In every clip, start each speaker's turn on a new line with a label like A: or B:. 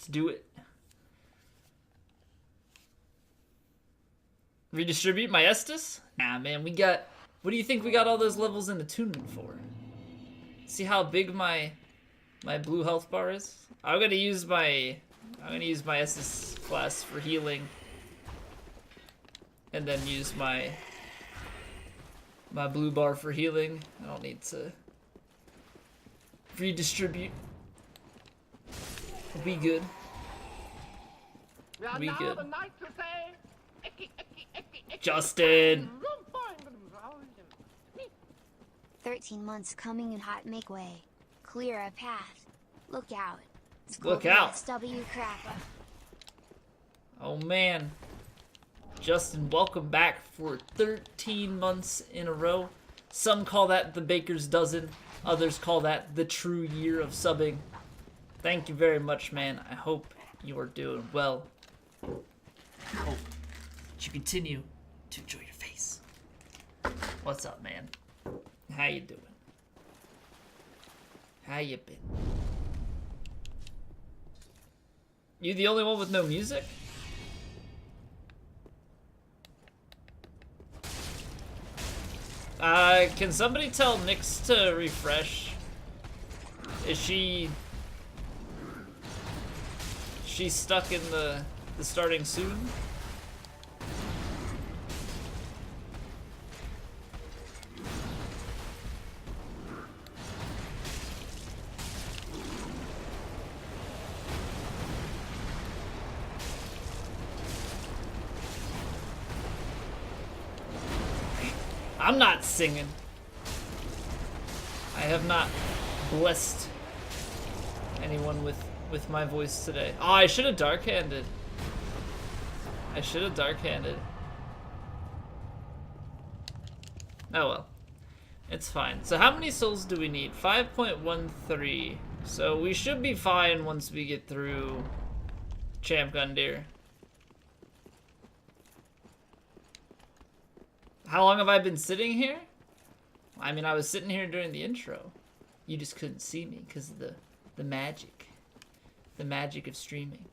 A: Let's do it. Redistribute my Estus? Nah, man, we got... What do you think we got all those levels in attunement for? See how big my blue health bar is? I'm gonna use my Estus class for healing. And then use my blue bar for healing. I don't need to redistribute. We good. We good. Justin!
B: 13 months coming in hot, make way. Clear a path. Look out.
A: Look out.
B: SW crap.
A: Oh man. Justin, welcome back for 13 months in a row. Some call that the baker's dozen. Others call that the true year of subbing. Thank you very much, man. I hope you are doing well. I hope that you continue to enjoy your face. What's up, man? How you doing? How you been? You the only one with no music? Can somebody tell Nyx to refresh? Is she's stuck in the starting soon? I'm not singing. I have not blessed anyone with my voice today. Oh, I should have dark-handed. I should have dark-handed. Oh well. It's fine. So how many souls do we need? 5.13. So we should be fine once we get through Champ Gundyr. How long have I been sitting here? I mean, I was sitting here during the intro. You just couldn't see me because of the magic. The magic of streaming.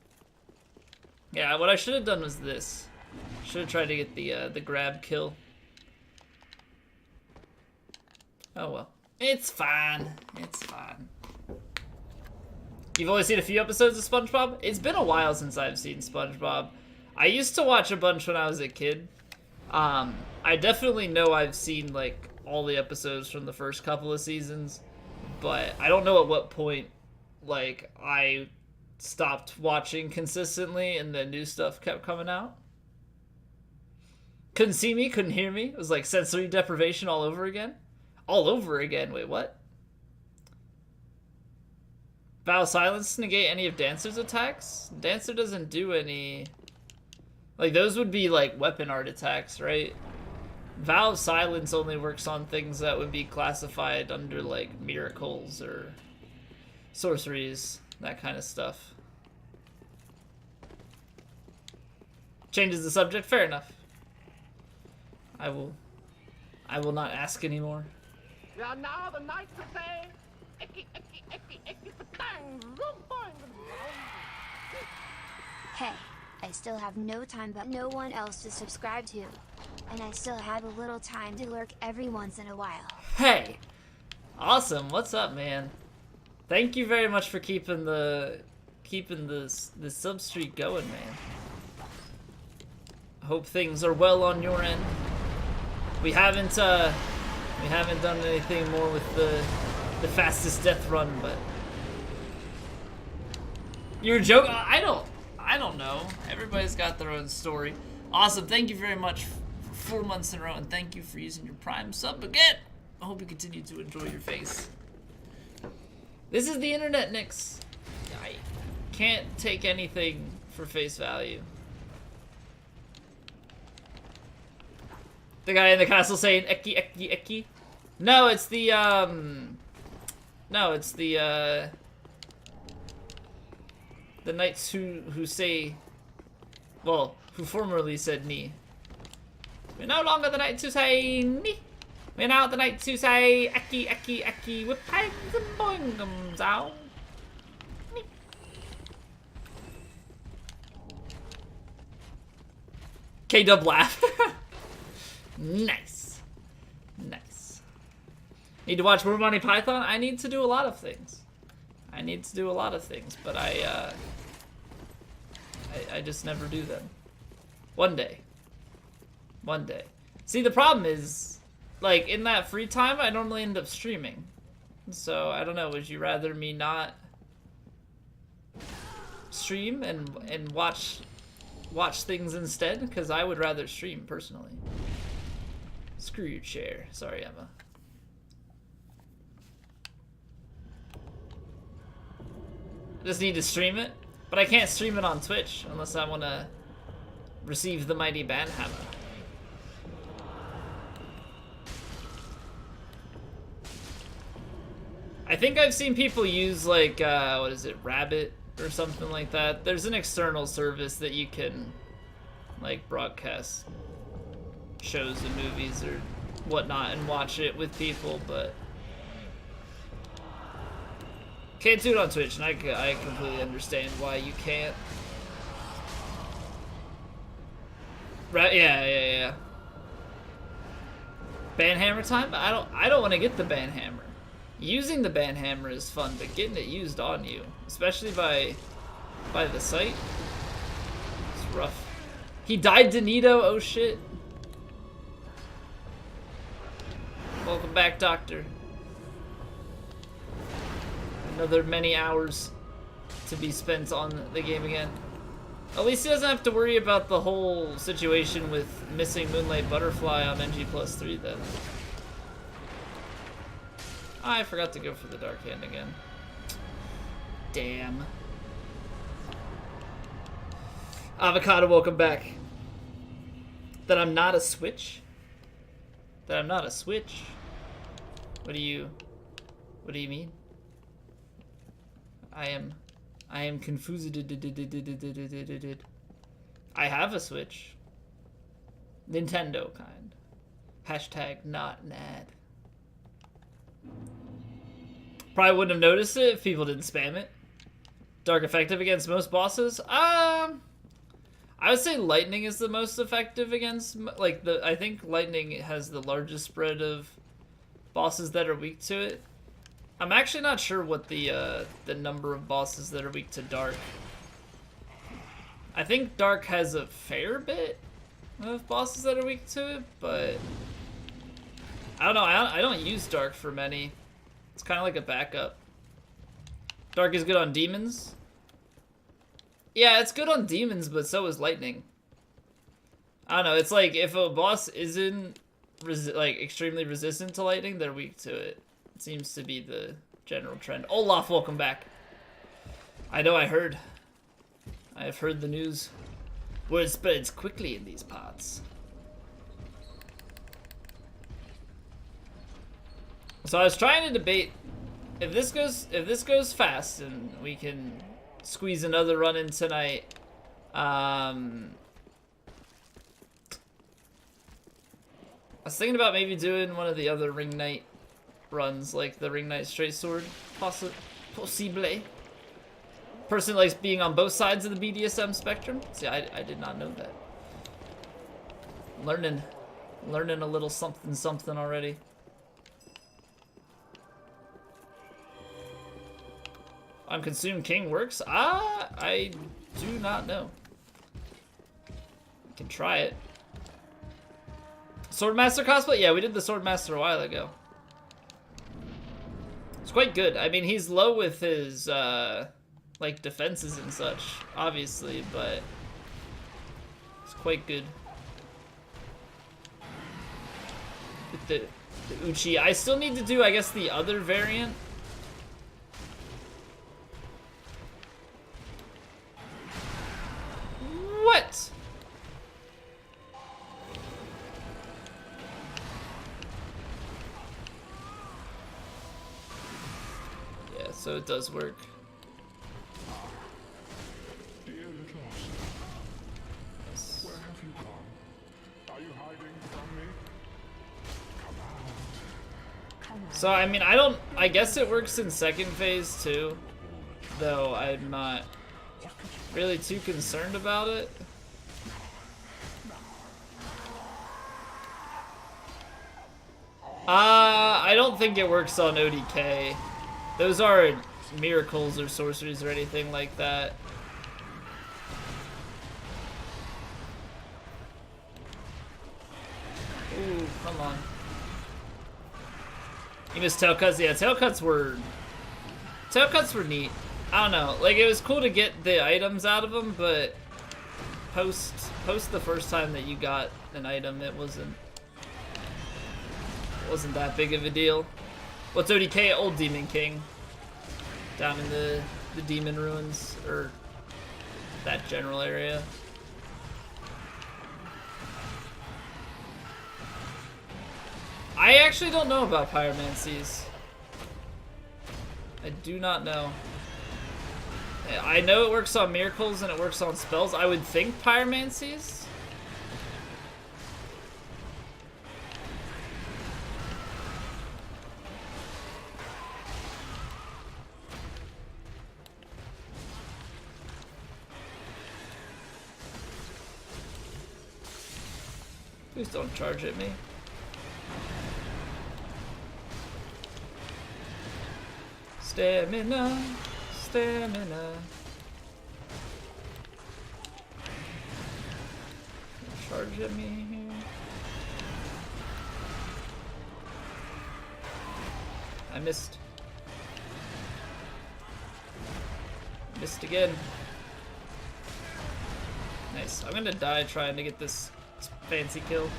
A: Yeah, what I should have done was this. Should have tried to get the grab kill. Oh well. It's fine. It's fine. You've only seen a few episodes of SpongeBob? It's been a while since I've seen SpongeBob. I used to watch a bunch when I was a kid. I definitely know I've seen, like, all the episodes from the first couple of seasons, but I don't know at what point, like, I stopped watching consistently and the new stuff kept coming out. Couldn't see me, couldn't hear me. It was like sensory deprivation all over again. All over again, wait, what? Vow Silence to negate any of Dancer's attacks? Dancer doesn't do any... Like, those would be, like, weapon art attacks, right? Vow of Silence only works on things that would be classified under, like, miracles or sorceries, that kind of stuff. Changes the subject? Fair enough. I will not ask anymore.
C: Yeah, now the night to say, icky, icky, icky, icky, patang, zoom, boing,
B: Hey, I still have no time but no one else to subscribe to. And I still have a little time to lurk every once in a while.
A: Hey! Awesome, what's up, man? Thank you very much for keeping the sub streak going, man. Hope things are well on your end. We haven't done anything more with the fastest death run, but you're a joke. I don't know. Everybody's got their own story. Awesome. Thank you very much for 4 months in a row, and thank you for using your Prime sub again. I hope you continue to enjoy your face. This is the internet, Nyx. I can't take anything for face value. The guy in the castle saying "Eki, eki, eki." No, it's the the knights who say, well, who formerly said "ni." We're no longer the knights who say "ni." We're now the knights who say "Eki, eki, eki" with pangs and boingums out. K-Dub laugh. Nice. Nice. Need to watch more Monty Python? I need to do a lot of things. But I just never do them. One day. See, the problem is, like, in that free time, I normally end up streaming. So, I don't know, would you rather me not stream and watch things instead? Because I would rather stream, personally. Screw your chair. Sorry, Emma. I just need to stream it, but I can't stream it on Twitch unless I want to receive the mighty banhammer. I think I've seen people use, like, what is it, Rabbit or something like that. There's an external service that you can, like, broadcast shows and movies or whatnot and watch it with people, but can't do it on Twitch, and I completely understand why you can't. Right? Yeah. Banhammer time? I don't want to get the banhammer. Using the banhammer is fun, but getting it used on you, especially by the site, it's rough. He died Danito, oh shit. Welcome back, Doctor. Another many hours to be spent on the game again. At least he doesn't have to worry about the whole situation with missing Moonlight Butterfly on NG+3 then. I forgot to go for the Dark Hand again. Damn. Avocado, welcome back. That I'm not a Switch? That I'm not a Switch? What do you mean? I am confused. I have a Switch. Nintendo kind. Hashtag not an ad. Probably wouldn't have noticed it if people didn't spam it. Dark effective against most bosses? I would say lightning is the most effective against, like, I think lightning has the largest spread of bosses that are weak to it. I'm actually not sure what the number of bosses that are weak to dark. I think dark has a fair bit of bosses that are weak to it, but I don't know. I don't use dark for many. It's kind of like a backup. Dark is good on demons. Yeah, it's good on demons, but so is lightning. I don't know. It's like if a boss isn't like extremely resistant to lightning, they're weak to it. It seems to be the general trend. Olaf, welcome back. I know I heard. I have heard the news. Word spreads quickly in these parts. So I was trying to debate if this goes fast and we can squeeze another run in tonight. I was thinking about maybe doing one of the other Ring Knight runs, like the Ring Knight Straight Sword, possible. Person likes being on both sides of the BDSM spectrum. See, I did not know that. Learning a little something already. On Consume King works? I do not know. Can try it. Swordmaster cosplay? Yeah, we did the Swordmaster a while ago. It's quite good. I mean, he's low with his, like, defenses and such, obviously, but it's quite good. With the Uchi. I still need to do, I guess, the other variant. What? Yeah, so it does work.
D: Dear little Oster, where have you gone? Are you hiding from me? Come out.
A: So, I mean, I guess it works in second phase too, though I'm not really too concerned about it. I don't think it works on ODK. Those aren't miracles or sorceries or anything like that. Ooh, come on. You missed tail cuts? Yeah, tail cuts were neat. I don't know, like it was cool to get the items out of them, but post the first time that you got an item, it wasn't that big of a deal. What's ODK? Old Demon King. Down in the Demon Ruins, or that general area. I actually don't know about pyromancies. I do not know. I know it works on miracles and it works on spells. I would think pyromancies. Please don't charge at me. Stamina, stamina. Charge at me here. I missed. Missed again. Nice. I'm gonna die trying to get this fancy kill.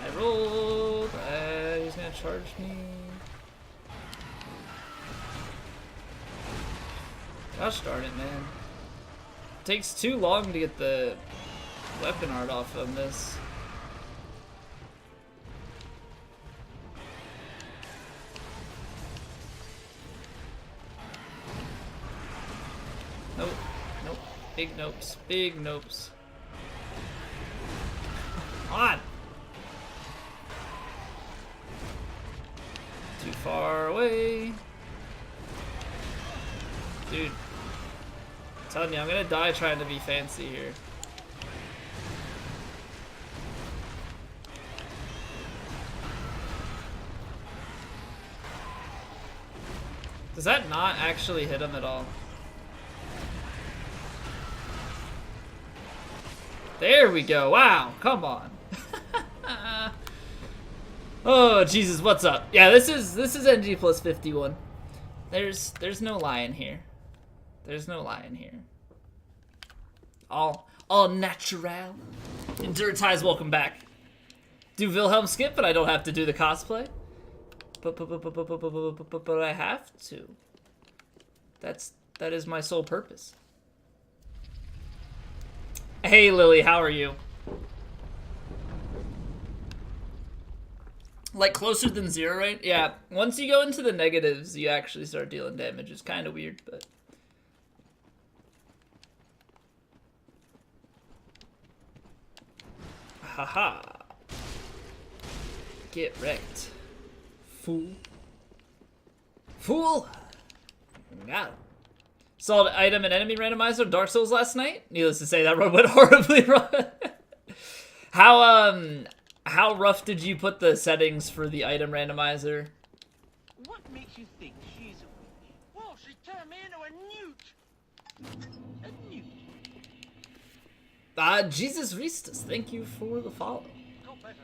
A: I rolled. He's gonna charge me. Gosh darn it, man. It takes too long to get the weapon art off on this. Nope. Nope. Big nopes. Big nopes. Come on! Too far away. Dude. I'm telling you, I'm gonna die trying to be fancy here. Does that not actually hit him at all? There we go. Wow, come on. Oh Jesus, what's up? Yeah, this is NG plus 51. There's no lying here. There's no lying here. All natural. Enduritize, welcome back. Do Vilhelm skip, but I don't have to do the cosplay. But I have to. That is my sole purpose. Hey Lily, how are you? Like closer than 0, right? Yeah, once you go into the negatives, you actually start dealing damage. It's kind of weird, but... Haha. Get wrecked. Fool. Fool! Got him. Solid item and enemy randomizer Dark Souls last night. Needless to say, that run went horribly wrong. How rough did you put the settings for the item randomizer?
C: What makes you think she's a witch? Well, she turned me into a newt. A newt.
A: Jesus Ristas, thank you for the follow.
C: Got better.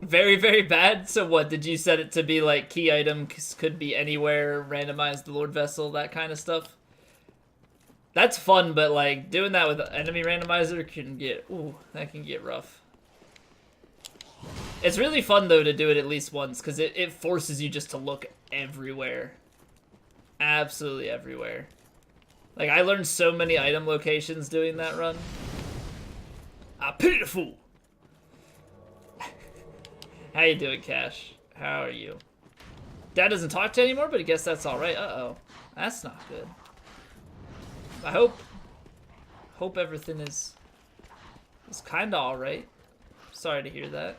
A: Very, very bad. So what, did you set it to be like key item could be anywhere, randomized the Lord Vessel, that kind of stuff? That's fun, but like doing that with enemy randomizer can get, ooh, that can get rough. It's really fun though to do it at least once because it forces you just to look everywhere. Absolutely everywhere. Like I learned so many item locations doing that run. Ah, pitiful. How you doing, Cash? How are you? Dad doesn't talk to you anymore, but I guess that's all right. Uh-oh, that's not good. I hope everything is kind of all right. Sorry to hear that.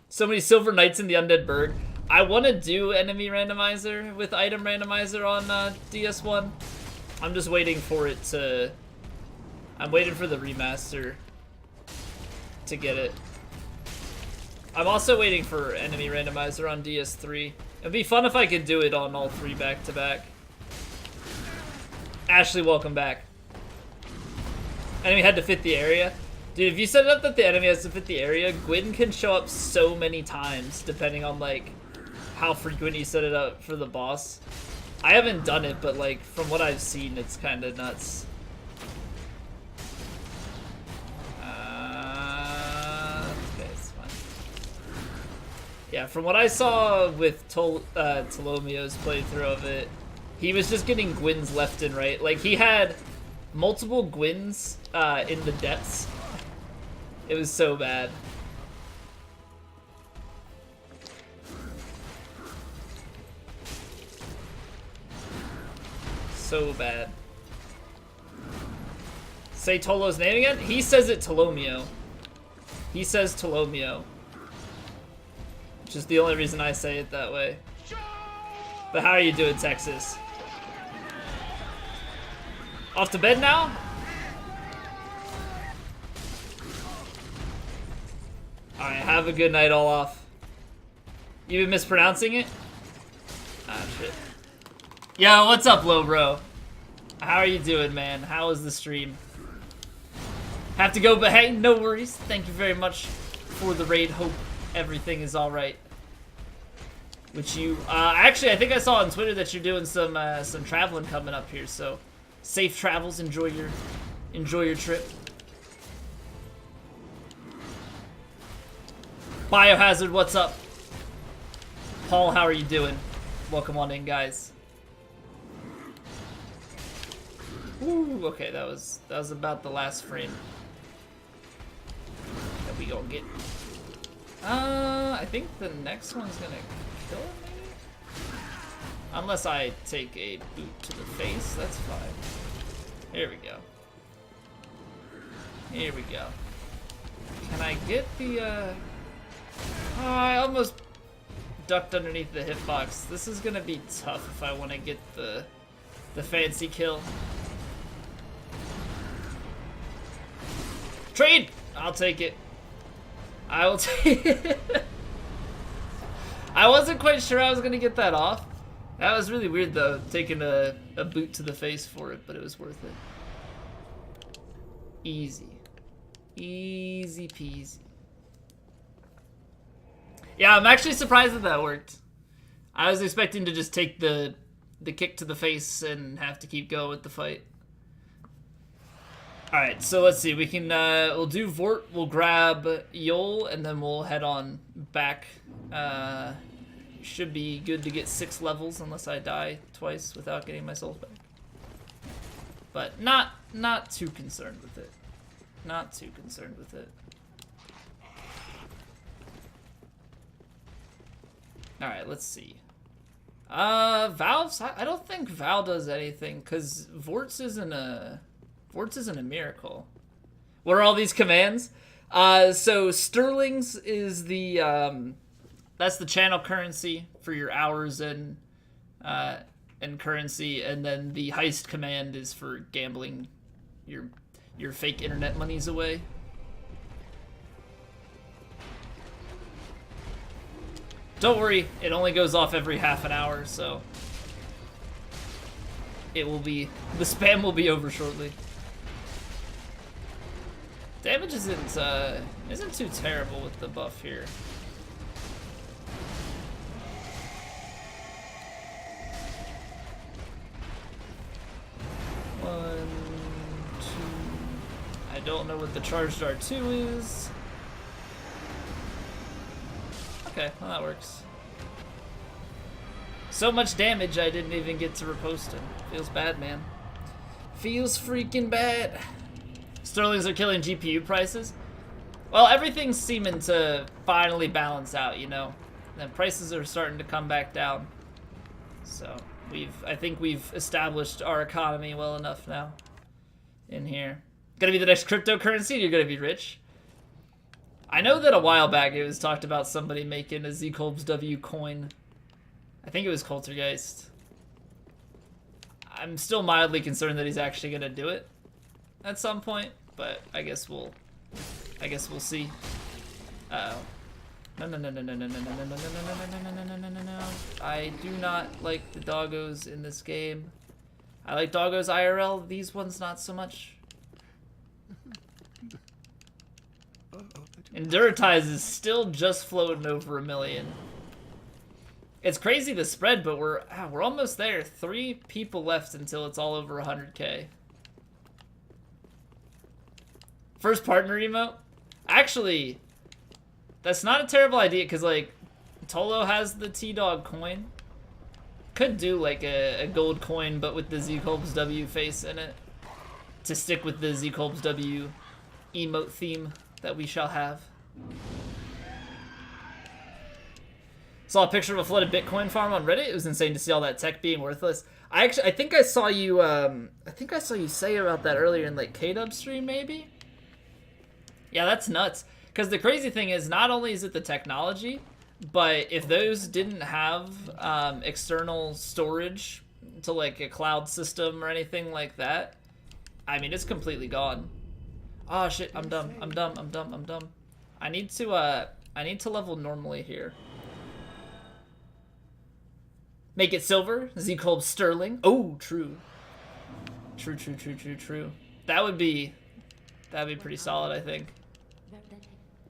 A: So many Silver Knights in the Undead Burg. I want to do enemy randomizer with item randomizer on DS1. I'm just waiting for it to... I'm waiting for the remaster to get it. I'm also waiting for enemy randomizer on DS3. It'd be fun if I could do it on all three back to back. Ashley, welcome back. Enemy had to fit the area. Dude, if you set it up that the enemy has to fit the area, Gwyn can show up so many times depending on like how frequent you set it up for the boss. I haven't done it, but like from what I've seen, it's kind of nuts. Okay, it's fine. Yeah, from what I saw with Tolomio's playthrough of it, he was just getting Gwyns left and right. Like he had multiple Gwyns in the depths. It was so bad. So bad. Say Tolo's name again? He says it Tolomio. He says Tolomio. Which is the only reason I say it that way. But how are you doing, Texas? Off to bed now? Alright, have a good night, Olaf. You been mispronouncing it? Ah, shit. Yo, what's up, Low Bro? How are you doing, man? How was the stream? Have to go, but hey, no worries. Thank you very much for the raid. Hope everything is alright with you. Actually, I think I saw on Twitter that you're doing some traveling coming up here, so safe travels. Enjoy your trip. Biohazard, what's up? Paul, how are you doing? Welcome on in, guys. Ooh, okay, that was about the last frame that we gonna get. I think the next one's gonna kill him, maybe? Unless I take a boot to the face, that's fine. Here we go. Here we go. Can I get the, Oh, I almost ducked underneath the hitbox. This is gonna be tough if I want to get the fancy kill. Trade! I'll take it. I will take it. I wasn't quite sure I was gonna get that off. That was really weird though, taking a boot to the face for it, but it was worth it. Easy. Easy peasy. Yeah, I'm actually surprised that worked. I was expecting to just take the kick to the face and have to keep going with the fight. Alright, so let's see. We can, we'll do Vort, we'll grab Yol, and then we'll head on back. Should be good to get 6 levels unless I die twice without getting my souls back. But not too concerned with it. Not too concerned with it. Alright, let's see. Valve's, I don't think Val does anything, because Vort's isn't a miracle. What are all these commands? So Sterling's is the, that's the channel currency for your hours and currency, and then the heist command is for gambling your fake internet monies away. Don't worry, it only goes off every half an hour, so it will be, the spam will be over shortly. Damage isn't too terrible with the buff here. One, two. I don't know what the charged R2 is. Okay, well that works. So much damage I didn't even get to riposte him. Feels bad, man. Feels freaking bad. Sterlings are killing GPU prices. Well, everything's seeming to finally balance out, you know. And prices are starting to come back down. So I think we've established our economy well enough now in here. Gonna be the next cryptocurrency, you're gonna be rich. I know that a while back it was talked about somebody making a Zkolb's W coin I think it was Coultergeist. I'm still mildly concerned that he's actually gonna do it at some point, but I guess we'll see. Uh-oh. No. I do not like the doggos in this game. I like doggos IRL, these ones not so much. Enduritize is still just floating over 1 million. It's crazy the spread, but we're almost there. 3 people left until it's all over 100k. First partner emote? Actually, that's not a terrible idea, because, like, Tolo has the T-Dog coin. Could do, like, a gold coin, but with the Z-Colbs W face in it. To stick with the Z-Colbs W emote theme that we shall have. Saw a picture of a flooded Bitcoin farm on Reddit. It was insane to see all that tech being worthless. I think I saw you say about that earlier in, like, K-Dub stream, maybe? Yeah, that's nuts. Because the crazy thing is, not only is it the technology, but if those didn't have external storage to, like, a cloud system or anything like that, I mean, it's completely gone. Oh shit, I'm dumb. I need to level normally here. Make it silver. Z-Colb sterling. Oh, true. True. That'd be pretty solid, I think.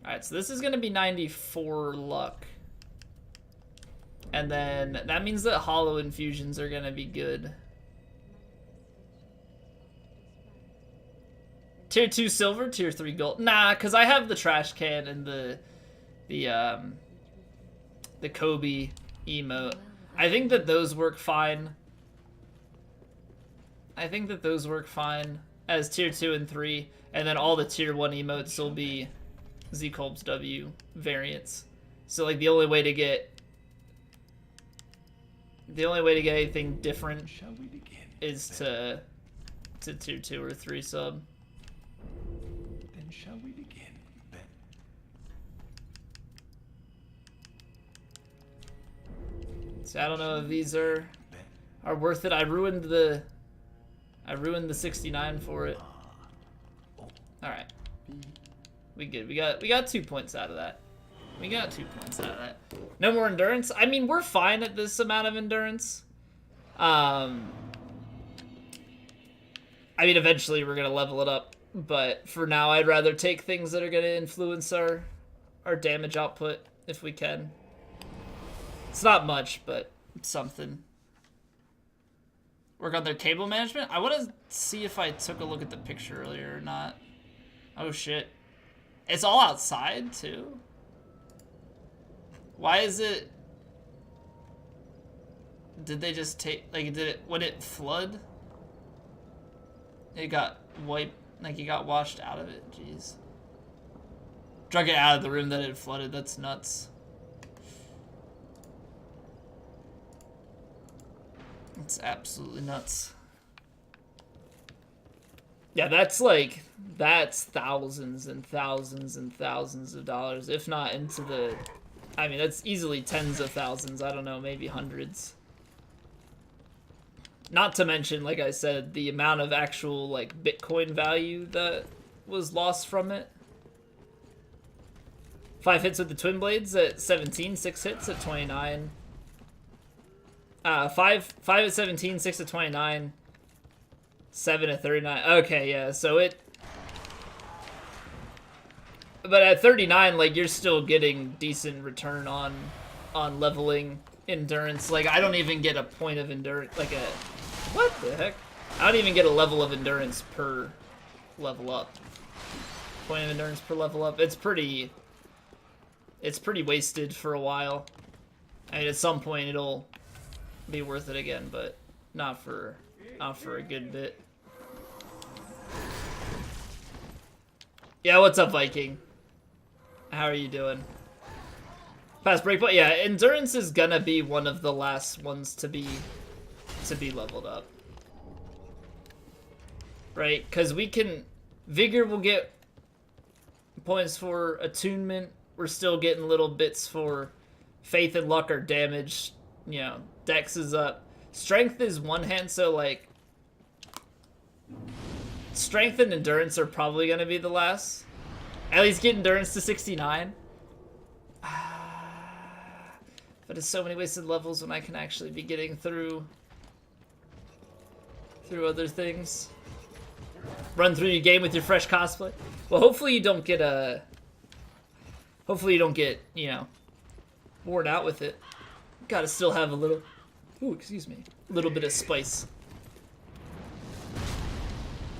A: Alright, so this is gonna be 94 luck. And then that means that hollow infusions are gonna be good. Tier 2 silver, tier 3 gold. Nah, cause I have the trash can and the Kobe emote. I think that those work fine. As tier 2 and 3, and then all the tier 1 emotes will be Z-Colbs W variants. So, like, the only way to get anything different is to tier 2 or 3 sub.
E: Then shall we begin, Ben?
A: So I don't know if these are worth it. I ruined the 69 for it. All right. We good. We got 2 points out of that. No more endurance. I mean, we're fine at this amount of endurance. I mean, eventually we're gonna level it up, but for now, I'd rather take things that are gonna influence our damage output if we can. It's not much, but it's something. Work on their cable management. I want to see if I took a look at the picture earlier or not. Oh shit. It's all outside, too? Why is it... Did they just take... Like, when it flood? It got wiped... Like, it got washed out of it. Jeez. Drug it out of the room that it flooded. That's nuts. It's absolutely nuts. Yeah, that's thousands and thousands and thousands of dollars, if not into the... I mean, that's easily tens of thousands. I don't know, maybe hundreds. Not to mention, like I said, the amount of actual, like, Bitcoin value that was lost from it. 5 hits with the Twin Blades at 17, 6 hits at 29. 5 at 17, 6 at 29. 7 at 39. Okay, yeah, so it... But at 39, like, you're still getting decent return on leveling endurance. Like, I don't even get a point of endurance, like a... What the heck? I don't even get a level of endurance per level up. Point of endurance per level up. It's pretty wasted for a while. I mean, at some point it'll be worth it again, but not for a good bit. Yeah, what's up, Viking? How are you doing? Fast breakpoint? Yeah, endurance is gonna be one of the last ones to be leveled up. Right? Because we can... Vigor will get points for attunement. We're still getting little bits for faith and luck or damage you know, Dex is up. Strength is one hand, so like strength and endurance are probably gonna be the last. At least get endurance to 69. But it's so many wasted levels when I can actually be getting through other things. Run through your game with your fresh cosplay. Well, hopefully you don't get you know, bored out with it. Gotta still have a little, ooh, excuse me, a little bit of spice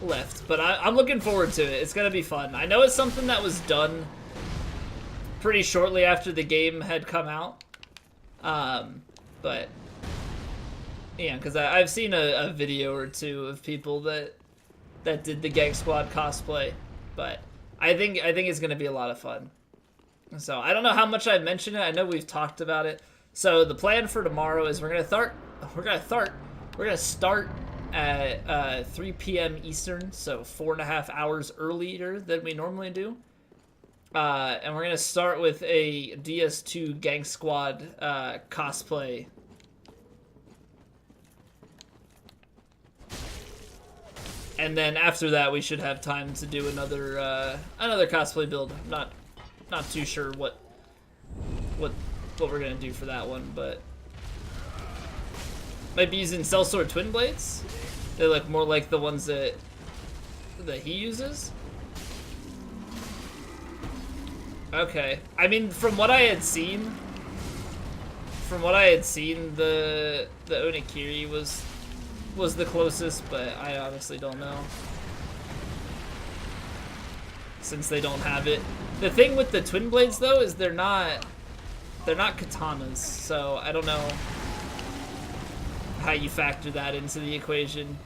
A: left. But I'm looking forward to it. It's gonna be fun. I know it's something that was done pretty shortly after the game had come out. But yeah, because I've seen a video or two of people that did the Gang Squad cosplay, but I think it's gonna be a lot of fun. So I don't know how much I've mentioned it. I know we've talked about it. So the plan for tomorrow is we're gonna start at 3 p.m. Eastern, so 4.5 hours earlier than we normally do. And we're gonna start with a DS2 Gang Squad cosplay. And then after that, we should have time to do another cosplay build. Not too sure what we're gonna do for that one, but might be using Sellsword Twin Blades. They look more like the ones that he uses. Okay, I mean, from what I had seen, the Onikiri was the closest, but I honestly don't know, since they don't have it. The thing with the Twin Blades though is they're not katanas, so I don't know how you factor that into the equation.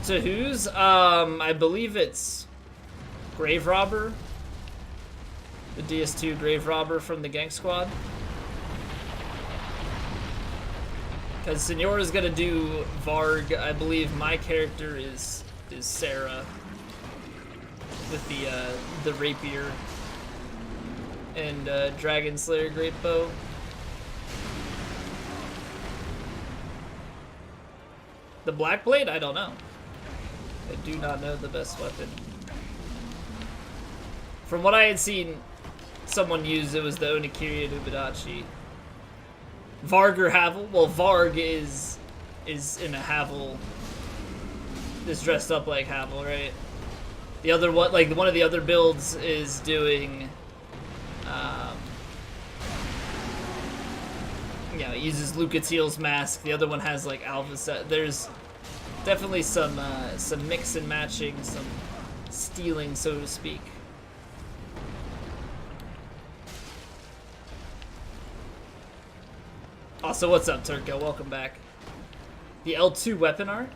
A: To whose? I believe it's Grave Robber. The DS2 Grave Robber from the Gang Squad. Because Senor is gonna do Varg. I believe my character is Sarah with the rapier and Dragon Slayer Great Bow. The Black Blade? I don't know. I do not know the best weapon. From what I had seen someone use, it was the Onikiri and Ubidachi. Varg or Havel? Well, Varg is in a Havel. Is dressed up like Havel, right? The other one, like one of the other builds, is doing. Yeah, it uses Lucatiel's mask. The other one has like Alva. There's definitely some mix and matching, some stealing, so to speak. Also, what's up, Turko? Welcome back. The L2 weapon art?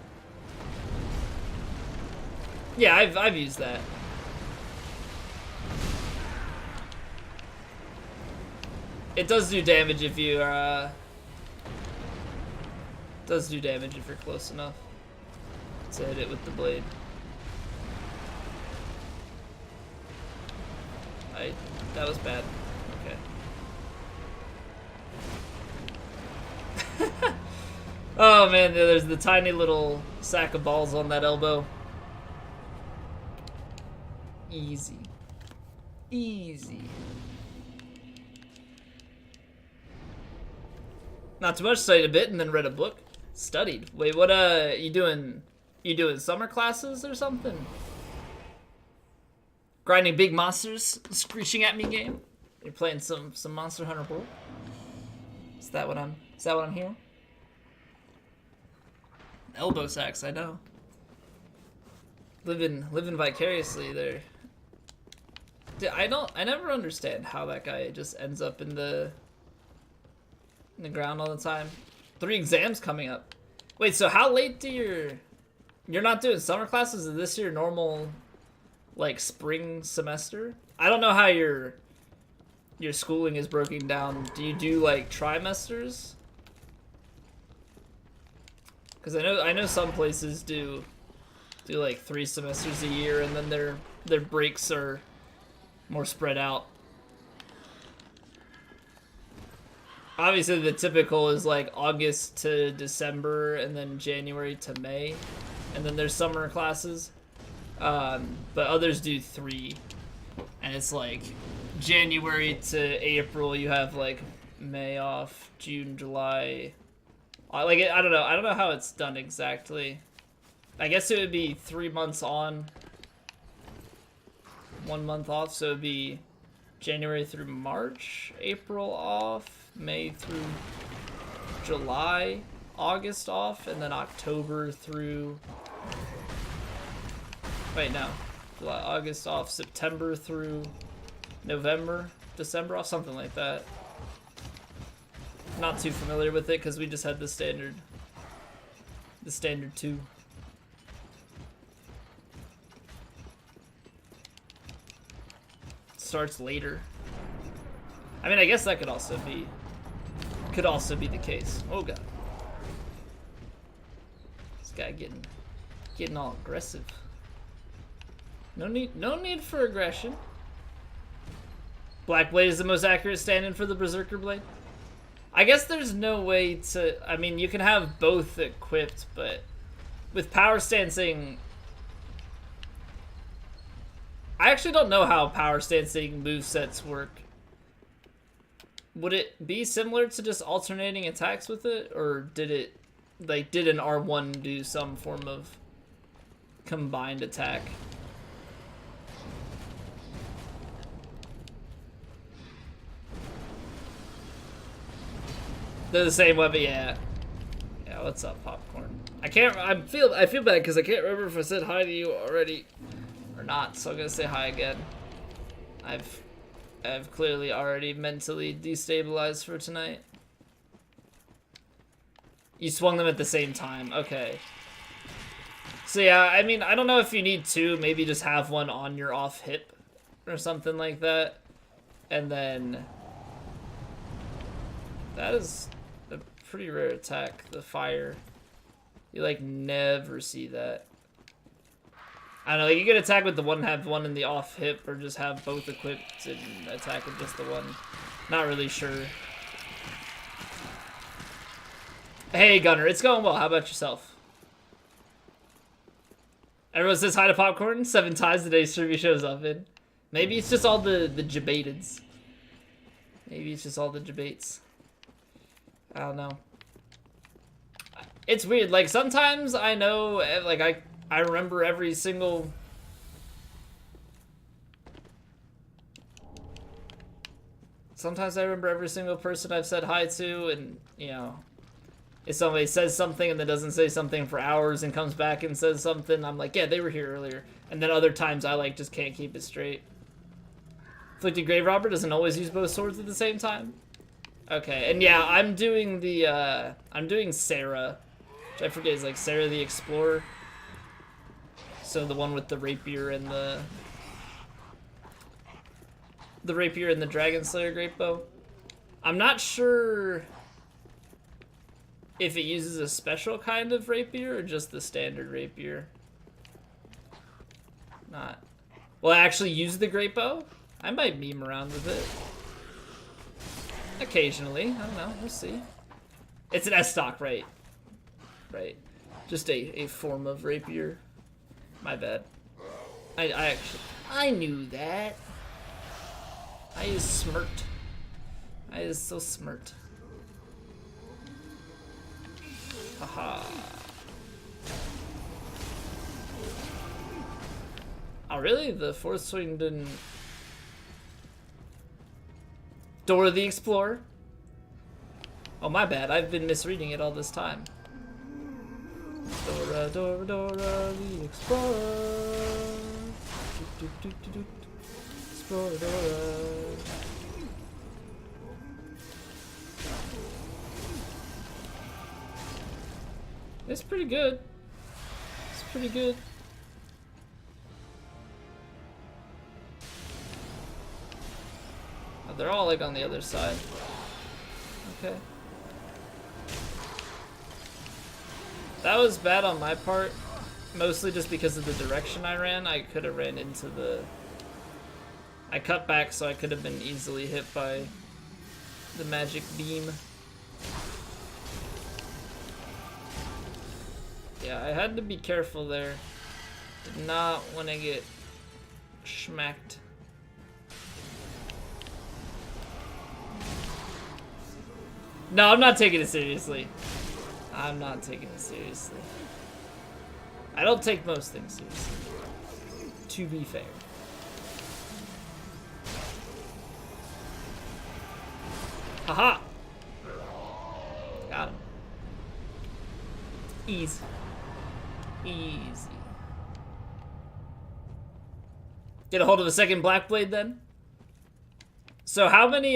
A: Yeah, I've used that. It does do damage if you does do damage if you're close enough to hit it with the blade. That was bad. Okay. Oh man, there's the tiny little sack of balls on that elbow. Easy. Easy. Not too much, studied a bit and then read a book. Studied. Wait, what you doing summer classes or something? Grinding big monsters, screeching at me game? You're playing some Monster Hunter World? Is that what I'm hearing? Elbow sacks, I know. Living vicariously there. Dude, I never understand how that guy just ends up in the ground all the time. 3 exams coming up. Wait, so how late do you're not doing summer classes? Is this your normal like spring semester? I don't know how your schooling is broken down. Do you do like trimesters? Because I know some places do do like 3 semesters a year, and then their breaks are more spread out. Obviously, the typical is like August to December, and then January to May, and then there's summer classes. But others do 3, and it's like January to April you have like May off, June, July. Like I don't know how it's done exactly. I guess it would be 3 months on, 1 month off, so it'd be January through March, April off, May through July, August off, and then October through, wait, no, July, August off, September through November, December off, something like that. Not too familiar with it because we just had the standard 2. Starts later. I mean, I guess that could also be the case. Oh god, this guy getting all aggressive. No need for aggression. Black Blade is the most accurate stand-in for the Berserker Blade. I guess there's no way to. I mean, you can have both equipped, but with power stancing, I actually don't know how power stancing movesets work. Would it be similar to just alternating attacks with it, or did an R1 do some form of combined attack? They're the same weapon, yeah. Yeah, what's up, Popcorn? I feel bad because I can't remember if I said hi to you already or not, so I'm gonna say hi again. I've clearly already mentally destabilized for tonight. You swung them at the same time, okay. So yeah, I mean, I don't know if you need 2, maybe just have one on your off hip or something like that. And then that is a pretty rare attack, the fire. You like never see that. I don't know, like you could attack with the one, have one in the off hip, or just have both equipped and attack with just the one. Not really sure. Hey Gunner, it's going well. How about yourself? Everyone says hi to Popcorn 7 times the day Survey shows up in. Maybe it's just all the debateds. Maybe it's just all the debates. I don't know. It's weird, like sometimes I know, like I remember every single... Sometimes I remember every single person I've said hi to, and, you know, if somebody says something and then doesn't say something for hours and comes back and says something, I'm like, yeah, they were here earlier. And then other times I, like, just can't keep it straight. Afflicted Grave Robber doesn't always use both swords at the same time? Okay, and yeah, I'm doing the, I'm doing Sarah, which I forget is like Sarah the Explorer. So the one with the rapier and the rapier and the Dragon Slayer Great Bow. I'm not sure if it uses a special kind of rapier or just the standard rapier. Not. Will I actually use the Great Bow? I might meme around with it. Occasionally, I don't know, we'll see. It's an S-stock, right? Right. Just a form of rapier. My bad. I knew that. I is smirked. I is so smirked. Haha. Oh really? The fourth swing didn't... Dora the Explorer? Oh my bad, I've been misreading it all this time. Dora, Dora, Dora the Explorer. Explorer, Dora. It's pretty good. It's pretty good. Oh, they're all like on the other side. Okay. That was bad on my part. Mostly just because of the direction I ran. I could have ran into the... I cut back so I could have been easily hit by the magic beam. Yeah, I had to be careful there. Did not want to get schmacked. No, I'm not taking it seriously. I'm not taking it seriously. I don't take most things seriously, to be fair. Haha! Got him. Easy. Easy. Get a hold of a second Black Blade then? So how many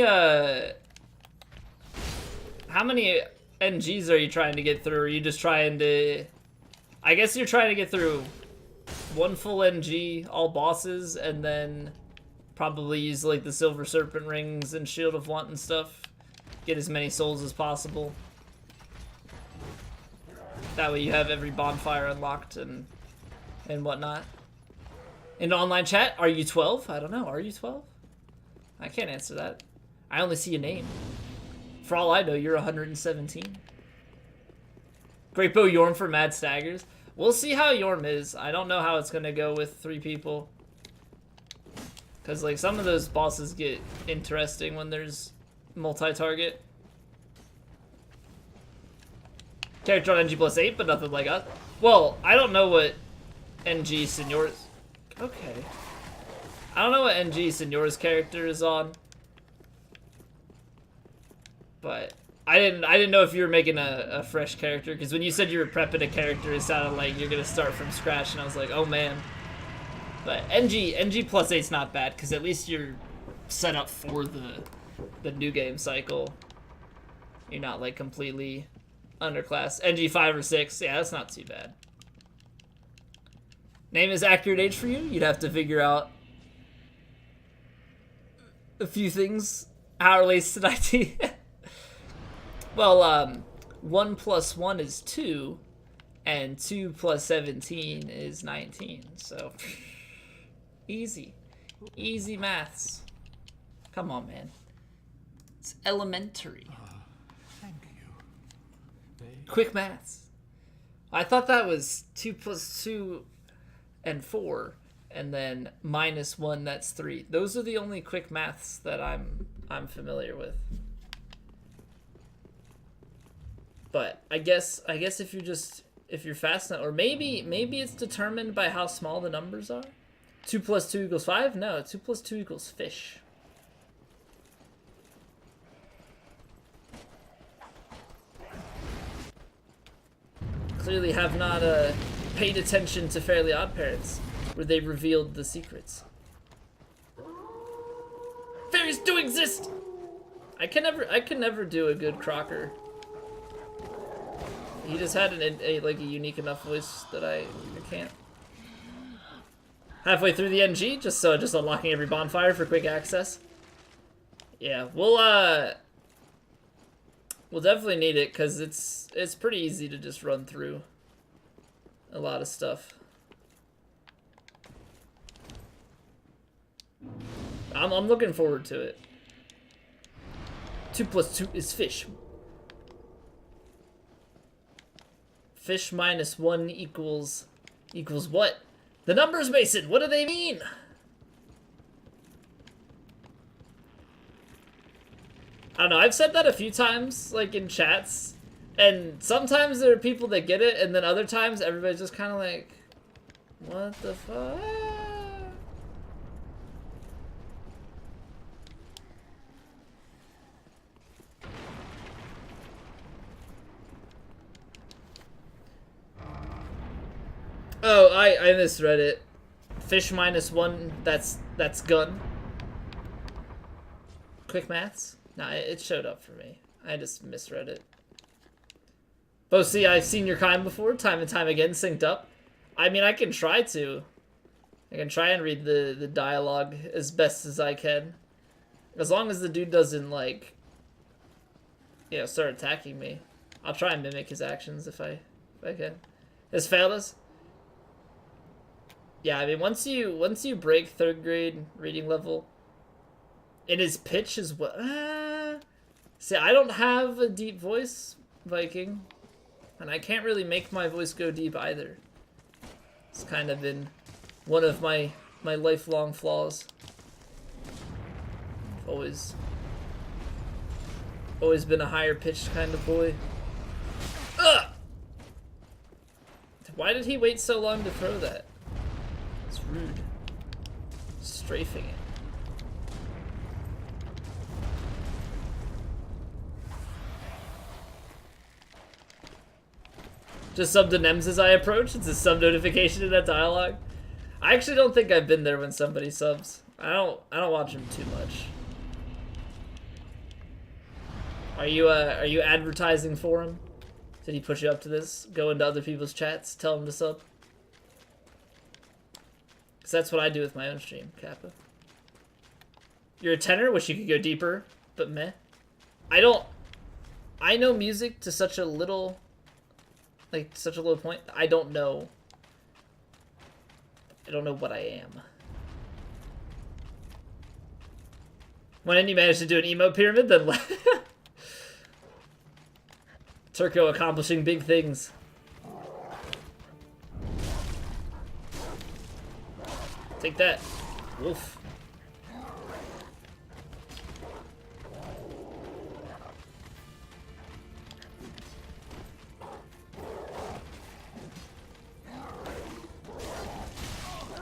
A: NGs are you trying to get through? Or are you just trying to... I guess you're trying to get through one full NG, all bosses, and then probably use like the Silver Serpent Rings and Shield of Want and stuff. Get as many souls as possible. That way you have every bonfire unlocked and whatnot. In online chat, are you 12? I don't know. Are you 12? I can't answer that. I only see a name. For all I know, you're 117. Great Bow Yorm for Mad Staggers. We'll see how Yorm is. I don't know how it's going to go with 3 people. Because, like, some of those bosses get interesting when there's multi-target. Character on NG plus 8, but nothing like us. Well, I don't know what NG Senor's... Okay. I don't know what NG Senor's character is on. But I didn't know if you were making a fresh character, because when you said you were prepping a character, it sounded like you're gonna start from scratch, and I was like, oh man. But NG plus 8's not bad, because at least you're set up for the new game cycle. You're not like completely underclass. NG 5 or 6, yeah, that's not too bad. Name is accurate age for you? You'd have to figure out a few things. How it relates to 19. Well, 1 plus 1 is 2, and 2 plus 17 is 19, so easy. Easy maths. Come on, man. It's elementary.
E: Thank you.
A: Quick maths. I thought that was 2 plus 2 and 4, and then minus 1, that's 3. Those are the only quick maths that I'm familiar with. But I guess if you're fast enough, or maybe it's determined by how small the numbers are. 2 plus 2 equals 5? No, 2 plus 2 equals fish. Clearly have not paid attention to Fairly Odd Parents, where they revealed the secrets. Fairies do exist! I can never do a good Crocker. He just had like a unique enough voice that I can't. Halfway through the NG, just unlocking every bonfire for quick access. Yeah, we'll definitely need it, because it's pretty easy to just run through a lot of stuff. I'm looking forward to it. 2 plus 2 is fish. Fish minus 1 equals what? The numbers, Mason, what do they mean? I don't know, I've said that a few times, like in chats, and sometimes there are people that get it, and then other times everybody's just kind of like, what the fuck? Oh, I misread it. Fish minus 1, that's gun. Quick maths? Nah, it showed up for me. I just misread it. But see, I've seen your kind before, time and time again, synced up. I mean, I can try to. I can try and read the dialogue as best as I can. As long as the dude doesn't, like, you know, start attacking me. I'll try and mimic his actions if I can. Has failed us? Yeah, I mean, once you break third grade reading level, it is pitch as well. See, I don't have a deep voice, Viking, and I can't really make my voice go deep either. It's kind of been one of my lifelong flaws. I've always been a higher pitched kind of boy. Ugh! Why did he wait so long to throw that? It's rude. Strafing it. Just sub to Nems as I approach. It's a sub notification in that dialogue. I actually don't think I've been there when somebody subs. I don't watch him too much. Are you advertising for him? Did he push you up to this? Go into other people's chats, tell them to sub? Because that's what I do with my own stream, Kappa. You're a tenor, wish you could go deeper, but meh. I know music to such a little, like, such a low point. I don't know what I am. When did you manage to do an emo pyramid? Then Turco accomplishing big things. Take that, wolf.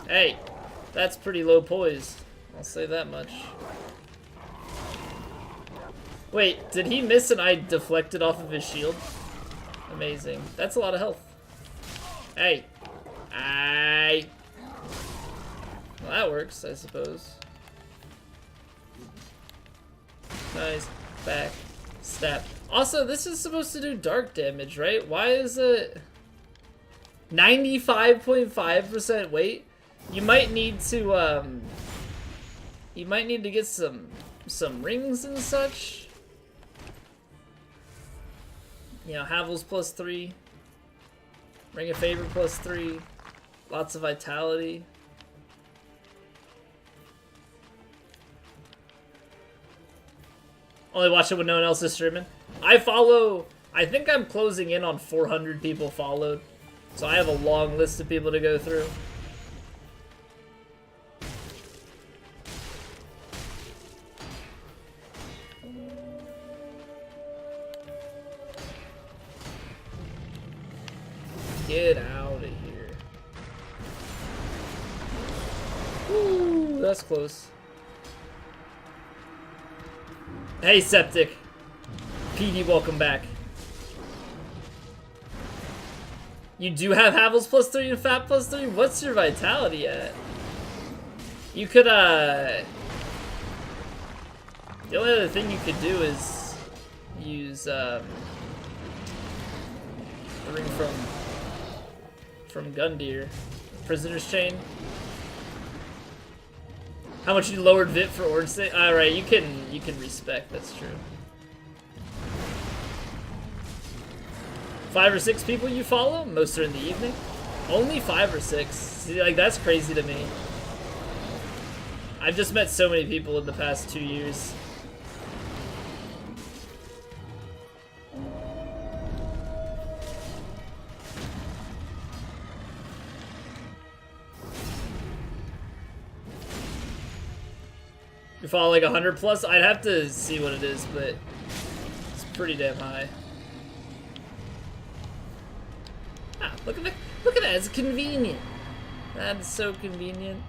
A: Hey, that's pretty low poised. I'll say that much. Wait, did he miss and I deflected off of his shield? Amazing. That's a lot of health. Hey. Aye. Well, that works, I suppose. Nice. Back. Stab. Also, this is supposed to do dark damage, right? Why is it 95.5% weight? You might need to get some rings and such. You know, Havel's +3. Ring of Favor +3. Lots of vitality. Only watch it when no one else is streaming. I think I'm closing in on 400 people followed. So I have a long list of people to go through. Get out of here. Ooh, that's close. Hey, Septic. PD, welcome back. You do have Havel's +3 and Fat +3? What's your vitality at? You could, the only other thing you could do is use, the ring from Gundyr. Prisoner's Chain. How much you lowered Vit for Orange State? Alright, you can respect, that's true. 5 or 6 people you follow? Most are in the evening. Only 5 or 6. See, like, that's crazy to me. I've just met so many people in the past 2 years. You follow like 100 plus? I'd have to see what it is, but it's pretty damn high. Ah, look at that! Look at that! It's convenient. That is so convenient.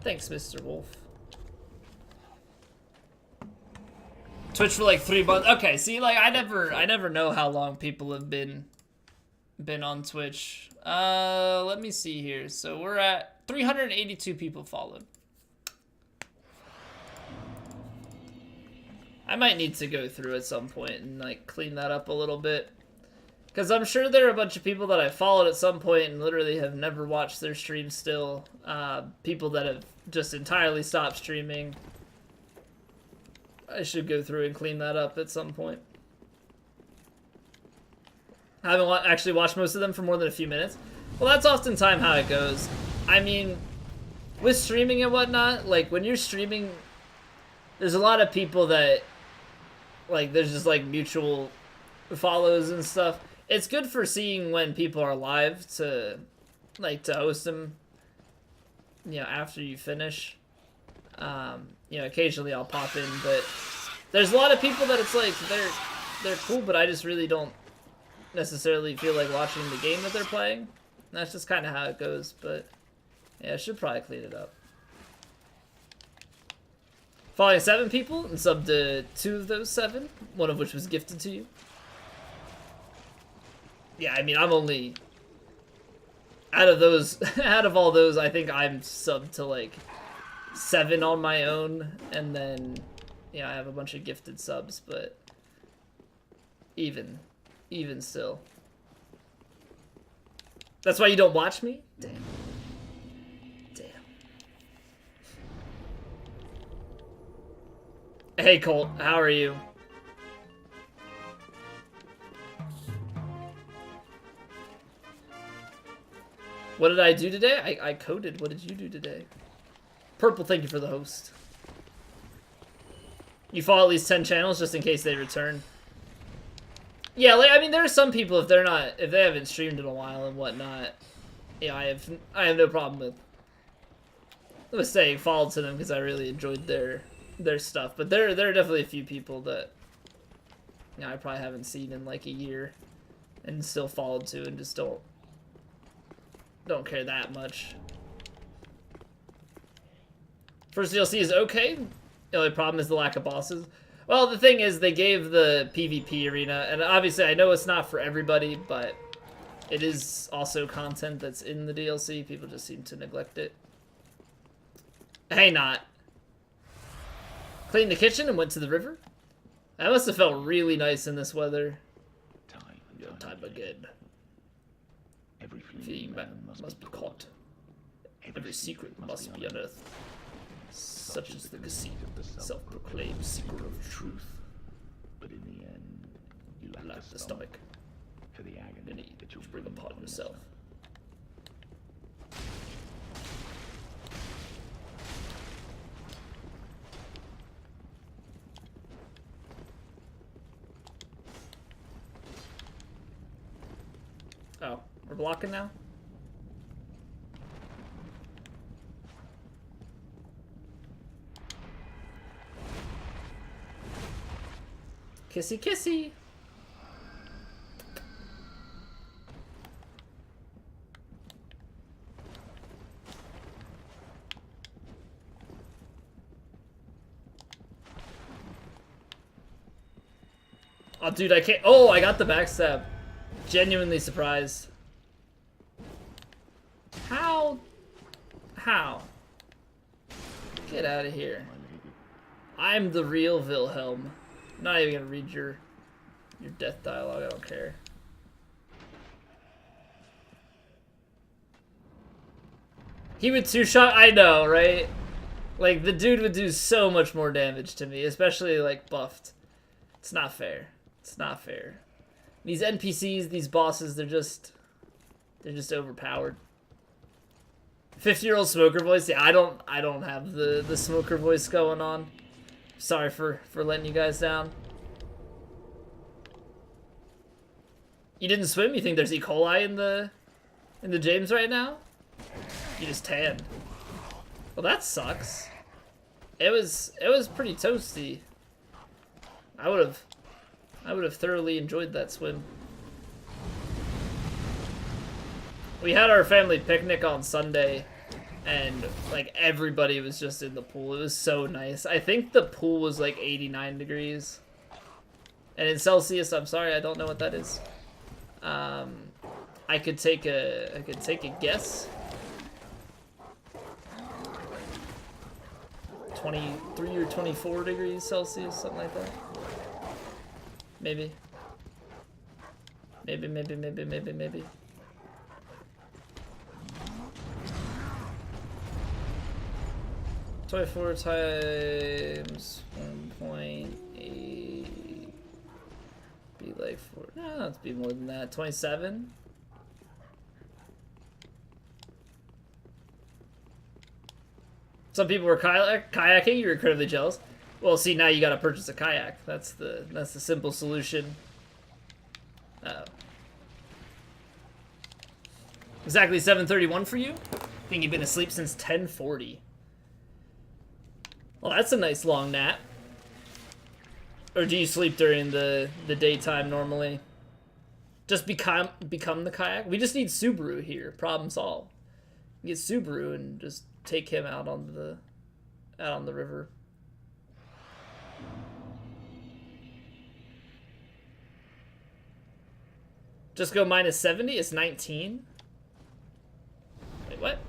A: Thanks, Mr. Wolf. Twitch for like 3 months. Okay, see, like I never know how long people have been on Twitch. Let me see here. So we're at 382 people followed. I might need to go through at some point and like clean that up a little bit. Because I'm sure there are a bunch of people that I followed at some point and literally have never watched their stream still. People that have just entirely stopped streaming. I should go through and clean that up at some point. I haven't actually watched most of them for more than a few minutes. Well, that's oftentimes how it goes. I mean, with streaming and whatnot, like when you're streaming, there's a lot of people that, like, there's just like mutual follows and stuff. It's good for seeing when people are live to, like, to host them, you know, after you finish. You know, occasionally I'll pop in, but there's a lot of people that it's like they're cool, but I just really don't necessarily feel like watching the game that they're playing. That's just kind of how it goes, but yeah, I should probably clean it up. Following 7 people and subbed to 2 of those 7, one of which was gifted to you. Yeah, I mean, I'm only out of those, out of all those, I think I'm subbed to like 7 on my own, and then yeah, I have a bunch of gifted subs, but even still. That's why you don't watch me? Damn. Hey Colt, how are you? What did I do today? I coded. What did you do today? Purple, thank you for the host. You follow at least 10 channels just in case they return. Yeah, like, I mean, there are some people, if they haven't streamed in a while and whatnot, yeah, I have no problem with saying follow to them because I really enjoyed their stuff. But there are definitely a few people that, you know, I probably haven't seen in like a year and still followed to and just don't care that much. First DLC is okay. The only problem is the lack of bosses. Well, the thing is, they gave the PvP arena, and obviously I know it's not for everybody, but it is also content that's in the DLC. People just seem to neglect it. Hey, not. Cleaned the kitchen and went to the river? That must have felt really nice in this weather. Time again.
E: Every
A: Fleeing man must be caught. Every secret must be unearthed. Such is the conceit of the self-proclaimed seeker of truth.
E: But in the end, you
A: Lack the stomach
E: for the agony
A: that you bring upon yourself. Oh, we're blocking now? Kissy kissy! Oh, dude, I can't. Oh, I got the backstab. Genuinely surprised. How? Get out of here. I'm the real Vilhelm. I'm not even gonna read your death dialogue. I don't care. He would two-shot. I know, right? Like, the dude would do so much more damage to me, especially like buffed. It's not fair. It's not fair. These NPCs, these bosses, they're just overpowered. 50-year-old smoker voice. Yeah, I don't have the smoker voice going on. Sorry for letting you guys down. You didn't swim? You think there's E. coli in the James right now? You just tanned. Well, that sucks. It was pretty toasty. I would have thoroughly enjoyed that swim. We had our family picnic on Sunday, and like everybody was just in the pool. It was so nice. I think the pool was like 89 degrees. And in Celsius, I'm sorry, I don't know what that is. I could take a guess. 23 or 24 degrees Celsius, something like that. Maybe. Maybe. 24 times 1.8 be like 4. No, let's be more than that. 27. Some people were kayaking. You're incredibly jealous. Well, see, now you got to purchase a kayak. That's the simple solution. Uh-oh. Exactly 7:31 for you? I think you've been asleep since 10:40. Well, that's a nice long nap. Or do you sleep during the daytime normally? Just become the kayak? We just need Subaru here. Problem solved. Get Subaru and just take him out on the river. Just go minus 70? It's 19? Wait, what?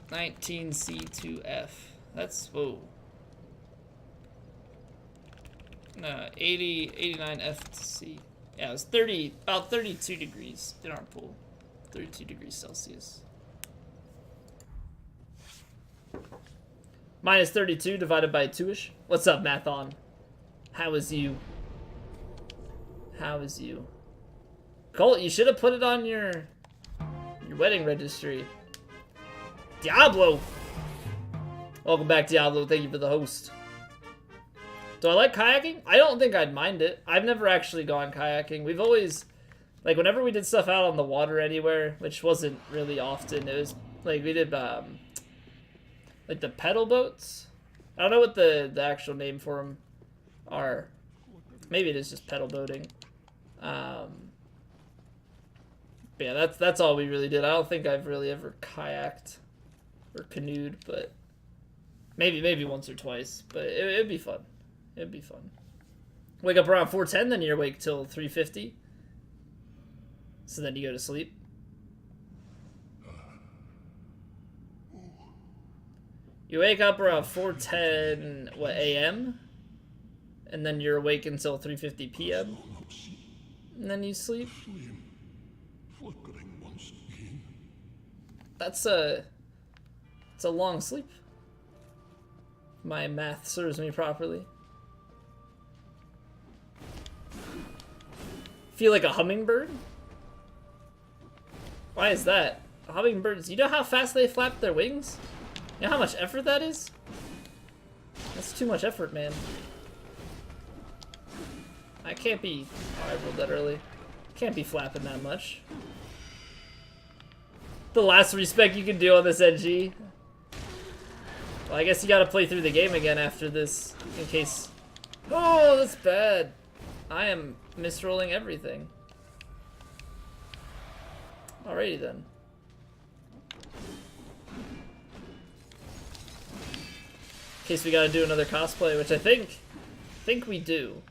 A: 19C2F. That's, whoa. No, 89F to C. Yeah, it was about 32 degrees in our pool. 32 degrees Celsius. Minus 32 divided by 2-ish. What's up, Mathon? How is you? How is you? Colt, you should have put it on your wedding registry. Diablo! Welcome back, Diablo. Thank you for the host. Do I like kayaking? I don't think I'd mind it. I've never actually gone kayaking. We've always, like, whenever we did stuff out on the water anywhere, which wasn't really often, it was, like, we did, like, the pedal boats? I don't know what the actual name for them are. Maybe it is just pedal boating. But yeah, that's all we really did. I don't think I've really ever kayaked or canoed, but maybe once or twice. But it'd be fun. It'd be fun. Wake up around 4:10, then you're awake till 3:50. So then you go to sleep. You wake up around 4:10, what, a.m.? And then you're awake until 3:50 p.m. And then you sleep. It's a long sleep. My math serves me properly. Feel like a hummingbird? Why is that? Hummingbirds, you know how fast they flap their wings? You know how much effort that is? That's too much effort, man. I can't be... Oh, I rolled that early. Can't be flapping that much. The last respec you can do on this NG. Well, I guess you gotta play through the game again after this, in case... Oh, that's bad. I am misrolling everything. Alrighty then. In case we gotta do another cosplay, which I think we do.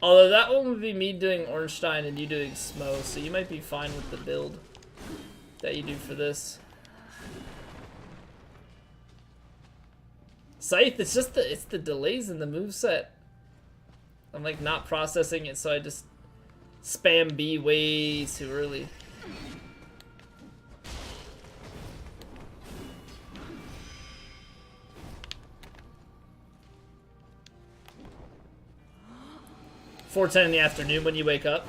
A: Although that one would be me doing Ornstein and you doing Smo, so you might be fine with the build that you do for this. Scythe, it's just it's the delays in the moveset. I'm like not processing it, so I just spam B way too early. $4:10 in the afternoon when you wake up.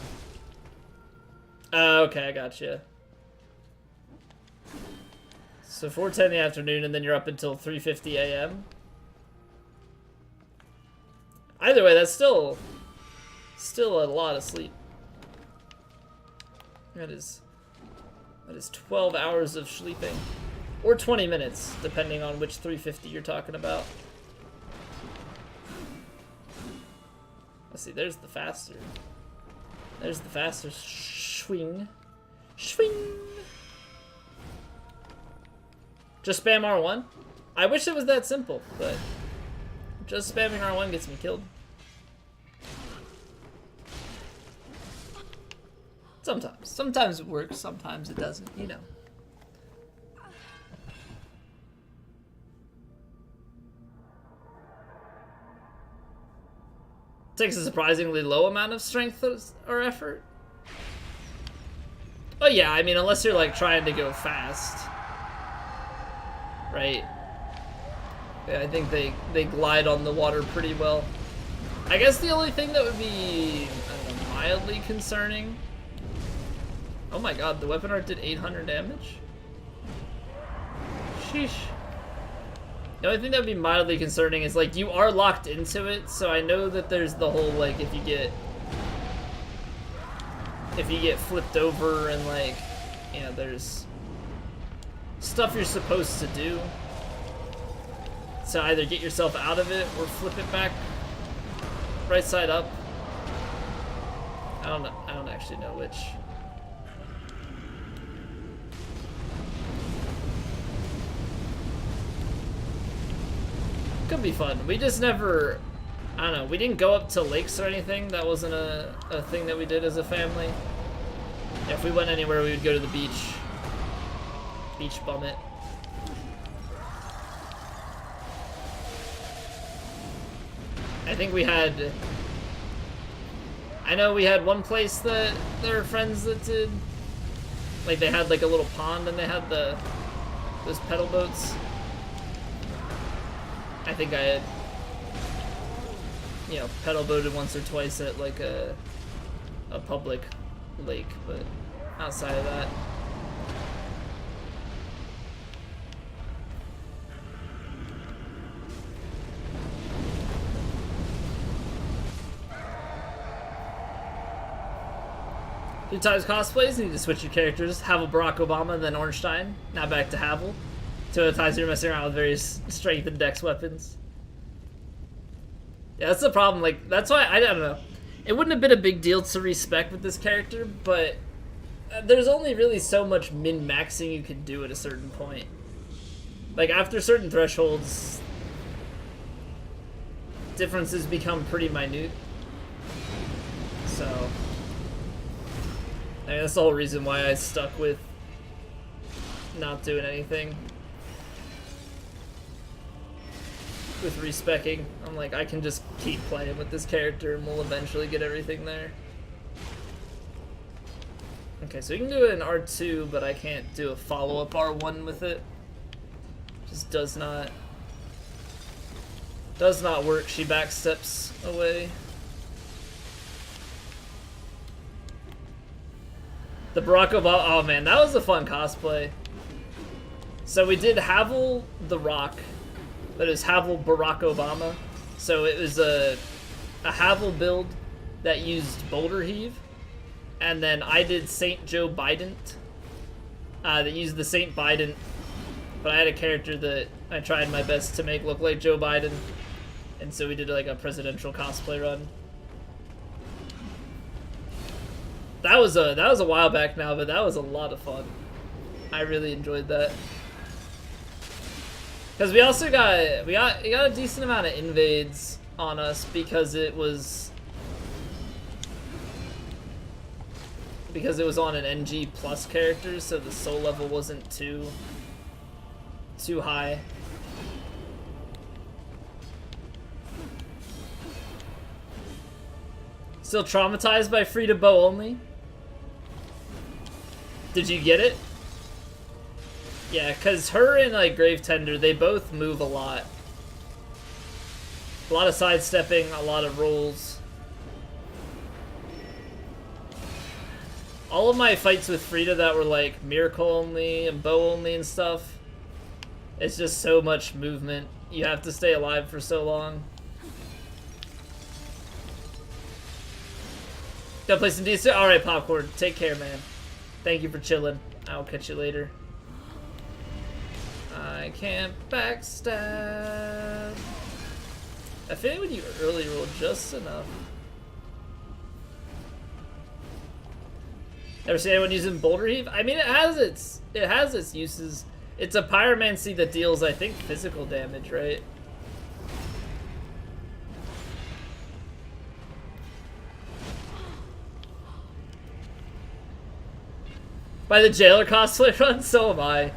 A: Okay, I gotcha. So 4:10 in the afternoon, and then you're up until 3:50 a.m. Either way, that's still a lot of sleep. That is 12 hours of sleeping, or 20 minutes, depending on which 3:50 you're talking about. Let's see. There's the faster. There's the faster swing. Swing. Just spam R1? I wish it was that simple, but just spamming R1 gets me killed. Sometimes. Sometimes it works, sometimes it doesn't, you know. Takes a surprisingly low amount of strength or effort. Oh yeah, I mean, unless you're like trying to go fast. Right? Yeah, I think they glide on the water pretty well. I guess the only thing that would be, I don't know, mildly concerning. Oh my god, the weapon art did 800 damage? Sheesh. The only thing that would be mildly concerning is, like, you are locked into it, so I know that there's the whole, like, if you get flipped over and, like, you know, there's stuff you're supposed to do. So either get yourself out of it or flip it back right side up. I don't know. I don't actually know which. Could be fun. We just never, I don't know, we didn't go up to lakes or anything. That wasn't a thing that we did as a family. Yeah, if we went anywhere, we would go to the beach. Beach bum it. I think we had, I know we had one place that there were friends that did, like they had like a little pond and they had those pedal boats. I think I had, you know, pedal boated once or twice at like a public lake, but outside of that. Two times cosplays, you need to switch your characters. Havel, Barack Obama, then Ornstein. Now back to Havel. Two other times you're messing around with various strength and dex weapons. Yeah, that's the problem. Like, that's why, I don't know. It wouldn't have been a big deal to respec with this character, but there's only really so much min-maxing you can do at a certain point. Like, after certain thresholds, differences become pretty minute. So, I mean, that's the whole reason why I stuck with not doing anything with respecking. I'm like, I can just keep playing with this character and we'll eventually get everything there. Okay, so you can do an R2, but I can't do a follow-up R1 with it. Just does not work. She backsteps away. The Barack Obama, oh man, that was a fun cosplay. So we did Havel the Rock, but it was Havel Barack Obama. So it was a Havel build that used Boulder Heave, and then I did Saint Joe Biden that used the Saint Biden, but I had a character that I tried my best to make look like Joe Biden, and so we did like a presidential cosplay run. That was a while back now, but that was a lot of fun. I really enjoyed that. Because we also got a decent amount of invades on us because it was on an NG plus character, so the soul level wasn't too high. Still traumatized by Frida Bow only? Did you get it? Yeah, because her and like Grave Tender, they both move a lot. A lot of sidestepping, a lot of rolls. All of my fights with Frida that were like Miracle only and Bow only and stuff, it's just so much movement. You have to stay alive for so long. Gotta play some decent. Alright, Popcorn. Take care, man. Thank you for chilling. I'll catch you later. I can't backstab. I feel like when you early roll just enough. Ever seen anyone using Boulder Heave? I mean, it has its uses. It's a pyromancy that deals, I think, physical damage, right? By the Jailer cosplay run? So am I.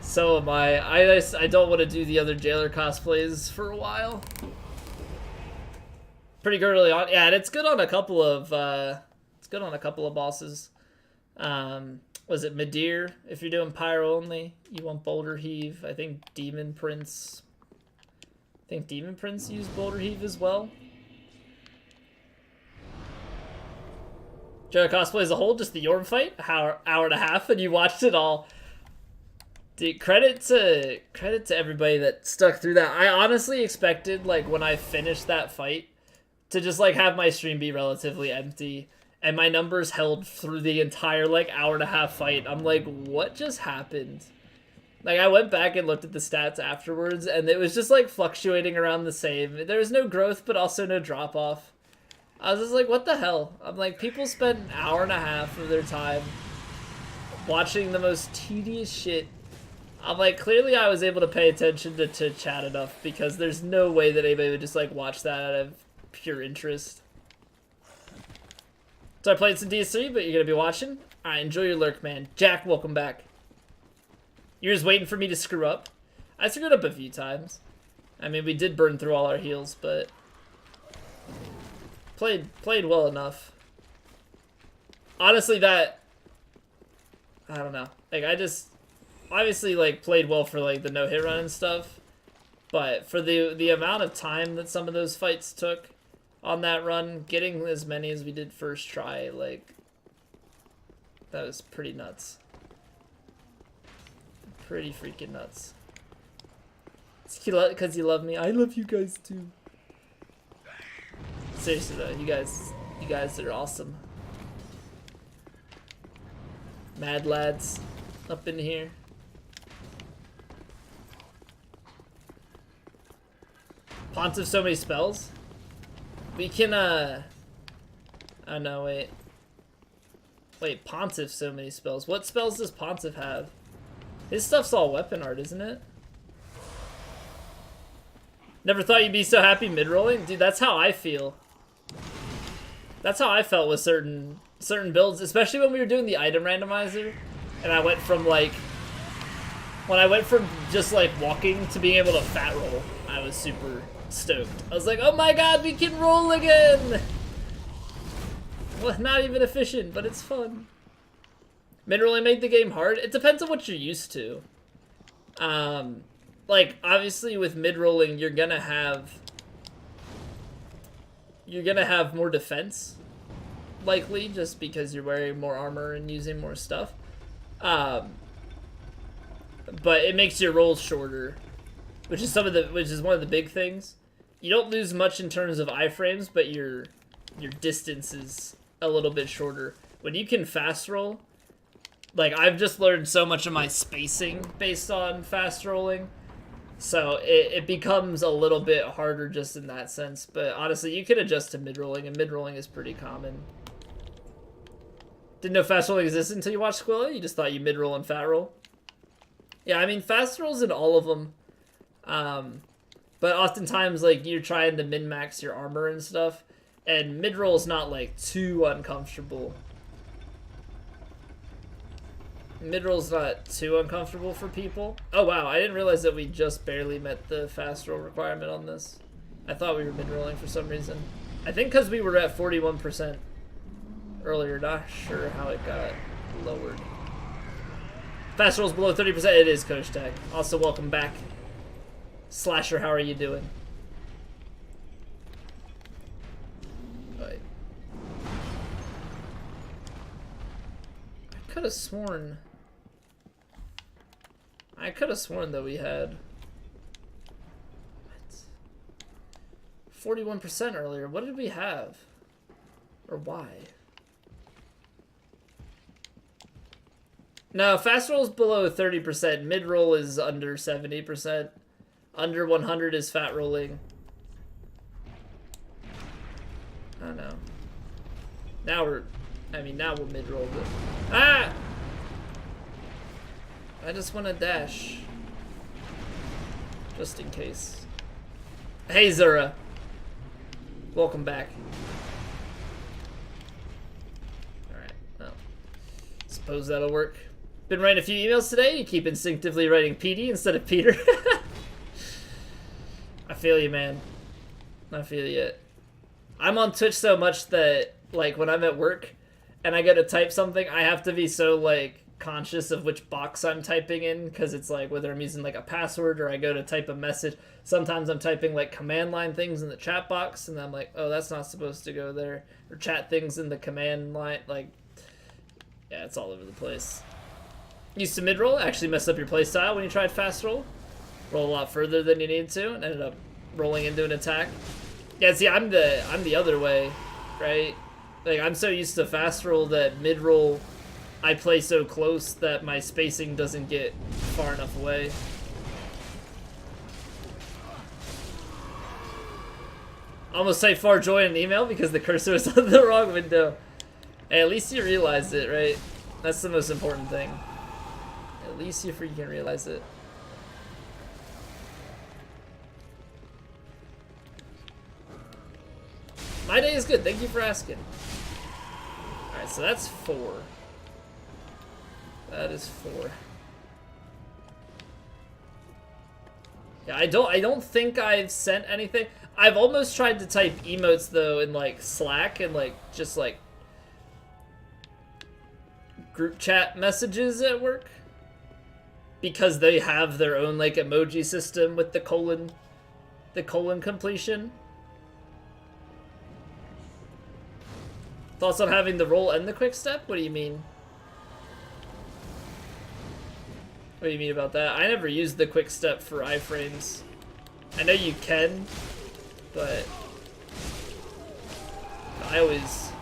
A: So am I. I don't want to do the other Jailer cosplays for a while. Pretty good early on. Yeah, and it's good on a couple of bosses. Was it Madeir? If you're doing Pyro only, you want Boulder Heave. I think Demon Prince used Boulder Heave as well. Jailer cosplay as a whole, just the Yorm fight, hour and a half, and you watched it all. Dude, credit to everybody that stuck through that. I honestly expected, like, when I finished that fight to just, like, have my stream be relatively empty, and my numbers held through the entire, like, hour-and-a-half fight. I'm like, what just happened? Like, I went back and looked at the stats afterwards, and it was just, like, fluctuating around the same. There was no growth, but also no drop-off. I was just like, what the hell? I'm like, people spend an hour-and-a-half of their time watching the most tedious shit. I'm like, clearly I was able to pay attention to chat enough, because there's no way that anybody would just, like, watch that out of pure interest. So I played some DS3, but you're going to be watching? Alright, enjoy your lurk, man. Jack, welcome back. You're just waiting for me to screw up? I screwed up a few times. I mean, we did burn through all our heals, but played well enough. Honestly, that, I don't know. Like, I just obviously, like, played well for, like, the no-hit run and stuff, but for the amount of time that some of those fights took on that run, getting as many as we did first try, like, that was pretty nuts. Pretty freaking nuts. It's because you love me. I love you guys too. Seriously though, you guys are awesome. Mad lads up in here. Pontiff so many spells? We can oh no, wait. Wait, Pontiff so many spells. What spells does Pontiff have? His stuff's all weapon art, isn't it? Never thought you'd be so happy mid-rolling? Dude, that's how I feel. That's how I felt with certain builds, especially when we were doing the item randomizer, and I went from, like, when I went from just, like, walking to being able to fat roll, I was super stoked. I was like, oh my god, we can roll again! Well, not even efficient, but it's fun. Mid-rolling made the game hard? It depends on what you're used to. Like, obviously with mid-rolling, you're gonna have more defense, likely, just because you're wearing more armor and using more stuff. But it makes your rolls shorter, which is one of the big things. You don't lose much in terms of iframes, but your distance is a little bit shorter. When you can fast roll, like, I've just learned so much of my spacing based on fast rolling, so it becomes a little bit harder just in that sense. But honestly, you can adjust to mid-rolling, and mid-rolling is pretty common. Didn't know fast rolling existed until you watched Squilla? You just thought you mid-roll and fat roll? Yeah, I mean, fast rolls in all of them. But oftentimes, like, you're trying to min-max your armor and stuff, and mid-roll is not, like, too uncomfortable. Mid-roll's not too uncomfortable for people. Oh wow, I didn't realize that we just barely met the fast roll requirement on this. I thought we were mid-rolling for some reason. I think because we were at 41% earlier, not sure how it got lowered. Fast roll's below 30%, it is Coach Tech. Also, welcome back. Slasher, how are you doing? Right. I could have sworn that we had 41% earlier. What did we have? Or why? No, fast roll is below 30%. Mid roll is under 70%. Under 100 is fat rolling. I don't know. Now we'll mid roll. But ah! I just want to dash. Just in case. Hey, Zura. Welcome back. Alright, well. Suppose that'll work. Been writing a few emails today. You keep instinctively writing PD instead of Peter. I feel you, man. I feel you. I'm on Twitch so much that, like, when I'm at work and I go to type something, I have to be so, like, conscious of which box I'm typing in, because it's like whether I'm using like a password or I go to type a message. Sometimes I'm typing like command line things in the chat box and I'm like, oh, that's not supposed to go there, or chat things in the command line. Like, yeah, it's all over the place. Used to mid-roll, actually messed up your playstyle when you tried fast roll. Roll a lot further than you needed to, and ended up rolling into an attack. Yeah, see, I'm the other way, right? Like, I'm so used to fast roll that mid-roll, I play so close that my spacing doesn't get far enough away. Almost typed far joy in an email because the cursor was on the wrong window. Hey, at least you realized it, right? That's the most important thing. At least you freaking realize it. My day is good, thank you for asking. Alright, so that's 4. That is 4. Yeah, I don't think I've sent anything. I've almost tried to type emotes though in like Slack and like just like group chat messages at work, because they have their own like emoji system with the colon completion. Thoughts on having the roll and the quick step? What do you mean? What do you mean about that? I never used the quick step for iframes. I know you can, but I always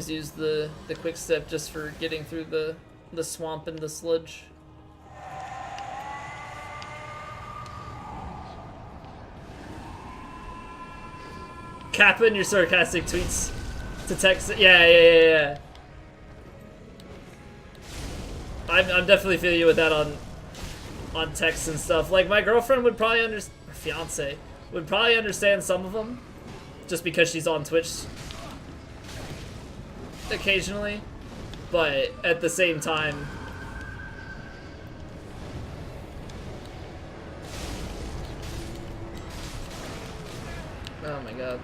A: use the quick step just for getting through the swamp and the sludge. Kappa in your sarcastic tweets to text. Yeah. I'm definitely feeling you with that on text and stuff. Like, my girlfriend would probably understand, or fiance would probably understand some of them, just because she's on Twitch occasionally, but at the same time, oh my god,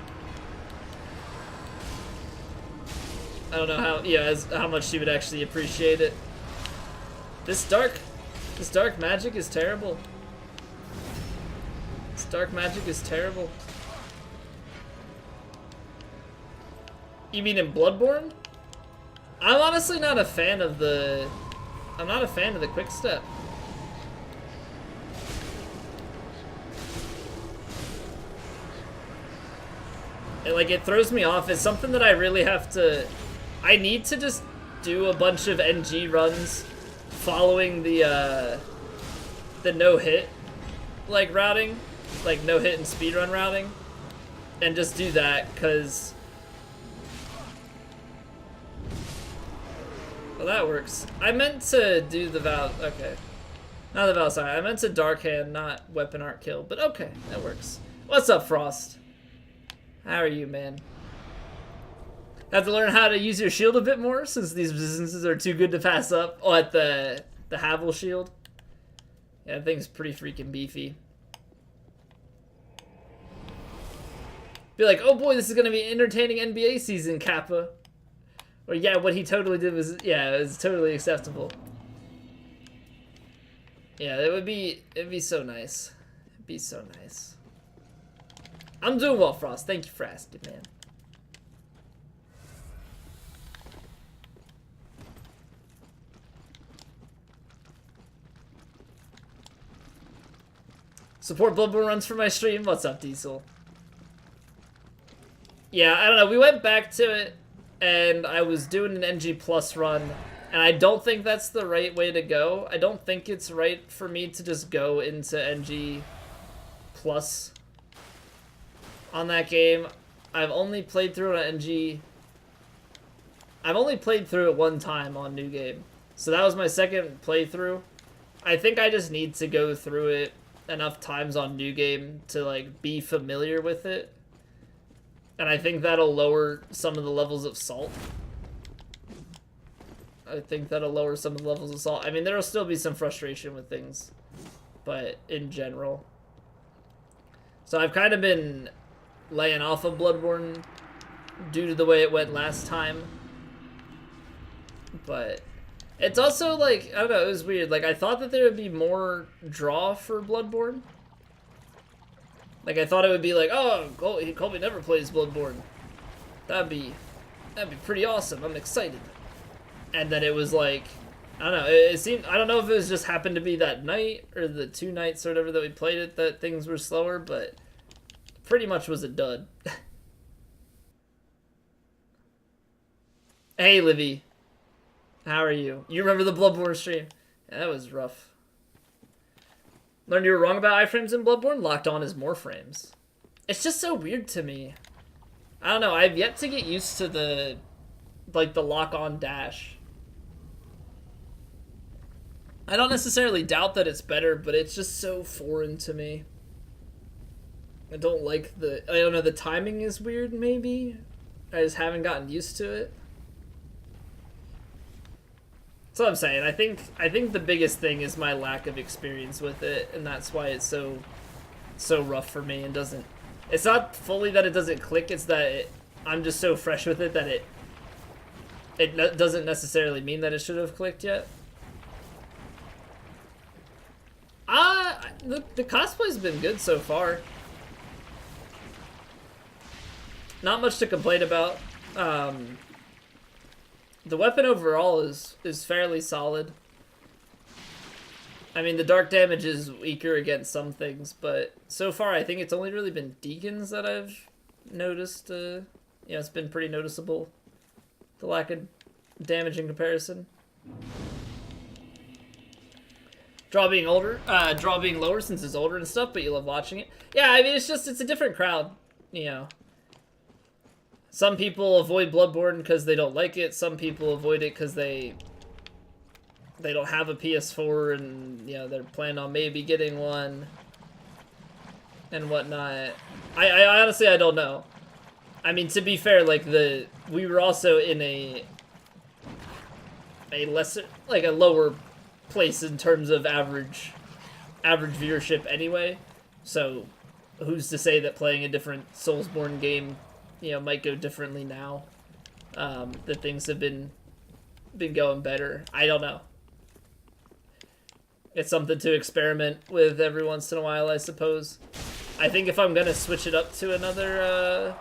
A: I don't know how much she would actually appreciate it. This dark magic is terrible. This dark magic is terrible. You mean in Bloodborne? I'm honestly not a fan of the quick step. It throws me off. It's something that I really have to, I need to just do a bunch of NG runs following the no-hit routing, like no-hit and speedrun routing, and just do that, cause well, that works. I meant to do the Val, okay. Not the Val, sorry. I meant to Dark Hand, not Weapon Art Kill, but okay, that works. What's up, Frost? How are you, man? Have to learn how to use your shield a bit more, since these businesses are too good to pass up. Oh, at the Havel shield? Yeah, that thing's pretty freaking beefy. Be like, oh boy, this is gonna be entertaining NBA season, Kappa. Or yeah, what he totally did was, yeah, it was totally acceptable. Yeah, it'd be so nice. It'd be so nice. I'm doing well, Frost. Thank you for asking, man. Support Bloodborne runs for my stream. What's up, Diesel? Yeah, I don't know. We went back to it, and I was doing an NG Plus run, and I don't think that's the right way to go. I don't think it's right for me to just go into NG Plus on that game. I've only played through an NG. I've only played through it one time on New Game, so that was my second playthrough. I think I just need to go through it enough times on New Game to like be familiar with it, and I think that'll lower some of the levels of salt. I mean, there'll still be some frustration with things, but in general. So I've kind of been laying off of Bloodborne due to the way it went last time, but it's also like, I don't know, it was weird. Like, I thought that there would be more draw for Bloodborne. Like, I thought it would be like, oh, Colby never plays Bloodborne. That'd be pretty awesome. I'm excited. And then it was like, I don't know. It seemed, I don't know if it was just happened to be that night or the 2 nights or whatever that we played it that things were slower, but pretty much was a dud. Hey, Livy. How are you? You remember the Bloodborne stream? Yeah, that was rough. Learned you were wrong about iframes in Bloodborne? Locked on is more frames. It's just so weird to me. I don't know. I've yet to get used to the lock-on dash. I don't necessarily doubt that it's better, but it's just so foreign to me. I don't like the... I don't know, the timing is weird, maybe? I just haven't gotten used to it. That's what I'm saying. I think the biggest thing is my lack of experience with it, and that's why it's so rough for me and doesn't... It's not fully that it doesn't click, it's that I'm just so fresh with it that it doesn't necessarily mean that it should have clicked yet. The cosplay's been good so far. Not much to complain about. The weapon overall is fairly solid. I mean, the dark damage is weaker against some things, but so far I think it's only really been Deacons that I've noticed. Yeah, it's been pretty noticeable, the lack of damage in comparison. Draw being lower since it's older and stuff, but you love watching it. Yeah, I mean, it's a different crowd, you know. Some people avoid Bloodborne because they don't like it. Some people avoid it because they don't have a PS4 and, you know, they're planning on maybe getting one and whatnot. I honestly, I don't know. I mean, to be fair, like, we were also in a lesser, like, a lower place in terms of average viewership anyway. So, who's to say that playing a different Soulsborne game, you know, might go differently now? That things have been going better. I don't know. It's something to experiment with every once in a while, I suppose. I think if I'm gonna switch it up to another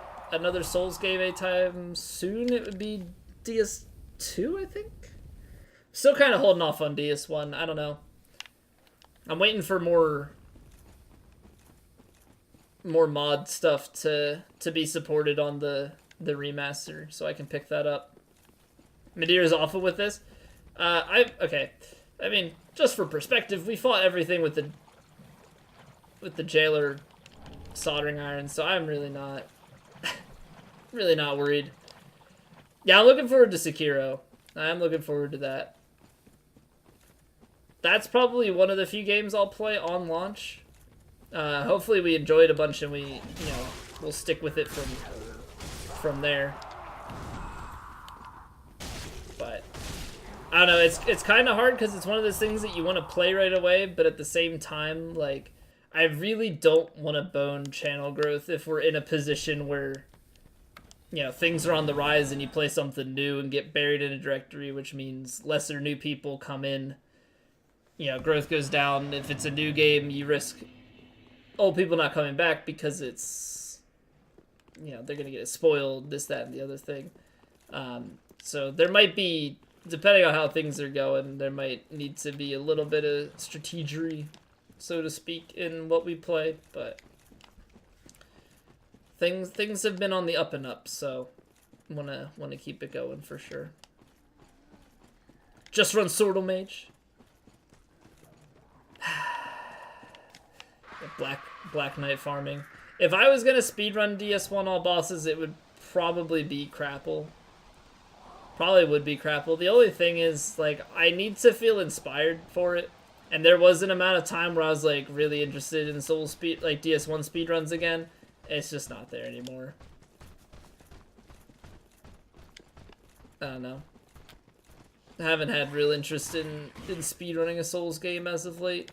A: Souls game anytime soon, it would be DS2, I think? Still kind of holding off on DS1. I don't know. I'm waiting for more mod stuff to be supported on the remaster, so I can pick that up. Medira's awful with this. Okay. I mean, just for perspective, we fought everything with the jailer soldering iron, so I'm really not worried. Yeah, I'm looking forward to Sekiro. I'm looking forward to that. That's probably one of the few games I'll play on launch. Hopefully we enjoy it a bunch and we'll stick with it from there. But I don't know, it's kind of hard because it's one of those things that you want to play right away, but at the same time, like, I really don't want to bone channel growth if we're in a position where, you know, things are on the rise and you play something new and get buried in a directory, which means lesser new people come in. You know, growth goes down. If it's a new game, you risk old people not coming back because it's, you know, they're going to get it spoiled, this, that, and the other thing. So there might be, depending on how things are going, there might need to be a little bit of strategery, so to speak, in what we play, but things have been on the up and up, so wanna keep it going for sure. Just run Swordle Mage. Black Knight farming. If I was gonna speedrun DS1 all bosses, it would probably be Crapple. Probably would be Crapple. The only thing is, like, I need to feel inspired for it. And there was an amount of time where I was, like, really interested in DS1 speedruns again. It's just not there anymore. I don't know. I haven't had real interest in speedrunning a Souls game as of late.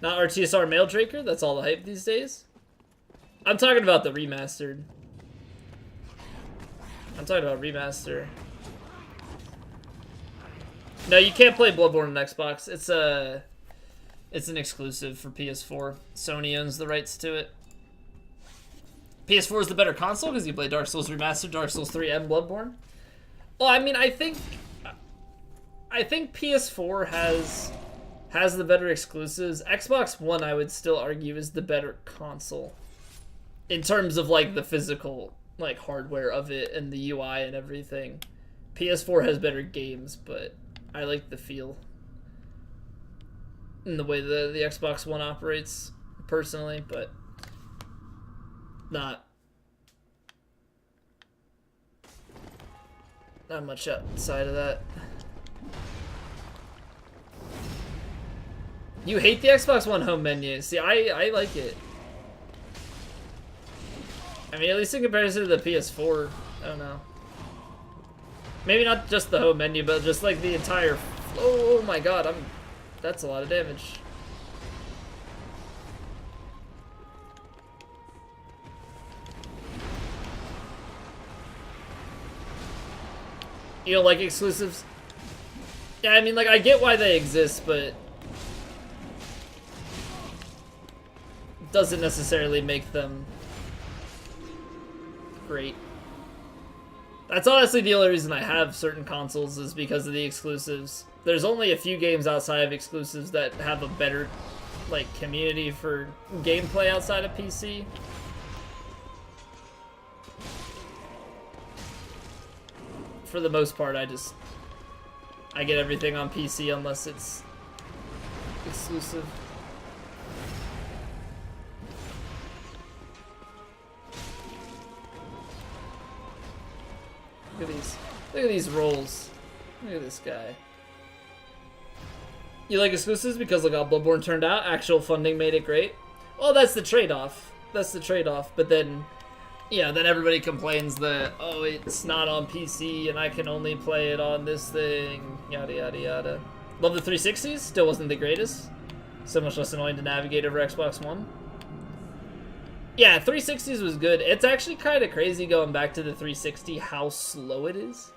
A: Not RTSR Mail Draker? That's all the hype these days? I'm talking about the remastered. I'm talking about remaster. No, you can't play Bloodborne on Xbox. It's an exclusive for PS4. Sony owns the rights to it. PS4 is the better console because you play Dark Souls Remastered, Dark Souls 3, and Bloodborne. Well, I mean, I think PS4 has the better exclusives. Xbox One, I would still argue, is the better console in terms of like the physical like hardware of it and the UI and everything. PS4 has better games, but I like the feel and the way the Xbox One operates personally, but not much outside of that. You hate the Xbox One home menu. See, I like it. I mean, at least in comparison to the PS4, I don't know. Maybe not just the home menu, but just like the entire... Oh my god, that's a lot of damage. You don't like exclusives? Yeah, I mean, like, I get why they exist, but doesn't necessarily make them great. That's honestly the only reason I have certain consoles is because of the exclusives. There's only a few games outside of exclusives that have a better, like, community for gameplay outside of PC. For the most part, I get everything on PC unless it's exclusive. Look at these rolls. Look at this guy. You like exclusives because look how Bloodborne turned out? Actual funding made it great? Well, that's the trade-off. That's the trade-off. But then, yeah, then everybody complains that, oh, it's not on PC and I can only play it on this thing. Yada, yada, yada. Love the 360s. Still wasn't the greatest. So much less annoying to navigate over Xbox One. Yeah, 360s was good. It's actually kind of crazy going back to the 360 how slow it is.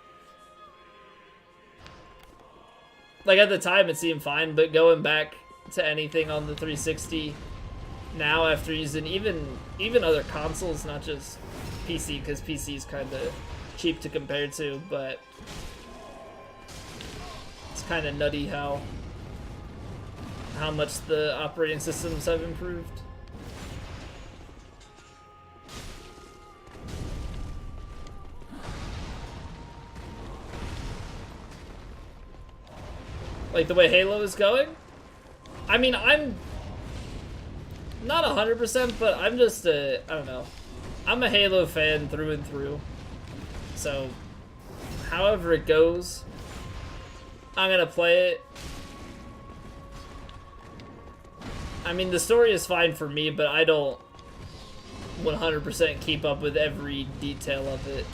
A: Like, at the time, it seemed fine, but going back to anything on the 360 now after using even other consoles, not just PC, because PC is kind of cheap to compare to, but it's kind of nutty how much the operating systems have improved. Like the way Halo is going? I mean, I'm not 100%, but I'm just I don't know. I'm a Halo fan through and through. So, however it goes, I'm gonna play it. I mean, the story is fine for me, but I don't 100% keep up with every detail of it.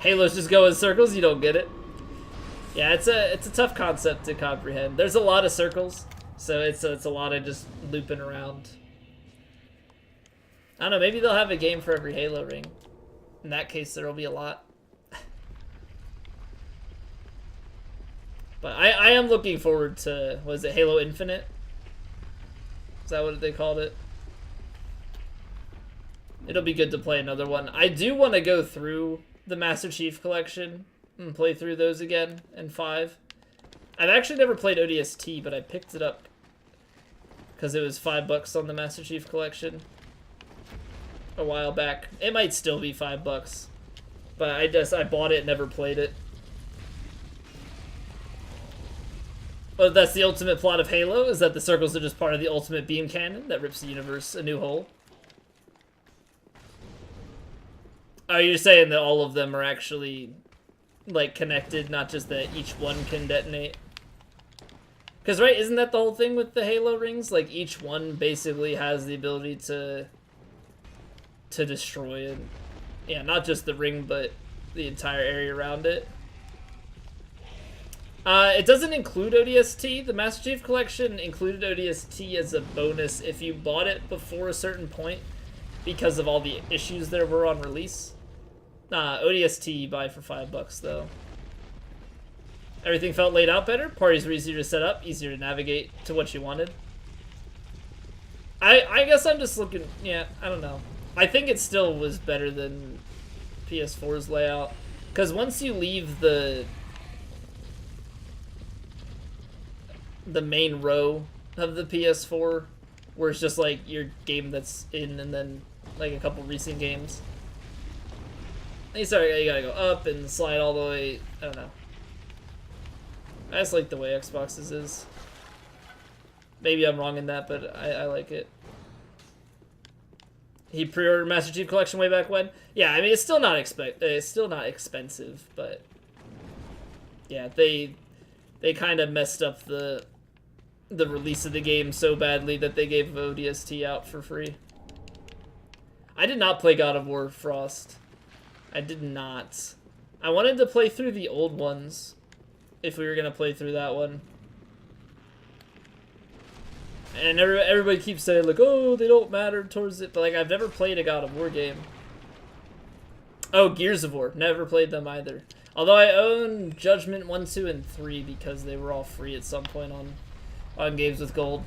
A: Halos just go in circles, you don't get it. Yeah, it's a tough concept to comprehend. There's a lot of circles, so it's a lot of just looping around. I don't know, maybe they'll have a game for every Halo ring. In that case, there'll be a lot. But I am looking forward to, was it Halo Infinite? Is that what they called it? It'll be good to play another one. I do want to go through the Master Chief Collection and play through those again in 5. I've actually never played ODST, but I picked it up because it was $5 on the Master Chief Collection a while back. It might still be $5, but I bought it and never played it. But that's the ultimate plot of Halo, is that the circles are just part of the ultimate beam cannon that rips the universe a new hole. Oh, you're saying that all of them are actually, like, connected, not just that each one can detonate? Because, right, isn't that the whole thing with the Halo rings? Like, each one basically has the ability to destroy it. Yeah, not just the ring, but the entire area around it. It doesn't include ODST. The Master Chief Collection included ODST as a bonus if you bought it before a certain point because of all the issues there were on release. ODST you buy for $5 though. Everything felt laid out better. Parties were easier to set up, easier to navigate to what you wanted. I guess I'm just looking, yeah, I don't know. I think it still was better than PS4's layout, because once you leave the main row of the PS4, where it's just like your game that's in and then like a couple recent games, you gotta go up and slide all the way. I don't know. I just like the way Xbox's is. Maybe I'm wrong in that, but I like it. He pre-ordered Master Chief Collection way back when. Yeah, I mean it's still not expensive, but yeah, they kind of messed up the release of the game so badly that they gave ODST out for free. I did not play God of War Frost. I did not. I wanted to play through the old ones if we were gonna play through that one. And everybody keeps saying, like, oh, they don't matter towards it. But, like, I've never played a God of War game. Oh, Gears of War. Never played them either. Although I own Judgment 1, 2, and 3 because they were all free at some point on Games with Gold.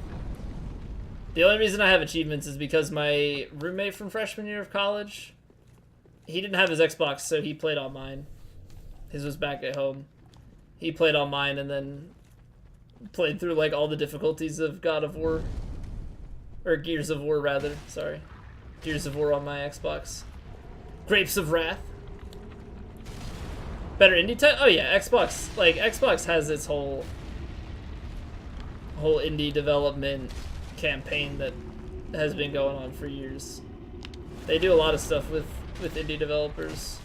A: The only reason I have achievements is because my roommate from freshman year of college, he didn't have his Xbox, so he played on mine. His was back at home. He played on mine and then played through like all the difficulties of God of War, or Gears of War rather, sorry. Gears of War on my Xbox. Grapes of Wrath. Better indie type? Oh yeah, Xbox. Like Xbox has its whole indie development campaign that has been going on for years. They do a lot of stuff with indie developers.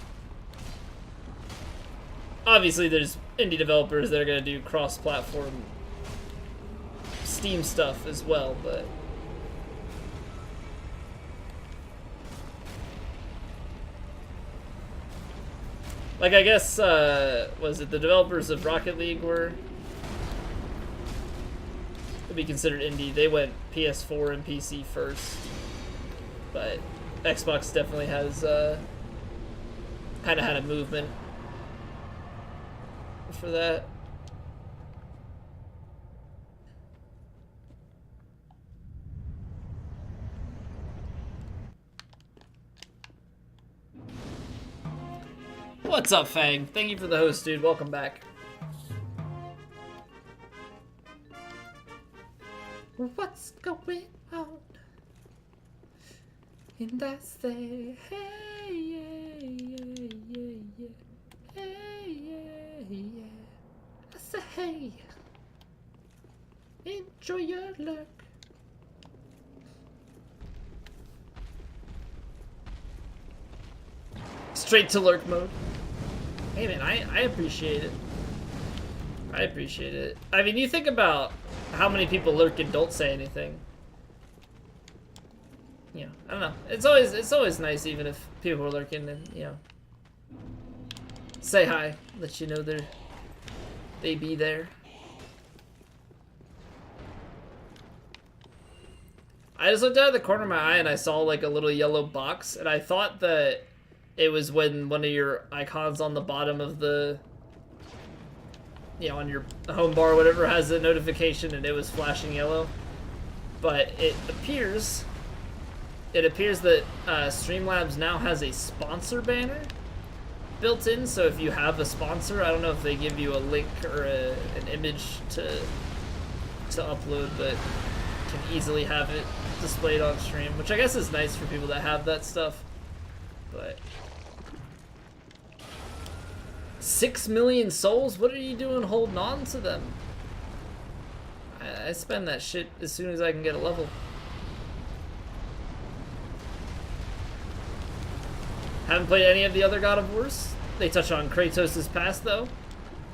A: Obviously there's indie developers that are going to do cross-platform Steam stuff as well, but like I guess was it the developers of Rocket League were to be considered indie? They went PS4 and PC first, but Xbox definitely has kind of had a movement for that. What's up, Fang? Thank you for the host, dude. Welcome back. What's going on? And I say, hey, yeah, yeah, yeah, yeah. Hey, yeah, yeah. I say, hey. Enjoy your look. Straight to lurk mode. Hey man, I appreciate it. I appreciate it. I mean, you think about how many people lurk and don't say anything. You know, I don't know. It's always nice even if people are lurking and, you know, say hi, let you know they be there. I just looked out of the corner of my eye and I saw like a little yellow box, and I thought that it was when one of your icons on the bottom of the, you know, on your home bar or whatever has a notification and it was flashing yellow. But it appears that Streamlabs now has a sponsor banner built in, so if you have a sponsor, I don't know if they give you a link or an image to upload, but you can easily have it displayed on stream, which I guess is nice for people that have that stuff. But 6 million souls? What are you doing holding on to them? I spend that shit as soon as I can get a level. Haven't played any of the other God of Wars. They touch on Kratos' past though.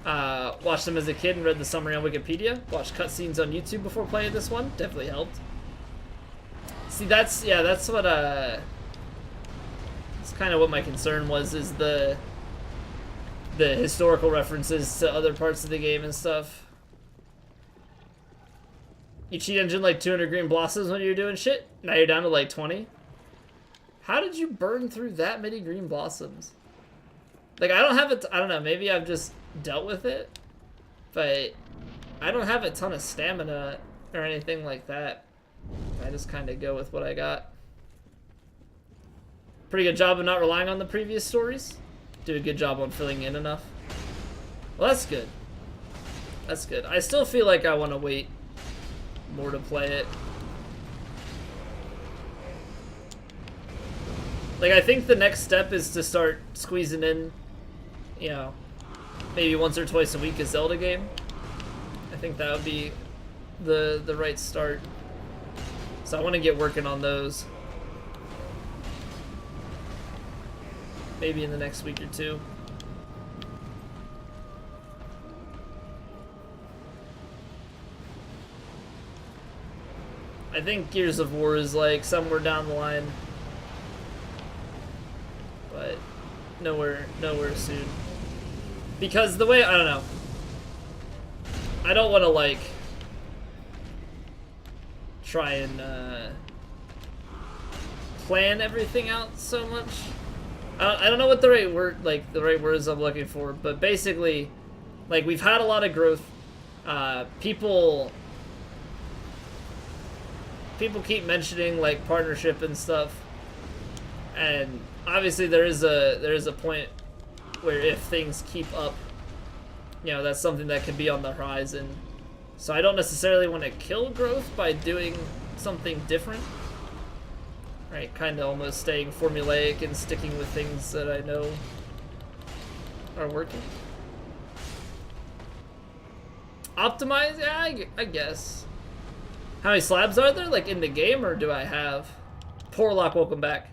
A: Watched them as a kid and read the summary on Wikipedia. Watched cutscenes on YouTube before playing this one. Definitely helped. See, that's what that's kind of what my concern was, is the historical references to other parts of the game and stuff. You cheat engine like 200 green blossoms when you're doing shit. Now you're down to like 20. How did you burn through that many green blossoms? Like, I don't have it. I don't know. Maybe I've just dealt with it, but I don't have a ton of stamina or anything like that. I just kind of go with what I got. Pretty good job of not relying on the previous stories. Do a good job on filling in enough. Well, that's good. That's good. I still feel like I want to wait more to play it. Like, I think the next step is to start squeezing in, you know, maybe once or twice a week a Zelda game. I think that would be the right start. So I want to get working on those. Maybe in the next week or two. I think Gears of War is like somewhere down the line. But nowhere soon. Because the way, I don't know. I don't want to like try and plan everything out so much. I don't know what the right words I'm looking for, but basically, like, we've had a lot of growth. People keep mentioning like partnership and stuff, and obviously there is a point where if things keep up, you know, that's something that could be on the horizon. So I don't necessarily want to kill growth by doing something different. Right, kind of almost staying formulaic and sticking with things that I know are working. Optimize? Yeah, I guess. How many slabs are there, like, in the game, or do I have? Porlock, welcome back.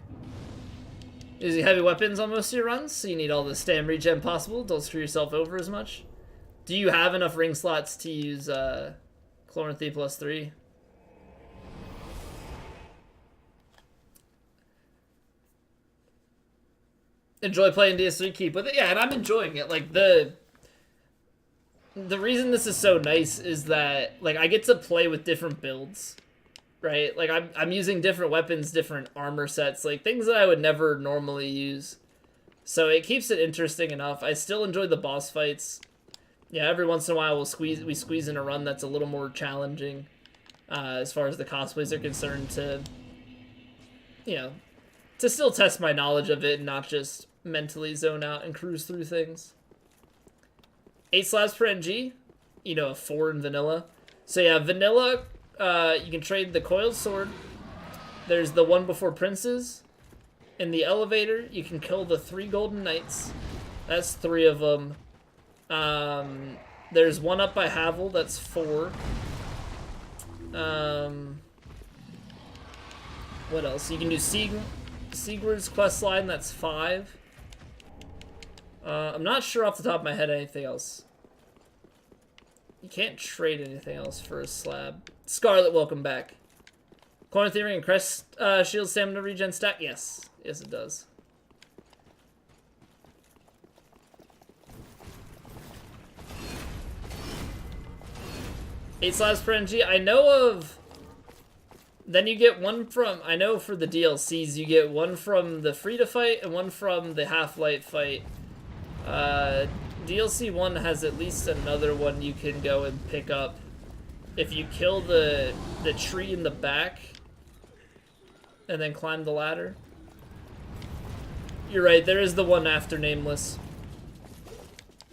A: Using heavy weapons on most of your runs, so you need all the stam regen possible. Don't screw yourself over as much. Do you have enough ring slots to use Chloranthene plus 3? Enjoy playing DS3, keep with it. Yeah, and I'm enjoying it. Like, the reason this is so nice is that, like, I get to play with different builds, right? Like, I'm using different weapons, different armor sets, like, things that I would never normally use. So it keeps it interesting enough. I still enjoy the boss fights. Yeah, every once in a while we squeeze in a run that's a little more challenging, as far as the cosplays are concerned, to, you know, to still test my knowledge of it and not just mentally zone out and cruise through things. 8 slabs per NG, you know, 4 in vanilla. So yeah, vanilla, you can trade the coiled sword. There's the one before princes. In the elevator, you can kill the 3 golden knights. That's 3 of them. There's one up by Havel, that's 4. What else? You can do Sigurd's quest line, that's 5. I'm not sure off the top of my head anything else. You can't trade anything else for a slab. Scarlet, welcome back. Corner Theory and Crest Shield Stamina Regen stack? Yes. Yes, it does. Eight slabs per NG. I know of... Then you get one from... I know for the DLCs, you get one from the Free to Fight and one from the Half-Light fight. DLC 1 has at least another one you can go and pick up if you kill the tree in the back and then climb the ladder. You're right, there is the one after Nameless.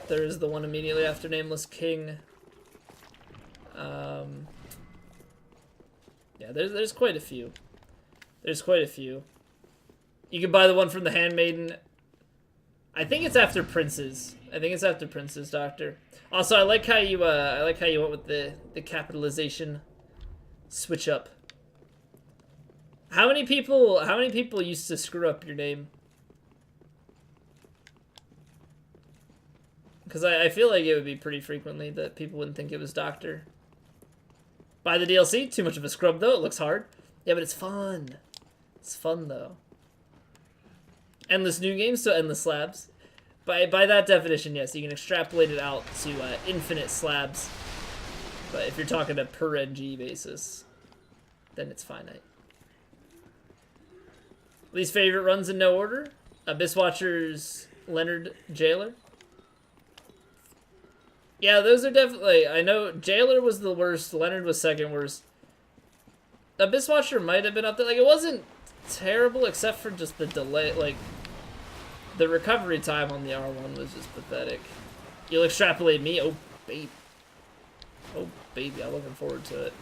A: There is the one immediately after Nameless King. Yeah, there's quite a few. There's quite a few. You can buy the one from the Handmaiden. I think it's after Princes. I think it's after Princes, Doctor. Also, I like how you went with the capitalization switch up. How many people used to screw up your name? Because I feel like it would be pretty frequently that people wouldn't think it was Doctor. Buy the DLC, too much of a scrub though, it looks hard. Yeah, but it's fun. It's fun though. Endless new games, so endless slabs. By that definition, yes, you can extrapolate it out to infinite slabs. But if you're talking a per NG basis, then it's finite. Least favorite runs in no order? Abyss Watchers, Leonard, Jailer. Yeah, those are definitely... I know Jailer was the worst. Leonard was second worst. Abyss Watcher might have been up there. Like, it wasn't terrible except for just the delay. Like, the recovery time on the R1 was just pathetic. You'll extrapolate me? Oh, baby. Oh, baby. I'm looking forward to it.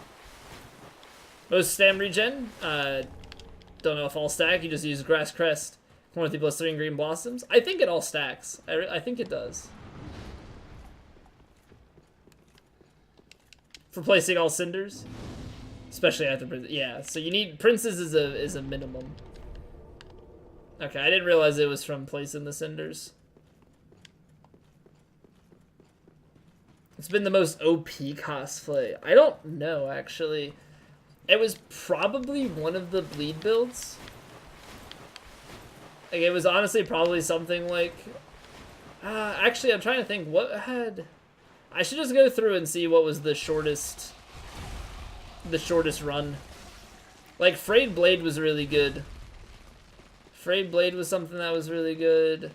A: Most stam regen? Don't know if all stack. You just use Grass Crest. Quantity plus 3 and Green Blossoms. I think it all stacks. I think it does. For placing all cinders? Especially after Prince. Yeah, so you need... Princes is a minimum. Okay, I didn't realize it was from placing the cinders. It's been the most OP cosplay. I don't know, actually. It was probably one of the bleed builds. Like, it was honestly probably something like... actually, I'm trying to think what had... I should just go through and see what was the shortest run. Like, Frayed Blade was really good. Frayed Blade was something that was really good.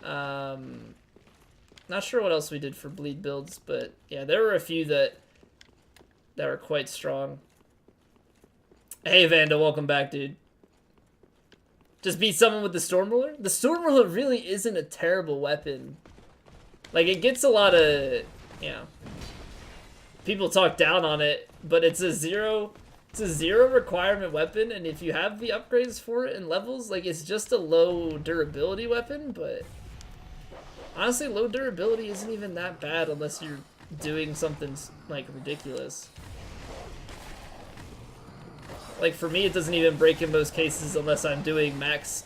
A: Not sure what else we did for bleed builds, but yeah, there were a few that were quite strong. Hey, Vanda, welcome back, dude. Just beat someone with the Storm Ruler? The Storm Ruler really isn't a terrible weapon. Like, it gets a lot of, you know, people talk down on it, but it's a zero requirement weapon, and if you have the upgrades for it and levels, like, it's just a low durability weapon, but honestly, low durability isn't even that bad unless you're doing something, like, ridiculous. Like, for me, it doesn't even break in most cases unless I'm doing max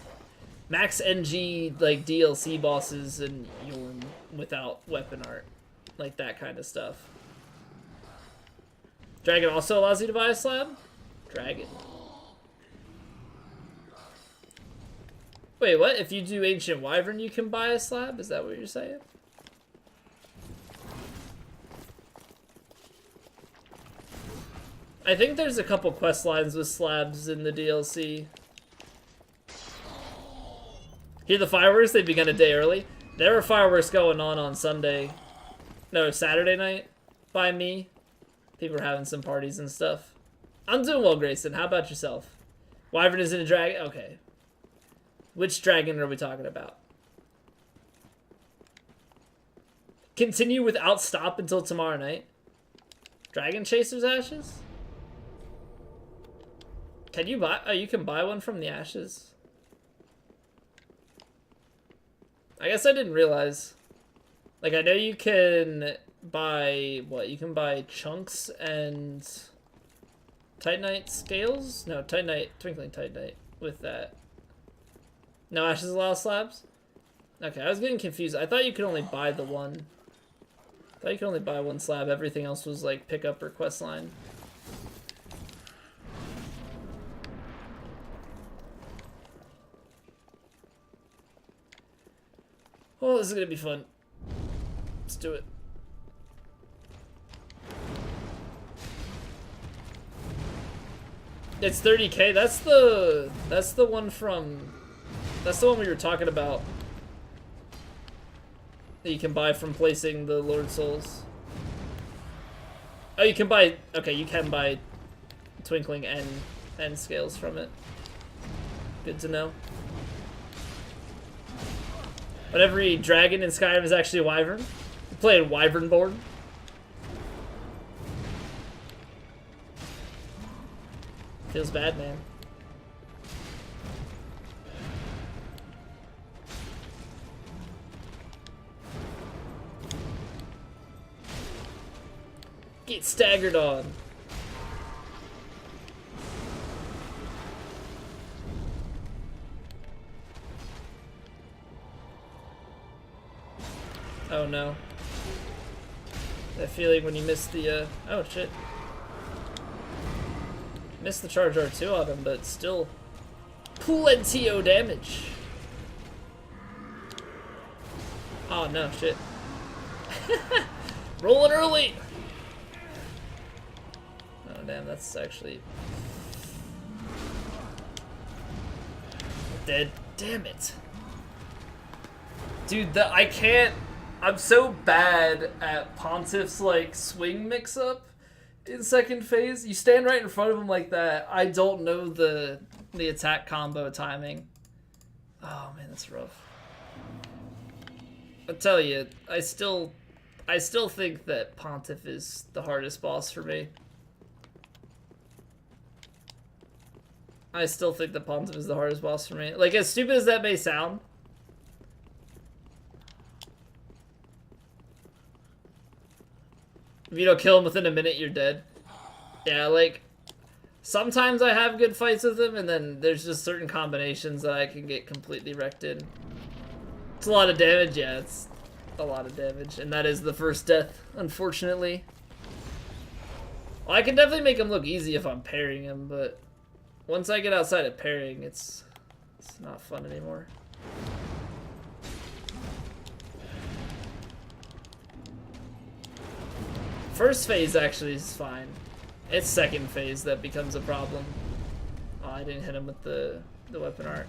A: NG, like, DLC bosses and Yorn without weapon art. Like, that kind of stuff. Dragon also allows you to buy a slab? Dragon. Wait, what? If you do Ancient Wyvern, you can buy a slab? Is that what you're saying? I think there's a couple quest lines with slabs in the DLC. Hear the fireworks? They begun a day early. There were fireworks going on Sunday. No, Saturday night by me. People were having some parties and stuff. I'm doing well, Grayson. How about yourself? Wyvern isn't a dragon? Okay. Which dragon are we talking about? Continue without stop until tomorrow night. Dragon Chaser's Ashes? Can you buy... Oh, you can buy one from the Ashes. I guess I didn't realize. Like, I know you can buy... What? You can buy chunks and... Titanite scales? No, Titanite... Twinkling Titanite with that. No Ashes allow slabs? Okay, I was getting confused. I thought you could only buy the one. I thought you could only buy one slab. Everything else was, like, pickup or quest line. Oh, this is gonna be fun. Let's do it. It's 30k. That's the one from... That's the one we were talking about. That you can buy from placing the Lord Souls. Oh, you can buy... Okay, you can buy Twinkling and scales from it. Good to know. But every dragon in Skyrim is actually a wyvern. You play a wyvern board. Feels bad, man. Get staggered on. Oh no. That feeling when you miss the, oh shit. Missed the charge R2 on him, but still plenty of damage. Oh no, shit. Rolling early! Oh damn, that's actually... Dead. Damn it. Dude, I can't... I'm so bad at Pontiff's, like, swing mix-up in second phase. You stand right in front of him like that. I don't know the attack combo timing. Oh man, that's rough. I tell you, I still think that Pontiff is the hardest boss for me. I still think that Pontiff is the hardest boss for me. Like, as stupid as that may sound. If you don't kill him within a minute, you're dead. Yeah, like, sometimes I have good fights with him, and then there's just certain combinations that I can get completely wrecked in. It's a lot of damage, yeah, it's a lot of damage. And that is the first death, unfortunately. Well, I can definitely make him look easy if I'm parrying him, but once I get outside of parrying, it's not fun anymore. First phase actually is fine. It's second phase that becomes a problem. Oh, I didn't hit him with the weapon art.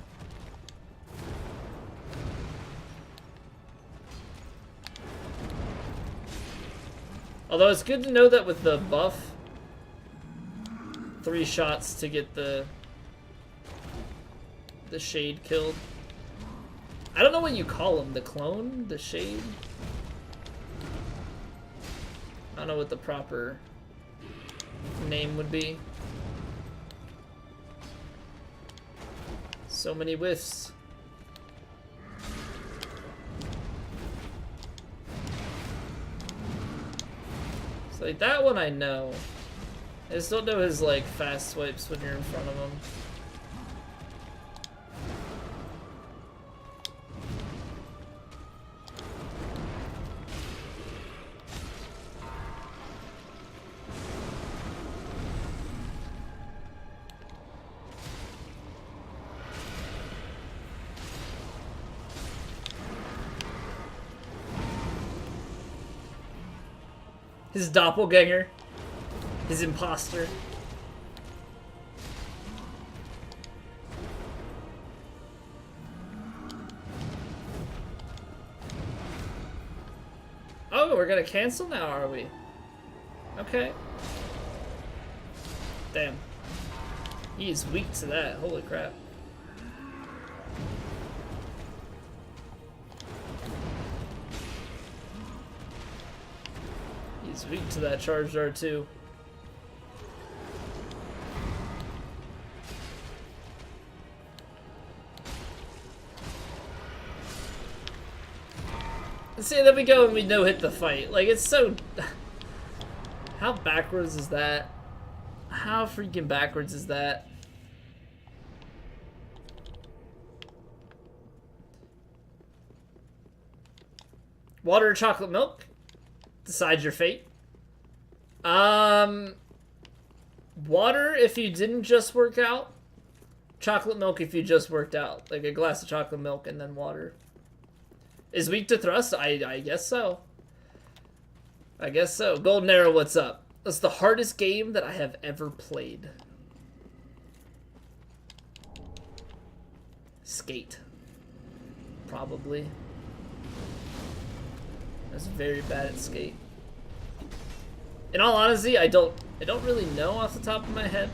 A: Although it's good to know that with the buff, 3 shots to get the shade killed. I don't know what you call him. The clone? The shade? I don't know what the proper name would be. So many whiffs. It's like that one I know. I just don't know his like fast swipes when you're in front of him. His doppelganger. His imposter. Oh, we're gonna cancel now, are we? Okay. Damn. He is weak to that. Holy crap. He's weak to that charged R2. See, then we go and we no-hit the fight. Like, it's so... How backwards is that? How freaking backwards is that? Water or chocolate milk? Decide your fate. Water if you didn't just work out. Chocolate milk if you just worked out. Like a glass of chocolate milk and then water. Is weak to thrust? I guess so. I guess so. Golden Arrow, what's up? That's the hardest game that I have ever played. Skate. Probably. I was very bad at Skate. In all honesty, I don't really know off the top of my head.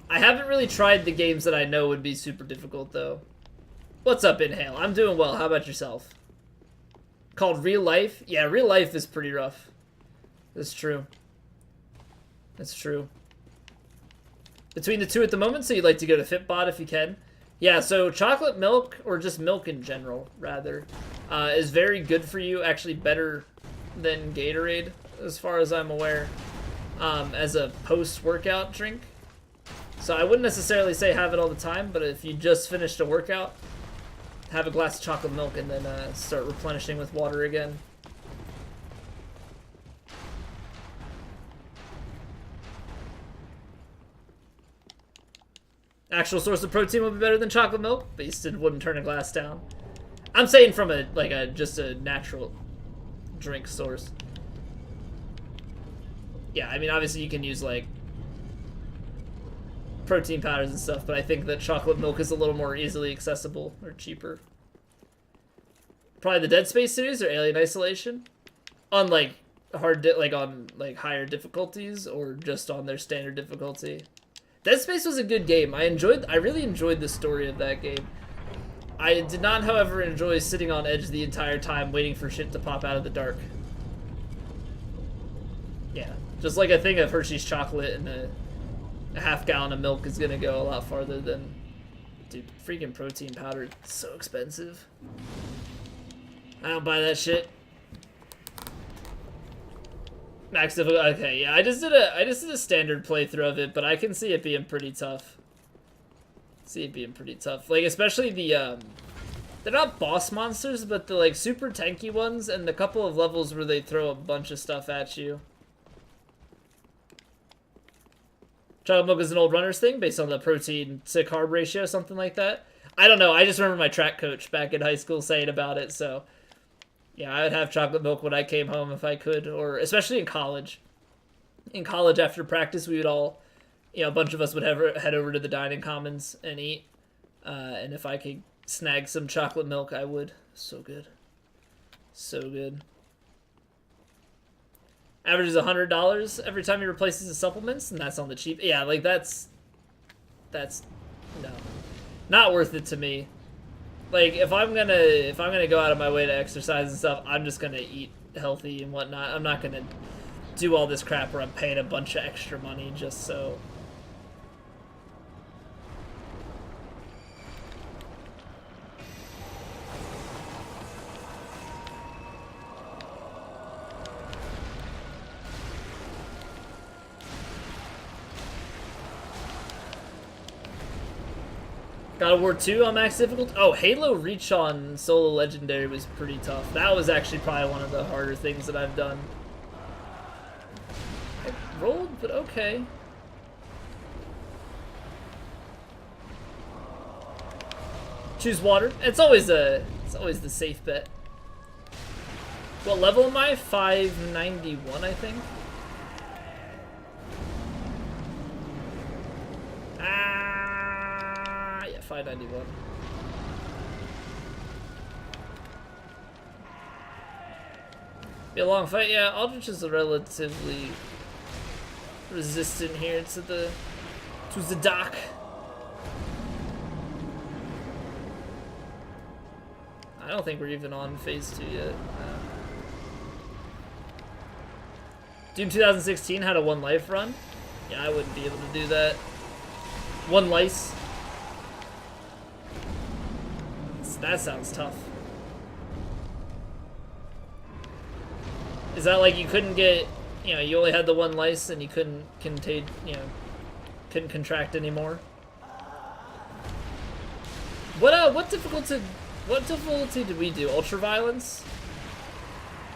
A: I haven't really tried the games that I know would be super difficult though. What's up, Inhale? I'm doing well. How about yourself? Called Real Life? Yeah, Real Life is pretty rough. That's true. That's true. Between the two at the moment, so you'd like to go to Fitbot if you can. Yeah, so chocolate milk, or just milk in general, rather, is very good for you. Actually better than Gatorade, as far as I'm aware, as a post-workout drink. So I wouldn't necessarily say have it all the time, but if you just finished a workout, have a glass of chocolate milk and then start replenishing with water again. Actual source of protein would be better than chocolate milk, but you still wouldn't turn a glass down. I'm saying from just a natural drink source. Yeah, I mean obviously you can use like protein powders and stuff, but I think that chocolate milk is a little more easily accessible or cheaper. Probably the Dead Space series or Alien Isolation. On like like on like higher difficulties or just on their standard difficulty. Dead Space was a good game. I really enjoyed the story of that game. I did not, however, enjoy sitting on edge the entire time waiting for shit to pop out of the dark. Yeah, just like a thing of Hershey's chocolate and a half gallon of milk is gonna go a lot farther than, dude, freaking protein powder. It's so expensive. I don't buy that shit. Max difficulty. Okay, yeah, I just did a standard playthrough of it, but I can see it being pretty tough. Like, especially the they're not boss monsters, but the like super tanky ones, and the couple of levels where they throw a bunch of stuff at you. Chocolate milk is an old runner's thing based on the protein to carb ratio, something like that. I don't know. I just remember my track coach back in high school saying about it, so. Yeah, I would have chocolate milk when I came home if I could, or especially in college. In college, after practice, we would all, a bunch of us would head over to the dining commons and eat. And if I could snag some chocolate milk, I would. So good. So good. Average is $100 every time he replaces his supplements, and that's on the cheap. Yeah, like that's no, not worth it to me. Like, if I'm gonna go out of my way to exercise and stuff, I'm just gonna eat healthy and whatnot. I'm not gonna do all this crap where I'm paying a bunch of extra money just so. God of War 2 on max difficulty? Oh, Halo Reach on Solo Legendary was pretty tough. That was actually probably one of the harder things that I've done. I rolled, but okay. Choose water. It's always the safe bet. What level am I? 591, I think. Yeah, 591. Be a long fight, yeah. Aldrich is relatively resistant here to the dock. I don't think we're even on phase 2 yet. Doom 2016 had a 1 life run. Yeah, I wouldn't be able to do that. 1 lice. That sounds tough. Is that like you couldn't get, you only had the 1 lice and you couldn't contain, couldn't contract anymore? What difficulty did we do? Ultraviolence?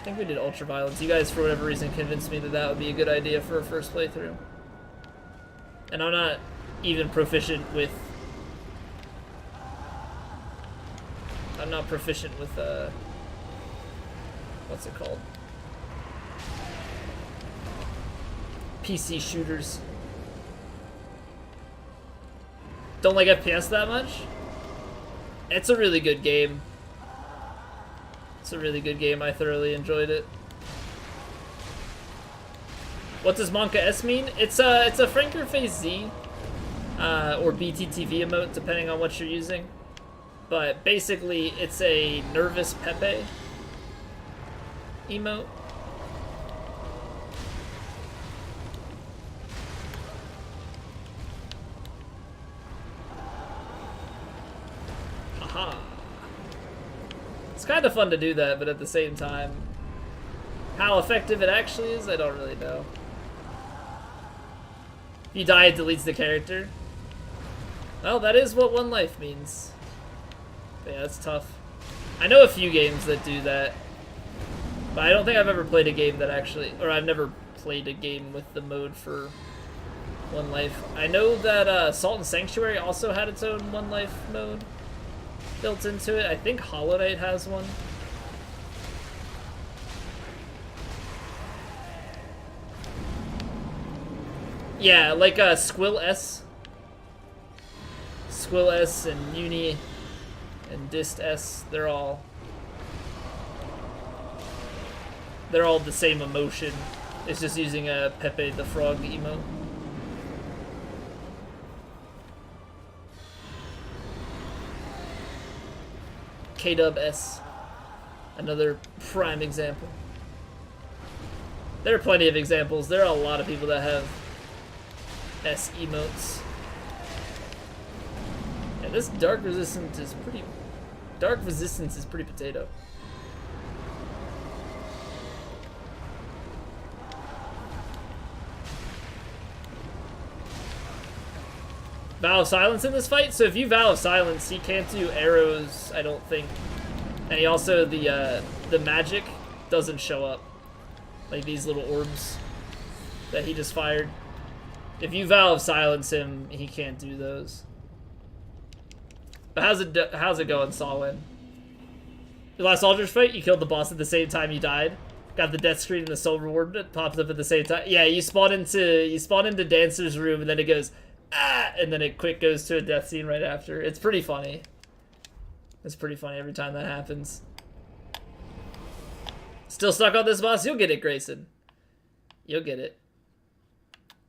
A: I think we did ultraviolence. You guys, for whatever reason, convinced me that that would be a good idea for a first playthrough. And I'm not even proficient with... I'm not proficient with, what's it called? PC shooters. Don't like FPS that much? It's a really good game. It's a really good game. I thoroughly enjoyed it. What does Monka S mean? It's a Franker Phase Z, or BTTV emote, depending on what you're using. But basically, it's a nervous Pepe emote. Haha. It's kind of fun to do that, but at the same time, how effective it actually is, I don't really know. If you die, it deletes the character. Well, that is what 1 life means. But yeah, that's tough. I know a few games that do that, but I don't think I've ever played a game that actually, or I've never played a game with the mode for 1 life. I know that Salt and Sanctuary also had its own 1 life mode built into it. I think Hollow Knight has one. Yeah, like Squill S. Squill S and Uni and Dist S, they're all They're all the same emotion. It's just using a Pepe the Frog emote. K-Dub S. Another prime example. There are plenty of examples. There are a lot of people that have S emotes. Yeah, this dark resistance is pretty... Dark resistance is pretty potato. Vow of Silence in this fight? So if you Vow of Silence, he can't do arrows, I don't think. And he also, the magic doesn't show up. Like these little orbs that he just fired. If you Vow of Silence him, he can't do those. But how's it going, Salwin? Your last Aldrich fight, you killed the boss at the same time you died. Got the death screen and the soul reward that pops up at the same time. Yeah, you spawn into Dancer's room and then it goes, ah, and then it quick goes to a death scene right after. It's pretty funny. It's pretty funny every time that happens. Still stuck on this boss? You'll get it, Grayson. You'll get it.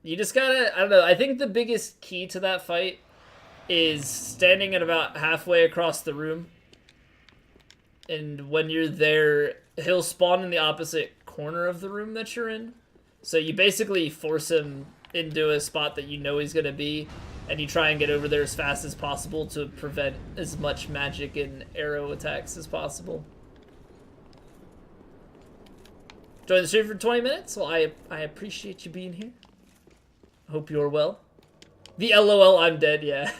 A: You just gotta, I don't know, I think the biggest key to that fight is standing at about halfway across the room. And when you're there, he'll spawn in the opposite corner of the room that you're in. So you basically force him into a spot that you know he's going to be, and you try and get over there as fast as possible to prevent as much magic and arrow attacks as possible. Join the stream for 20 minutes? Well, I appreciate you being here. I hope you're well. The LOL, I'm dead, yeah.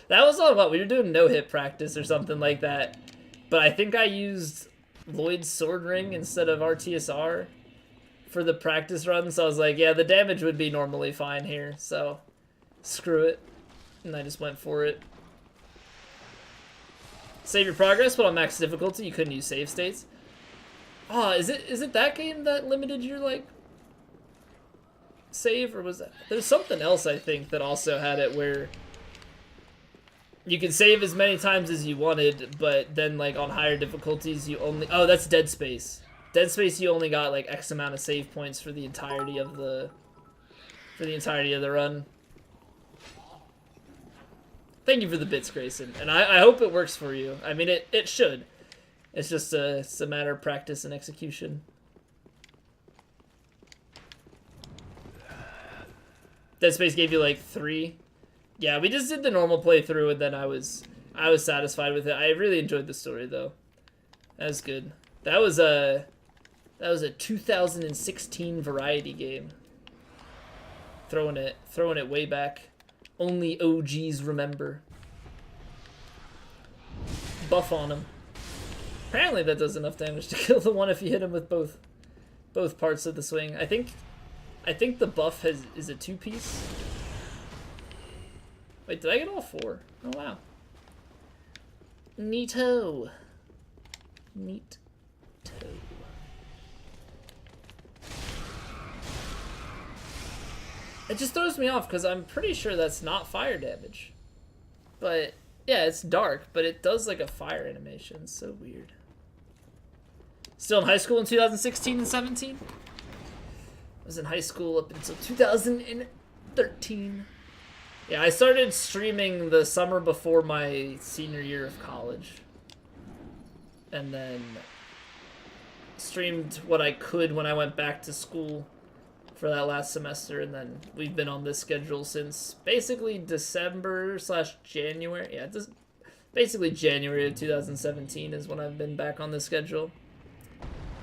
A: That was on what? We were doing no-hit practice or something like that. But I think I used Lloyd's Sword Ring instead of RTSR for the practice run, so I was like, yeah, the damage would be normally fine here, so screw it. And I just went for it. Save your progress, but on max difficulty, you couldn't use save states. Oh, is it that game that limited your, like, save, or was that... There's something else, I think, that also had it where you could save as many times as you wanted, but then, like, on higher difficulties, you only... Oh, that's Dead Space. Dead Space, you only got, like, X amount of save points for the entirety of the... run. Thank you for the bits, Grayson. And I hope it works for you. I mean, it should. It's just it's a matter of practice and execution. Dead Space gave you, like, 3. Yeah, we just did the normal playthrough, and then I was satisfied with it. I really enjoyed the story, though. That was good. That was a 2016 variety game. Throwing it way back. Only OGs remember. Buff on him. Apparently that does enough damage to kill the one if you hit him with both parts of the swing. I think the buff is a 2-piece. Wait, did I get all 4? Oh, wow. Neato. Neato. It just throws me off because I'm pretty sure that's not fire damage. But, yeah, it's dark, but it does like a fire animation. It's so weird. Still in high school in 2016 and 17? I was in high school up until 2013. Yeah, I started streaming the summer before my senior year of college. And then streamed what I could when I went back to school for that last semester. And then we've been on this schedule since basically December/January. Yeah, basically January of 2017 is when I've been back on this schedule.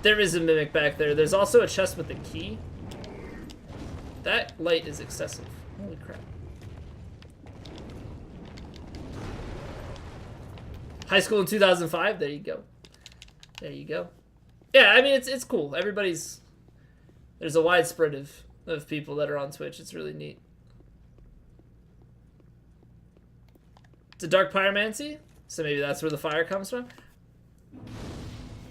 A: There is a mimic back there. There's also a chest with a key. That light is excessive. Holy crap. High school in 2005. There you go. There you go. Yeah, I mean, it's cool. There's a widespread of people that are on Twitch. It's really neat. It's a dark pyromancy, so maybe that's where the fire comes from.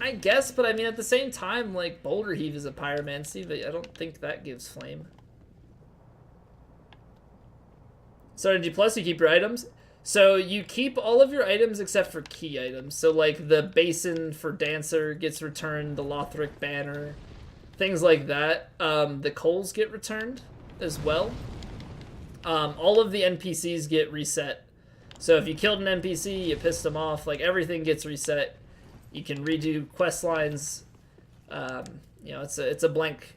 A: I guess, but I mean, at the same time, like, Boulder Heave is a pyromancy, but I don't think that gives flame. So in G+, you keep your items. So you keep all of your items except for key items. So like the basin for Dancer gets returned, the Lothric banner, things like that. The coals get returned as well. All of the NPCs get reset. So if you killed an NPC, you pissed them off, like everything gets reset. You can redo quest lines. You know, it's a blank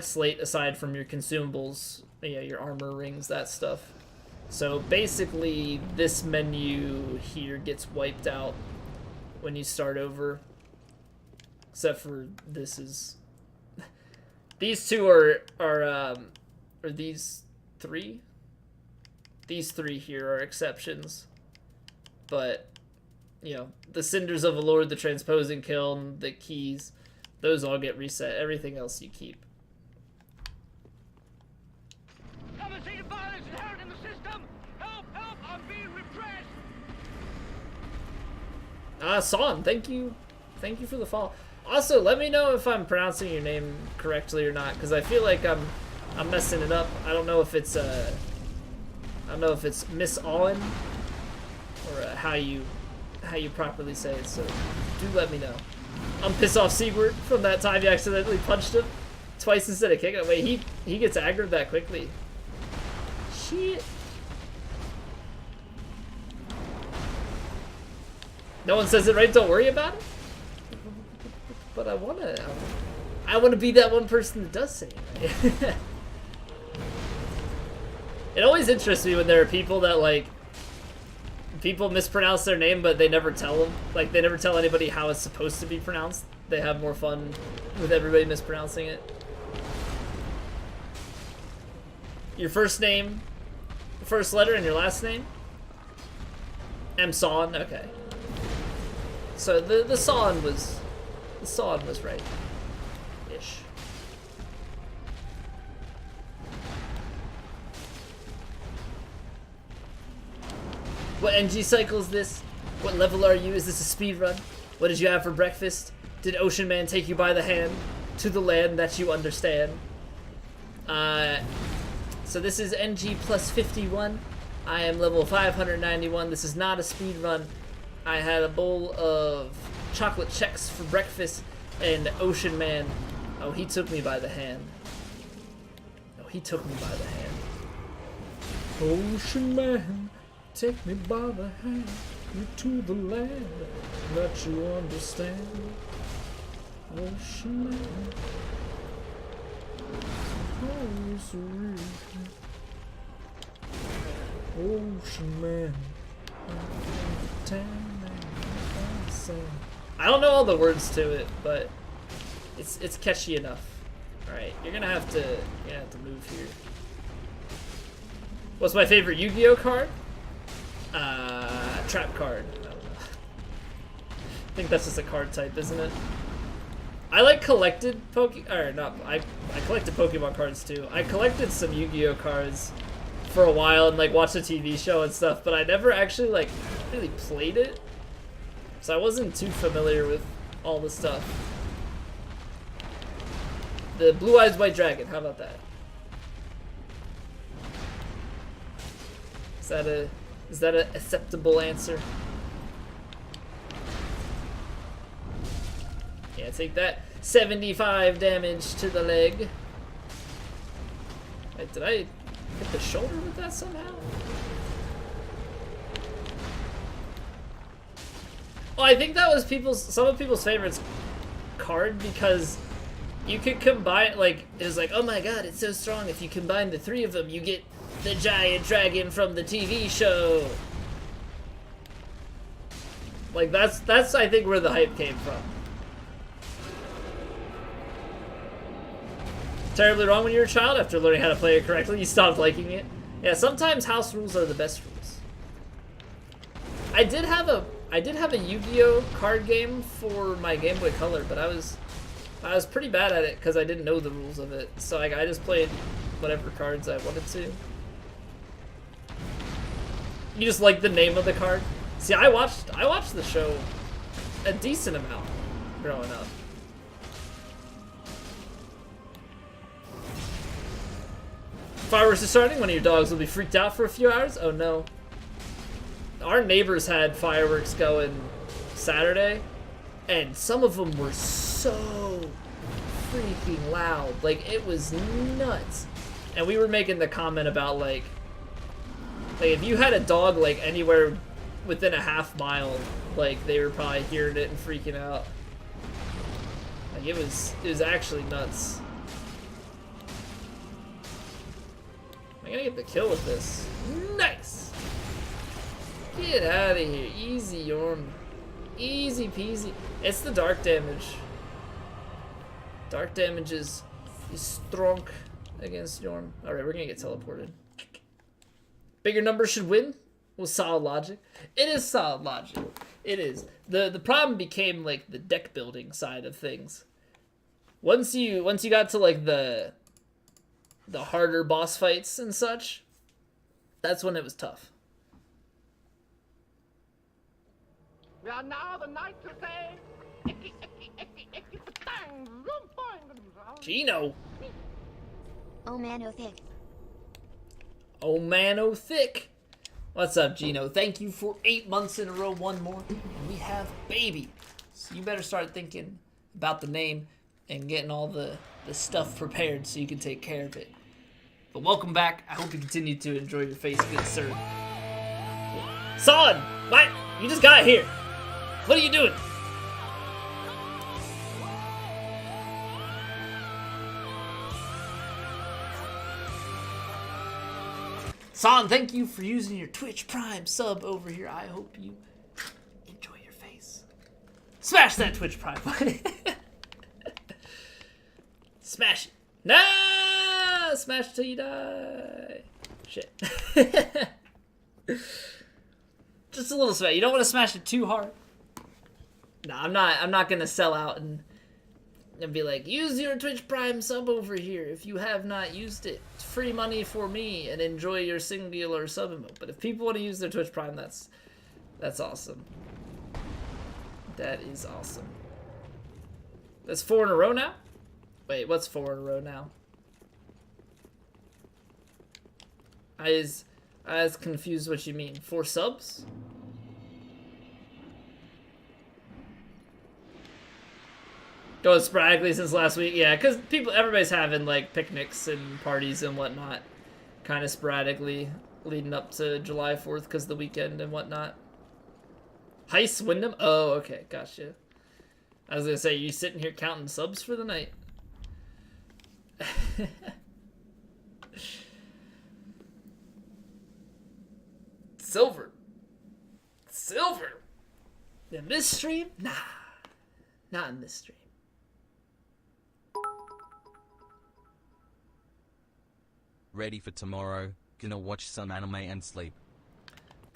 A: slate aside from your consumables, you know, your armor rings, that stuff. So basically, this menu here gets wiped out when you start over. Except for this is... These two are these three? These three here are exceptions. But, you know, the Cinders of a Lord, the Transposing Kiln, the keys, those all get reset. Everything else you keep.
C: Come and see the violence inherent in the system! Help! Help! I'm being repressed!
A: Son, thank you. Thank you for the follow. Also, let me know if I'm pronouncing your name correctly or not, because I feel like I'm messing it up. I don't know if it's Miss Owen or how you properly say it. So do let me know. I'm pissed off Sigurd from that time you accidentally punched him twice instead of kicking him. Wait, he gets aggroed that quickly. Shit. No one says it right, don't worry about it? But I wanna be that one person that does say it right. It always interests me when there are people that, like, people mispronounce their name, but they never tell them. Like, they never tell anybody how it's supposed to be pronounced. They have more fun with everybody mispronouncing it. Your first name, first letter, and your last name? Son. Okay. So the Son was right. Ish. What NG cycle is this? What level are you? Is this a speed run? What did you have for breakfast? Did Ocean Man take you by the hand to the land that you understand? So this is NG plus 51. I am level 591. This is not a speed run. I had a bowl of chocolate checks for breakfast, and Ocean Man, oh, he took me by the hand. Oh, he took me by the hand. Ocean Man, take me by the hand, you to the land that you understand. Ocean Man, oh, so real. Ocean Man, I don't know all the words to it, but it's catchy enough. All right, you're gonna have to move here. What's my favorite Yu-Gi-Oh card? Trap card. I don't know. I think that's just a card type, isn't it? I like collected I collected Pokemon cards too. I collected some Yu-Gi-Oh cards for a while and like watched a TV show and stuff, but I never actually like really played it. So I wasn't too familiar with all the stuff. The Blue Eyes White Dragon, how about that? Is that a acceptable answer? Yeah, take that. 75 damage to the leg. Wait, did I hit the shoulder with that somehow? Well, I think that was some of people's favorites card because you could combine, like, it was like, oh my god, it's so strong. If you combine the three of them, you get the giant dragon from the TV show. Like, that's I think where the hype came from. Terribly wrong when you were a child. After learning how to play it correctly, you stopped liking it. Yeah, sometimes house rules are the best rules. I did have a Yu-Gi-Oh card game for my Game Boy Color, but I was pretty bad at it because I didn't know the rules of it. So I just played whatever cards I wanted to. You just like the name of the card. See, I watched the show a decent amount growing up. Fireworks are starting. One of your dogs will be freaked out for a few hours. Oh no. our neighbors had fireworks going Saturday, and some of them were so freaking loud. Like, it was nuts. And we were making the comment about, like if you had a dog, like, anywhere within a half mile, like, they were probably hearing it and freaking out. Like, it was actually nuts. Am I gonna get the kill with this? Nice! Get out of here. Easy, Yorm. Easy peasy. It's the dark damage. Dark damage is strong against Yorm. Alright, we're gonna get teleported. Bigger numbers should win? With solid logic. It is solid logic. It is. The problem became, like, the deck building side of things. Once you got to, like, the harder boss fights and such, that's when it was tough.
C: Yeah, now the knights will say, icky, icky, icky, icky, patang, zoom, boing.
A: Gino.
B: Oh man, oh thick.
A: Oh man, oh thick. What's up, Gino? Thank you for 8 months in a row, one more. And we have baby. So you better start thinking about the name and getting all the stuff prepared so you can take care of it. But welcome back. I hope you continue to enjoy your face, good sir. Son! What? You just got here. What are you doing? Son, thank you for using your Twitch Prime sub over here. I hope you enjoy your face. Smash that Twitch Prime button. Smash it. No! Smash till you die. Shit. Just a little smash. You don't want to smash it too hard. No, I'm not gonna sell out and be like, use your Twitch Prime sub over here if you have not used it. It's free money for me and enjoy your singular sub emote. But if people want to use their Twitch Prime, that's awesome. That is awesome. That's 4 in a row now? Wait, what's 4 in a row now? I was confused what you mean. 4 subs? Going sporadically since last week? Yeah, because everybody's having, like, picnics and parties and whatnot. Kind of sporadically leading up to July 4th because the weekend and whatnot. Heist Wyndham? Oh, okay, gotcha. I was gonna say, you sitting here counting subs for the night? Silver. Silver. In this stream? Nah. Not in this stream.
F: Ready for tomorrow. Gonna watch some anime and sleep.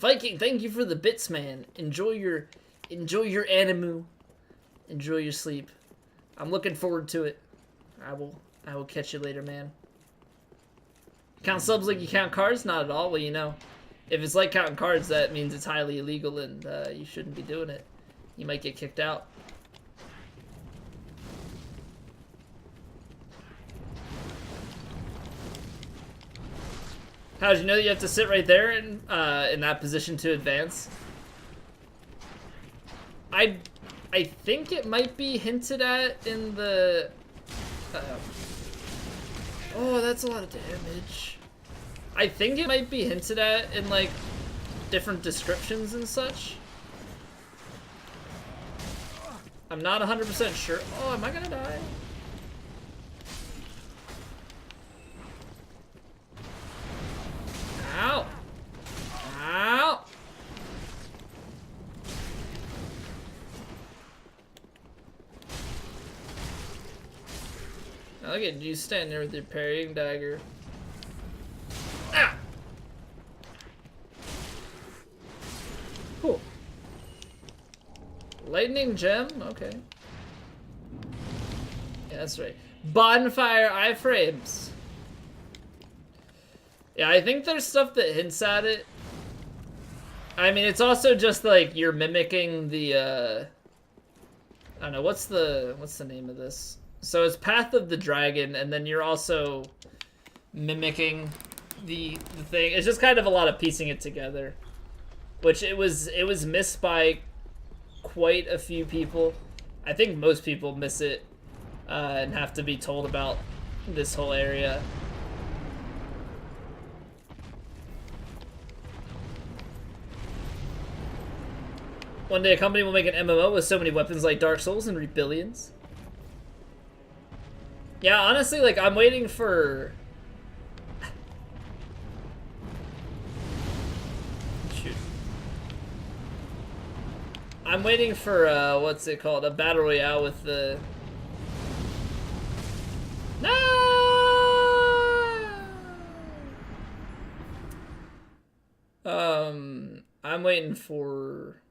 A: Viking, thank you for the bits, man. Enjoy your anime. Enjoy your sleep. I'm looking forward to it. I will catch you later, man. Count subs like you count cards? Not at all. Well, you know, if it's like counting cards, that means it's highly illegal and you shouldn't be doing it. You might get kicked out. How did you know that you have to sit right there in that position to advance? I think it might be hinted at in the... oh, that's a lot of damage. I think it might be hinted at in, like, different descriptions and such. I'm not 100% sure. Oh, am I gonna die? Ow! Ow! Now look at you standing there with your parrying dagger. Ah! Cool. Lightning gem? Okay. Yeah, that's right. Bonfire iframes. Yeah, I think there's stuff that hints at it. I mean, it's also just like you're mimicking the I don't know, what's the name of this? So it's Path of the Dragon, and then you're also mimicking the thing. It's just kind of a lot of piecing it together. which it was missed by quite a few people. I think most people miss it and have to be told about this whole area. One day a company will make an MMO with so many weapons like Dark Souls and reap billions. Yeah, honestly, like, I'm waiting for... Shoot. I'm waiting for, what's it called? A Battle Royale with the... No! I'm waiting for...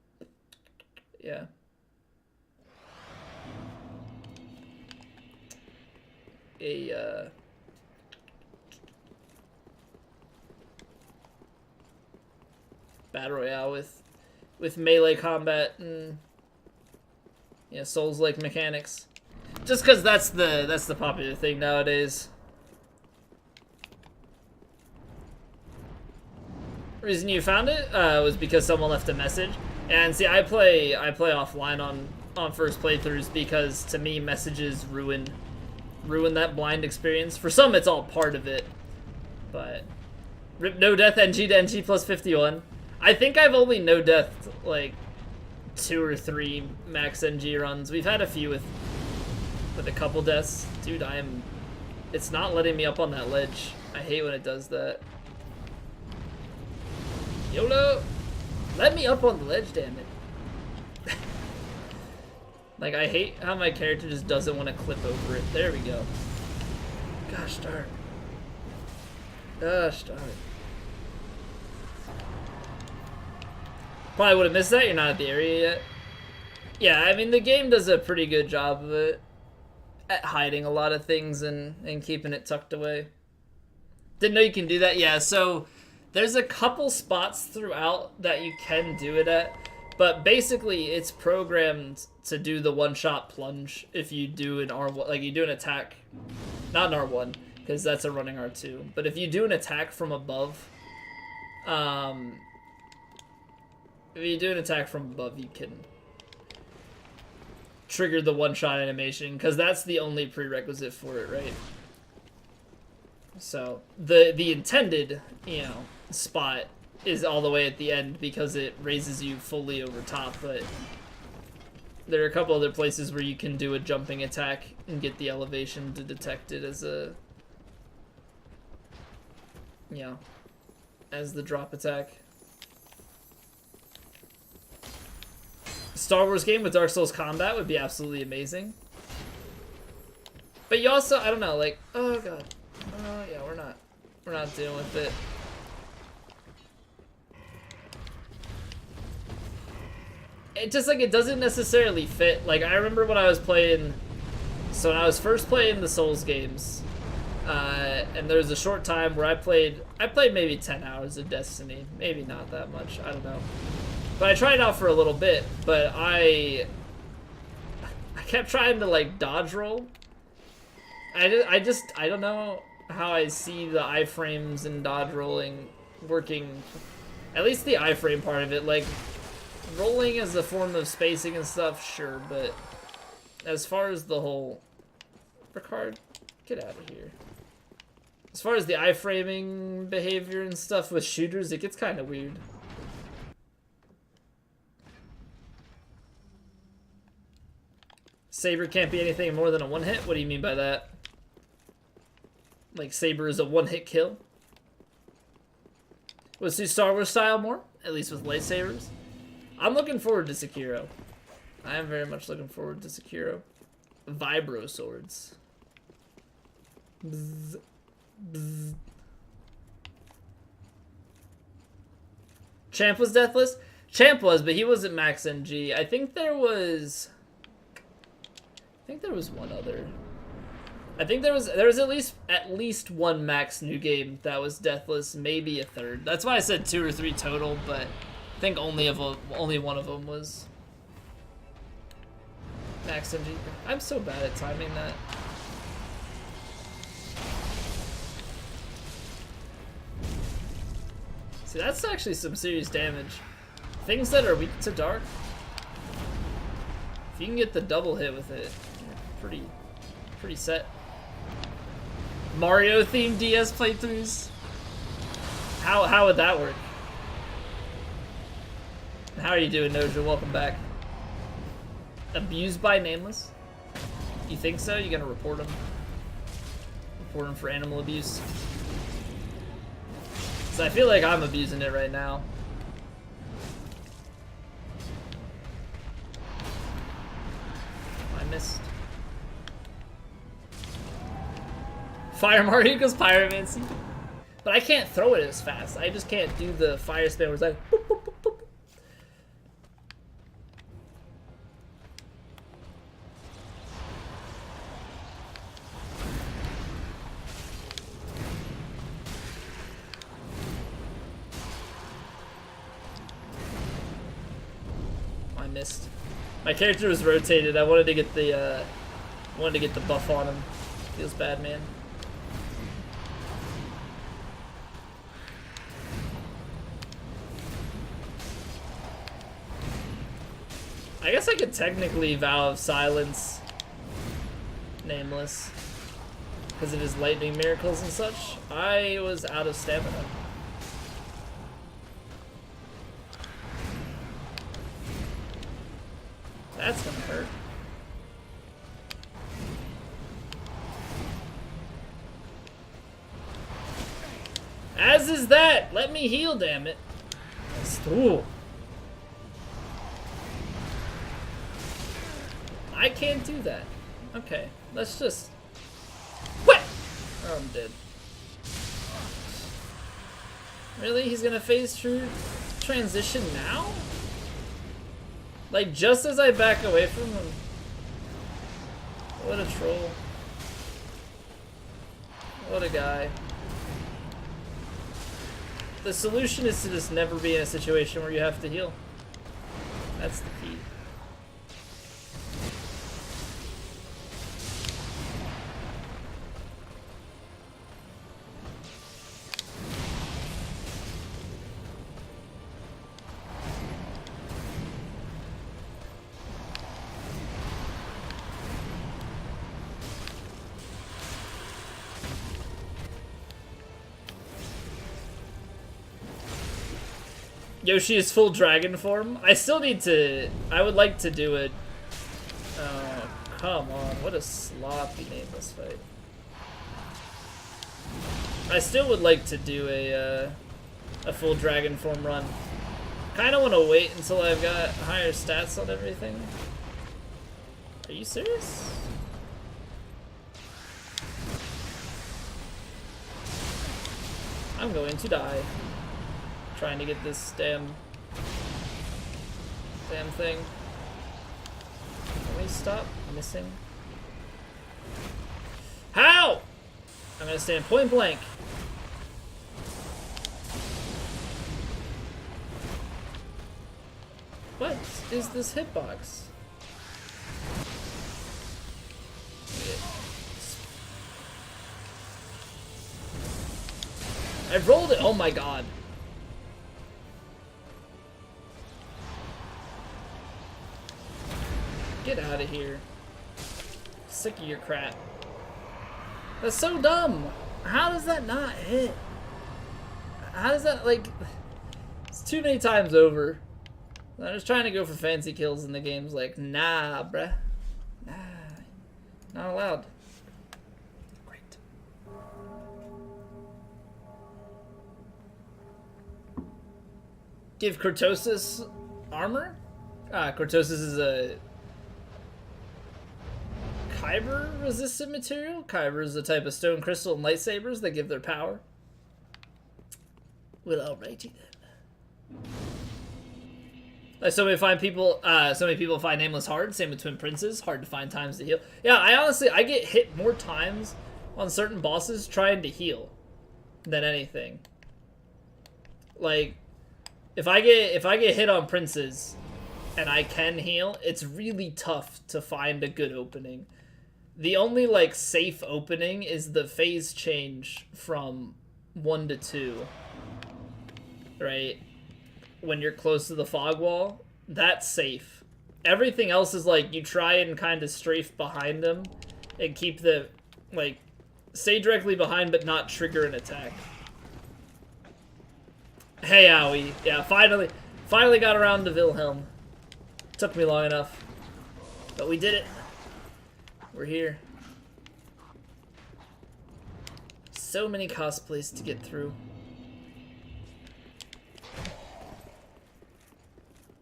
A: Yeah. Battle Royale with melee combat and Souls-like mechanics. Just because that's the popular thing nowadays. Reason you found it was because someone left a message. And see, I play offline on first playthroughs because to me messages ruin that blind experience. For some, it's all part of it, but rip no death NG to NG plus 51. I think I've only no death like 2 or 3 max NG runs. We've had a few with a couple deaths. Dude, it's not letting me up on that ledge. I hate when it does that. YOLO! Let me up on the ledge, damn it. Like, I hate how my character just doesn't want to clip over it. There we go. Gosh darn. Gosh darn. Probably would have missed that. You're not at the area yet. Yeah, I mean, the game does a pretty good job of it. At hiding a lot of things and keeping it tucked away. Didn't know you can do that. Yeah, so there's a couple spots throughout that you can do it at. But basically, it's programmed to do the one-shot plunge if you do an R1, like you do an attack, not an R1, because that's a running R2. But if you do an attack from above, you can trigger the one-shot animation, because that's the only prerequisite for it, right? So the intended, spot is all the way at the end because it raises you fully over top, but there are a couple other places where you can do a jumping attack and get the elevation to detect it as a, as the drop attack. Star Wars game with Dark Souls combat would be absolutely amazing. But you also, I don't know, like, oh god. Oh yeah, we're not dealing with it. It just, like, it doesn't necessarily fit. Like, I remember when I was playing, so when I was first playing the Souls games, and there was a short time where I played maybe 10 hours of Destiny. Maybe not that much, I don't know. But I tried it out for a little bit, but I kept trying to, like, dodge roll. I don't know how I see the iframes and dodge rolling working, at least the iframe part of it. Like, rolling as a form of spacing and stuff, sure, but as far as the whole... Ricard, get out of here. As far as the iframing behavior and stuff with shooters, it gets kind of weird. Saber can't be anything more than a one-hit? What do you mean by that? Like, Saber is a one-hit kill? Would suit Star Wars style more? At least with lightsabers? I'm looking forward to Sekiro. I am very much looking forward to Sekiro. Vibro swords. Bzz. Bzz. Champ was deathless? Champ was, but he wasn't max NG. I think there was one other. I think there was at least one max new game that was deathless, maybe a third. That's why I said 2 or 3 total, but I think only one of them was max NG. I'm so bad at timing that. See, that's actually some serious damage. Things that are weak to dark, if you can get the double hit with it, you're pretty set. Mario themed DS playthroughs. How would that work? How are you doing, Noja? Welcome back. Abused by Nameless? You think so? You gonna report him? Report him for animal abuse? So I feel like I'm abusing it right now. I missed. Fire Mario equals Pyromancy. But I can't throw it as fast. I just can't do the fire spam where it's like boop, boop, boop, boop. I missed. My character was rotated. I wanted to get the buff on him. Feels bad, man. I guess I could technically Vow of Silence Nameless because of his lightning miracles and such. I was out of stamina. That's gonna hurt. As is that! Let me heal, damn it. Ooh. I can't do that. Okay, let's just... What? Oh, I'm dead. Really? He's gonna phase through transition now? Like, just as I back away from him. What a troll. What a guy. The solution is to just never be in a situation where you have to heal. That's the key. Yoshi is full dragon form. I still need to... I would like to do it. Oh, come on. What a sloppy Nameless fight. I still would like to do a full dragon form run. Kind of want to wait until I've got higher stats on everything. Are you serious? I'm going to die. Trying to get this damn thing. Can we stop missing? How? I'm gonna stand point blank. What is this hitbox? I rolled it. Oh my god. Get out of here. Sick of your crap. That's so dumb. How does that not hit? How does that, like... It's too many times over. I'm just trying to go for fancy kills and the game's like, nah, bruh. Nah. Not allowed. Great. Give Cortosis armor? Cortosis is a... Kyber resistant material? Kyber is a type of stone crystal and lightsabers that give their power. Well, alrighty then. So many people find Nameless hard. Same with Twin Princes. Hard to find times to heal. Yeah, I get hit more times on certain bosses trying to heal than anything. Like, if I get hit on Princes and I can heal, it's really tough to find a good opening. The only, like, safe opening is the phase change from 1 to 2. Right? when you're close to the fog wall, that's safe. Everything else is like you try and kind of strafe behind them and keep the, like, stay directly behind but not trigger an attack. Hey, owie. Yeah, finally got around to Vilhelm. Took me long enough. But we did it. We're here. So many cosplays to get through.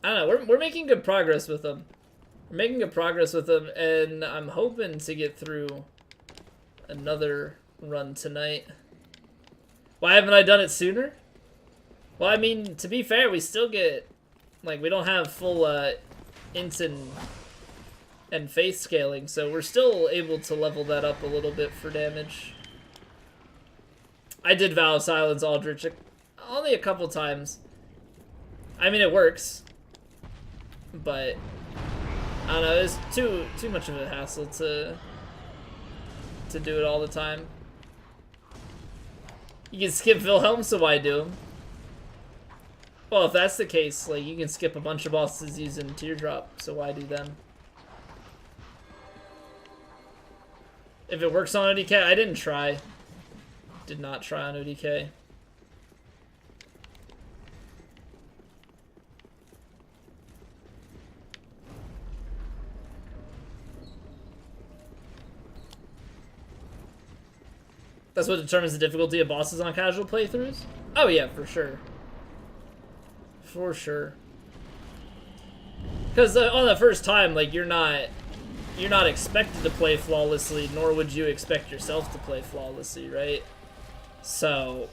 A: I don't know, we're making good progress with them. We're making good progress with them, and I'm hoping to get through another run tonight. Why haven't I done it sooner? Well, I mean, to be fair, we still get, like, we don't have full int and faith scaling, so we're still able to level that up a little bit for damage. I did Vow of Silence Aldrich only a couple times. I mean, it works, but I don't know, it's too much of a hassle to do it all the time. You can skip Vilhelm, so why do him? Well, if that's the case, like, you can skip a bunch of bosses using Teardrop, so why do them? If it works on ODK, I didn't try. Did not try on ODK. That's what determines the difficulty of bosses on casual playthroughs? Oh yeah, for sure. For sure. Because on the first time, like, you're not expected to play flawlessly, nor would you expect yourself to play flawlessly, right? So,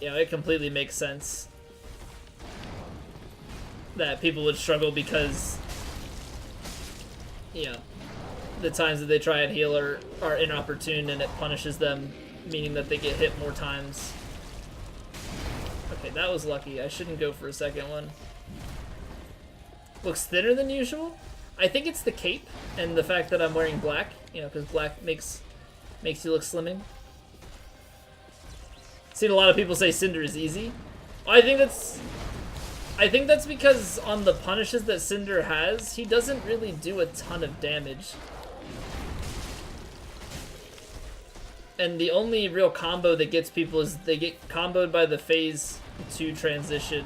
A: you know, it completely makes sense that people would struggle because, you know, the times that they try and heal are inopportune and it punishes them, meaning that they get hit more times. Okay, that was lucky. I shouldn't go for a second one. Looks thinner than usual? I think it's the cape and the fact that I'm wearing black, you know, because black makes you look slimming. Seen a lot of people say Cinder is easy. I think that's because on the punishes that Cinder has, he doesn't really do a ton of damage. And the only real combo that gets people is they get comboed by the phase 2 transition.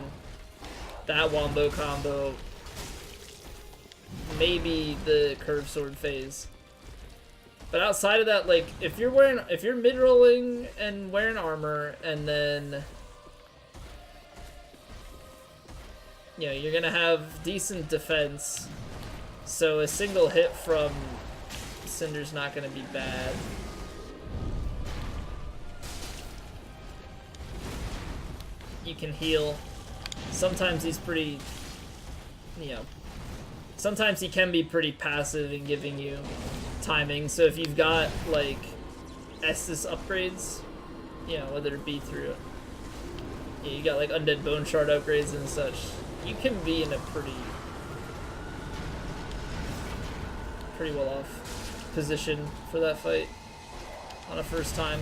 A: That wombo combo. Maybe the curved sword phase. But outside of that, like, if you're mid-rolling and wearing armor, and then, you know, you're gonna have decent defense, so a single hit from Cinder's not gonna be bad. You can heal. Sometimes he's pretty, you know, sometimes he can be pretty passive in giving you timing, so if you've got, like, Estus upgrades, you know, whether it be through, you got, like, Undead Bone Shard upgrades and such, you can be in a pretty well off position for that fight on a first time.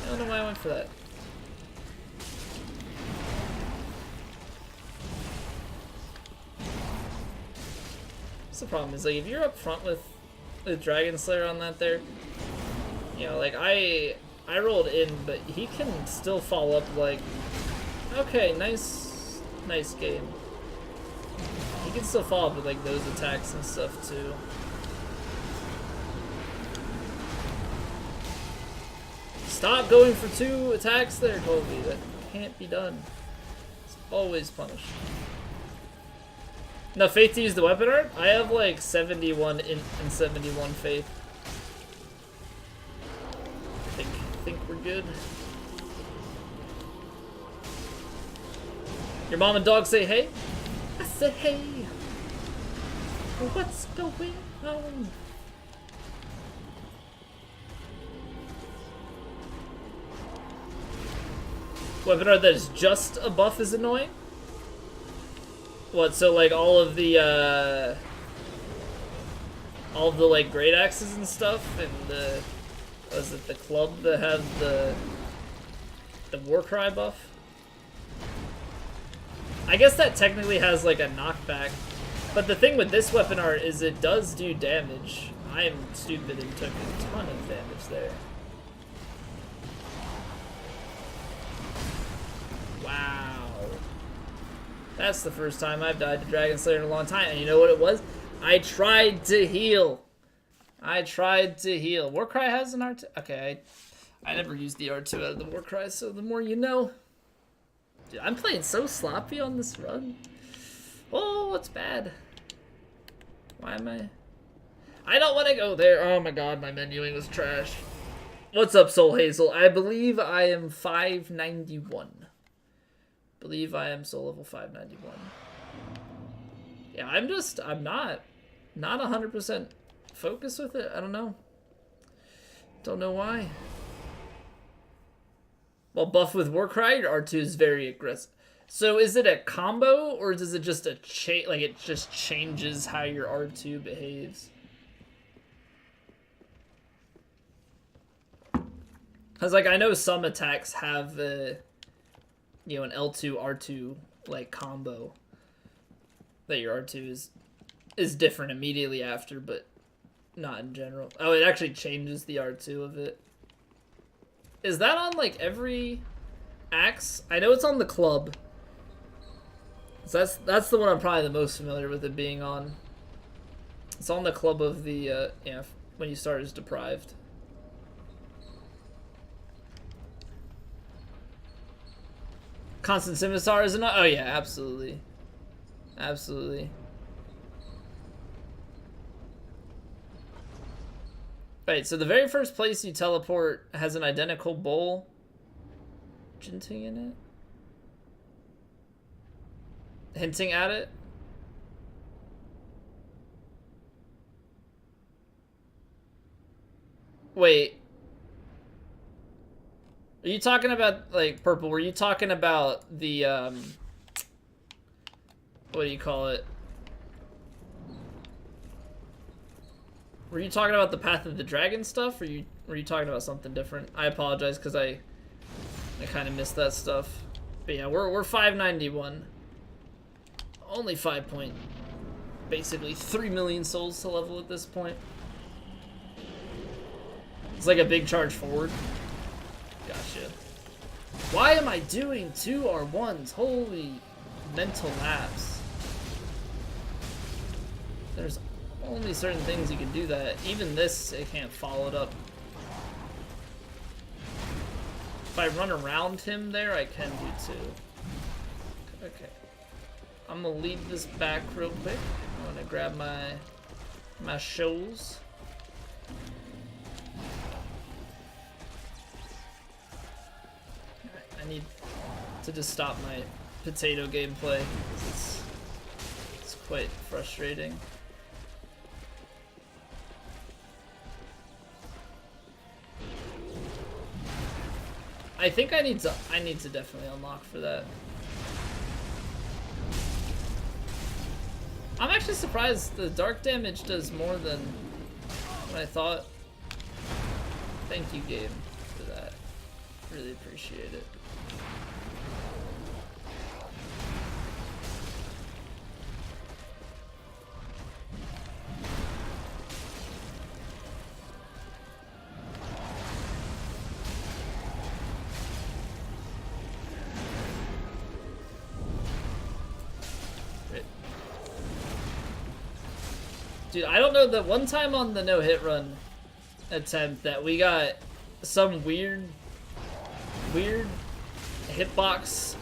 A: I don't know why I went for that. That's the problem, is, like, if you're up front with Dragon Slayer on that there, you know, like, I rolled in, but he can still follow up, like, okay, nice game. He can still follow up with, like, those attacks and stuff, too. Stop going for 2 attacks there, Colby. That can't be done. It's always punished. No, faith to use the weapon art? I have like 71 int and 71 faith. I think we're good. Your mom and dog say hey? I said hey. What's going on? Weapon art that is just a buff is annoying? What, so like all of the like great axes and stuff, and the, was it the club that had the Warcry buff? I guess that technically has like a knockback. But the thing with this weapon art is it does do damage. I am stupid and took a ton of damage there. Wow. That's the first time I've died to Dragon Slayer in a long time. And you know what it was? I tried to heal. I tried to heal. Warcry has an R2. Okay, I never used the R2 out of the Warcry, so the more you know. Dude, I'm playing so sloppy on this run. Oh, it's bad. Why am I don't want to go there. Oh my god, my menuing was trash. What's up, Soul Hazel? I believe I am 591. Believe I am soul level 591. Yeah, I'm not 100% focused with it. I don't know. Don't know why. Well, buff with Warcry, your R2 is very aggressive. So is it a combo, or is it just a like it just changes how your R2 behaves? Because like I know some attacks have an L2 R2 like combo that your R2 is different immediately after, but not in general. Oh, it actually changes the R2 of it. Is that on like every axe? I know it's on the club. So that's the one I'm probably the most familiar with it being on. It's on the club of the when you start as deprived. Constant Scimitar is enough. Oh yeah, absolutely, absolutely. Right, so the very first place you teleport has an identical bowl hinting in it. Hinting at it. Wait. Are you talking about, like, Purple, were you talking about the, what do you call it? Were you talking about the Path of the Dragon stuff, or were you talking about something different? I apologize, because I kind of missed that stuff. But yeah, we're 591. Only 5 point, basically 3 million souls to level at this point. It's like a big charge forward. Gotcha. Why am I doing 2 R1s? Holy mental lapse. There's only certain things you can do that. Even this, it can't follow it up. If I run around him there, I can do 2. Okay. I'm gonna leave this back real quick. I'm gonna grab my shows. I need to just stop my potato gameplay because it's quite frustrating. I think I need to definitely unlock for that. I'm actually surprised the dark damage does more than what I thought. Thank you, game, for that. Really appreciate it. Dude, I don't know, that one time on the no-hit run attempt that we got some weird hitbox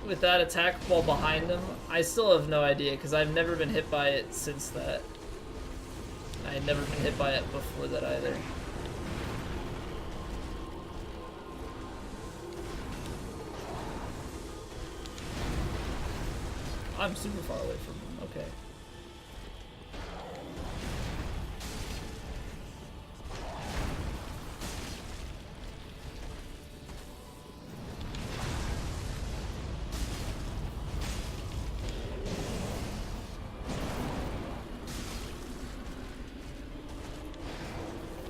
A: with that attack while behind him. I still have no idea because I've never been hit by it since that. I had never been hit by it before that either. I'm super far away from him, okay.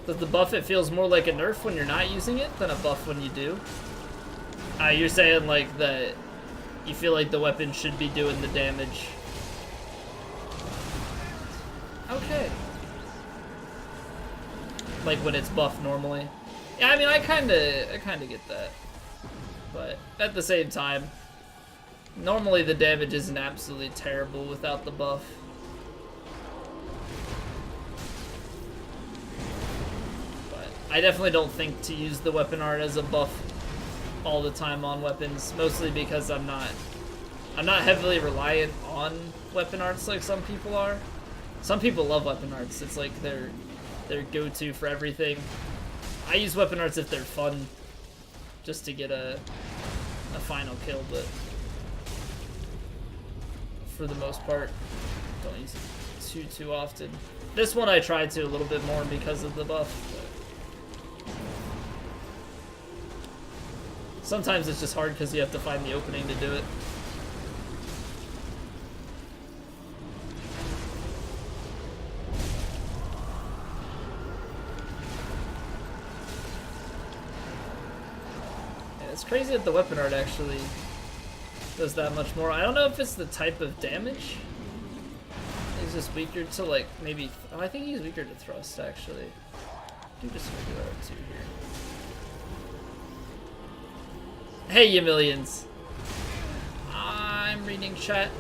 A: Does the buff it feels more like a nerf when you're not using it than a buff when you do? You're saying like the you feel like the weapon should be doing the damage. Okay. Like when it's buffed normally. Yeah, I mean, I kinda get that. But at the same time, normally the damage isn't absolutely terrible without the buff. But I definitely don't think to use the weapon art as a buff all the time on weapons, mostly because I'm not heavily reliant on weapon arts like some people are. Some people love weapon arts. It's like their go-to for everything. I use weapon arts if they're fun, just to get a final kill, but for the most part, don't use it too often. This one I try to a little bit more because of the buff, but sometimes it's just hard because you have to find the opening to do it. It's crazy that the weapon art actually does that much more. I don't know if it's the type of damage. He's just weaker to like maybe. Oh, I think he's weaker to thrust actually. Do just regular R2 here. Hey, you millions. I'm reading chat.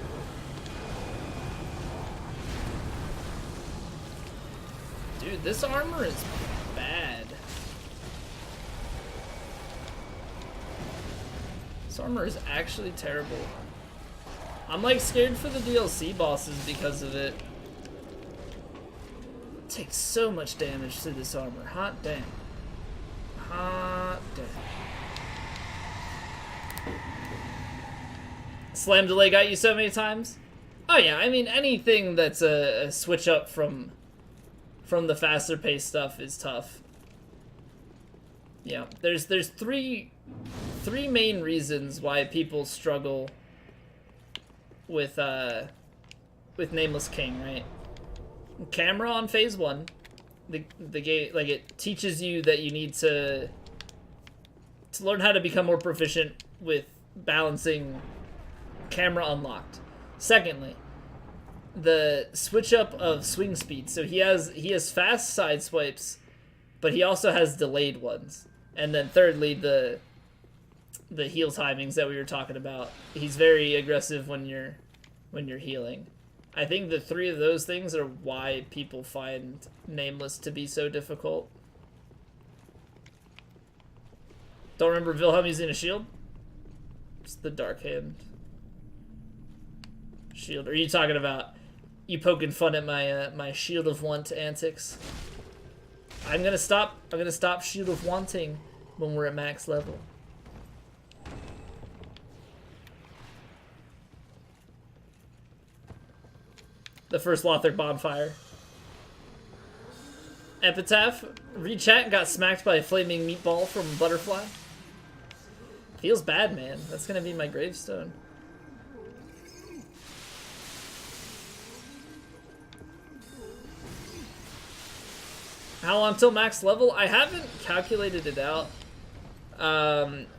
A: Dude, this armor is bad. This armor is actually terrible. I'm like scared for the DLC bosses because of it. It takes so much damage to this armor. Hot damn. Hot damn. Slam delay got you so many times? Oh yeah, I mean anything that's a switch up from the faster paced stuff is tough. Yeah, there's three main reasons why people struggle with Nameless King, right? Camera on phase 1. The game, like, it teaches you that you need to learn how to become more proficient with balancing camera unlocked. Secondly, the switch up of swing speed. So he has fast side swipes, but he also has delayed ones. And then thirdly, the heal timings that we were talking about. He's very aggressive when you're healing. I think the three of those things are why people find Nameless to be so difficult. Don't remember Vilhelm using a shield? It's the Dark Hand shield. Or are you talking about you poking fun at my my Shield of Want antics? I'm gonna stop Shield of Wanting when we're at max level. The first Lothric bonfire. Epitaph, rechat, got smacked by a flaming meatball from Butterfly. Feels bad, man. That's gonna be my gravestone. How long till max level? I haven't calculated it out.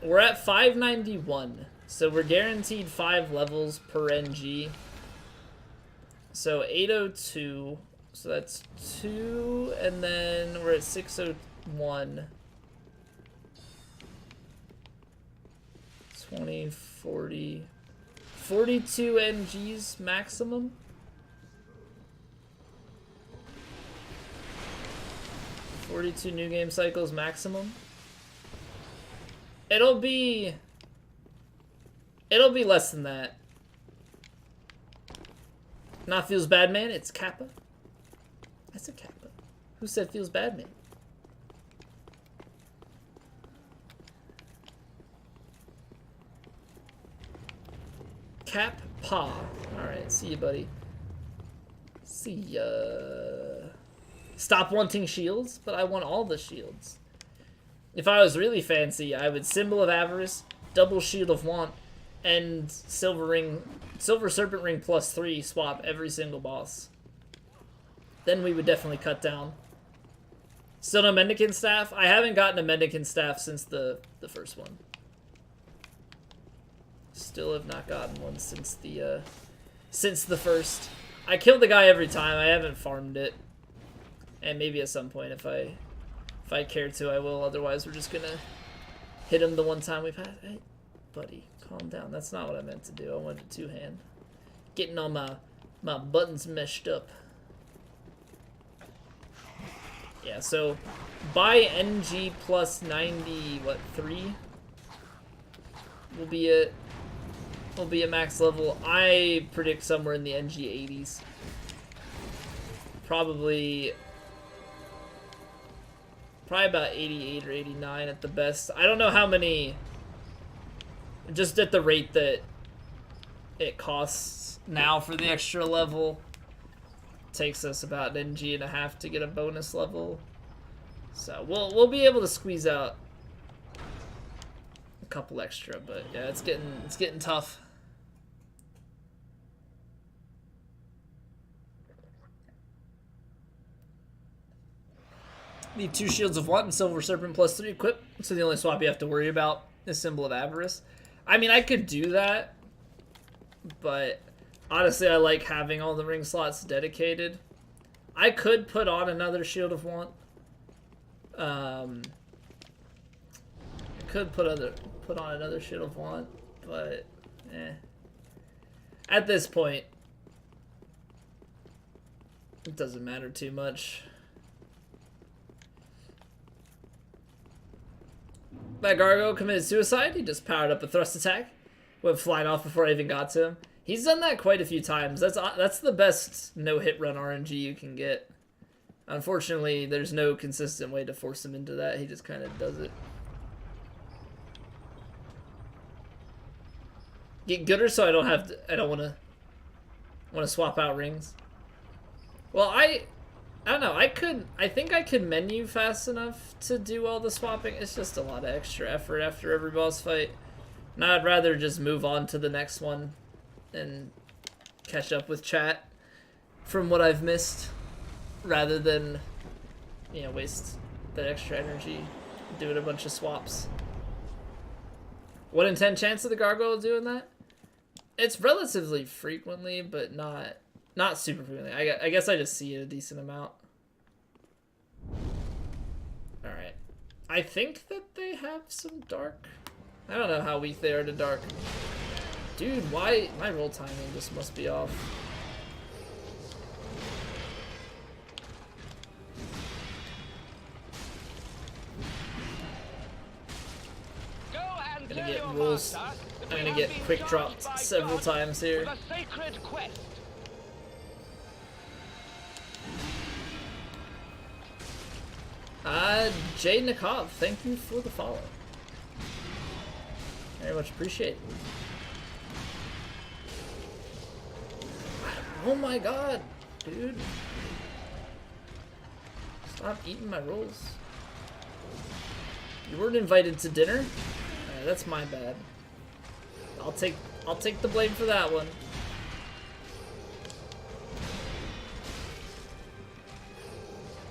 A: We're at 591, so we're guaranteed 5 levels per NG. So 802, so that's 2, and then we're at 601. 20, 40, 42 NGs maximum. $42 new game cycles maximum. It'll be less than that. Not feels bad, man. It's Kappa. That's a Kappa. Who said feels bad, man? Cap Pa. Alright, see you, buddy. See ya. Stop wanting shields, but I want all the shields. If I was really fancy, I would Symbol of Avarice, double Shield of Want, and Silver Serpent Ring +3 swap every single boss. Then we would definitely cut down. Still no Mendicant Staff? I haven't gotten a Mendicant Staff since the first one. Still have not gotten one since the first. I kill the guy every time. I haven't farmed it, and maybe at some point if I care to, I will. Otherwise, we're just gonna hit him the one time we've had. Hey, buddy, calm down. That's not what I meant to do. I wanted to two-hand. Getting all my buttons meshed up. Yeah, so by NG plus 90, what, 3? Will be a max level. I predict somewhere in the NG 80s. Probably about 88 or 89 at the best. I don't know how many, just at the rate that it costs now for the extra level. Takes us about an NG and a half to get a bonus level. So we'll be able to squeeze out a couple extra, but yeah, it's getting tough. Need 2 Shields of Want and Silver Serpent plus 3 equip, so the only swap you have to worry about is Symbol of Avarice. I mean, I could do that, but honestly, I like having all the ring slots dedicated. I could put on another Shield of Want. I could put on another Shield of Want, but at this point, it doesn't matter too much. That Gargo committed suicide. He just powered up a thrust attack, went flying off before I even got to him. He's done that quite a few times. That's the best no-hit run RNG you can get. Unfortunately, there's no consistent way to force him into that. He just kind of does it. Get gooder so I don't want to swap out rings. Well, I don't know. I think I could menu fast enough to do all the swapping. It's just a lot of extra effort after every boss fight. And I'd rather just move on to the next one and catch up with chat from what I've missed, rather than, you know, waste that extra energy doing a bunch of swaps. 1 in 10 chance of the gargoyle doing that? It's relatively frequently, but not super frequently. I guess I just see it a decent amount. Alright. I think that they have some dark. I don't know how weak they are to dark. Dude, why? My roll timing just must be off. I'm gonna get rolls. I'm gonna get quick dropped several times here. Jay Nikov, thank you for the follow. Very much appreciated. Oh my god, dude. Stop eating my rolls. You weren't invited to dinner? Alright, that's my bad. I'll take the blame for that one.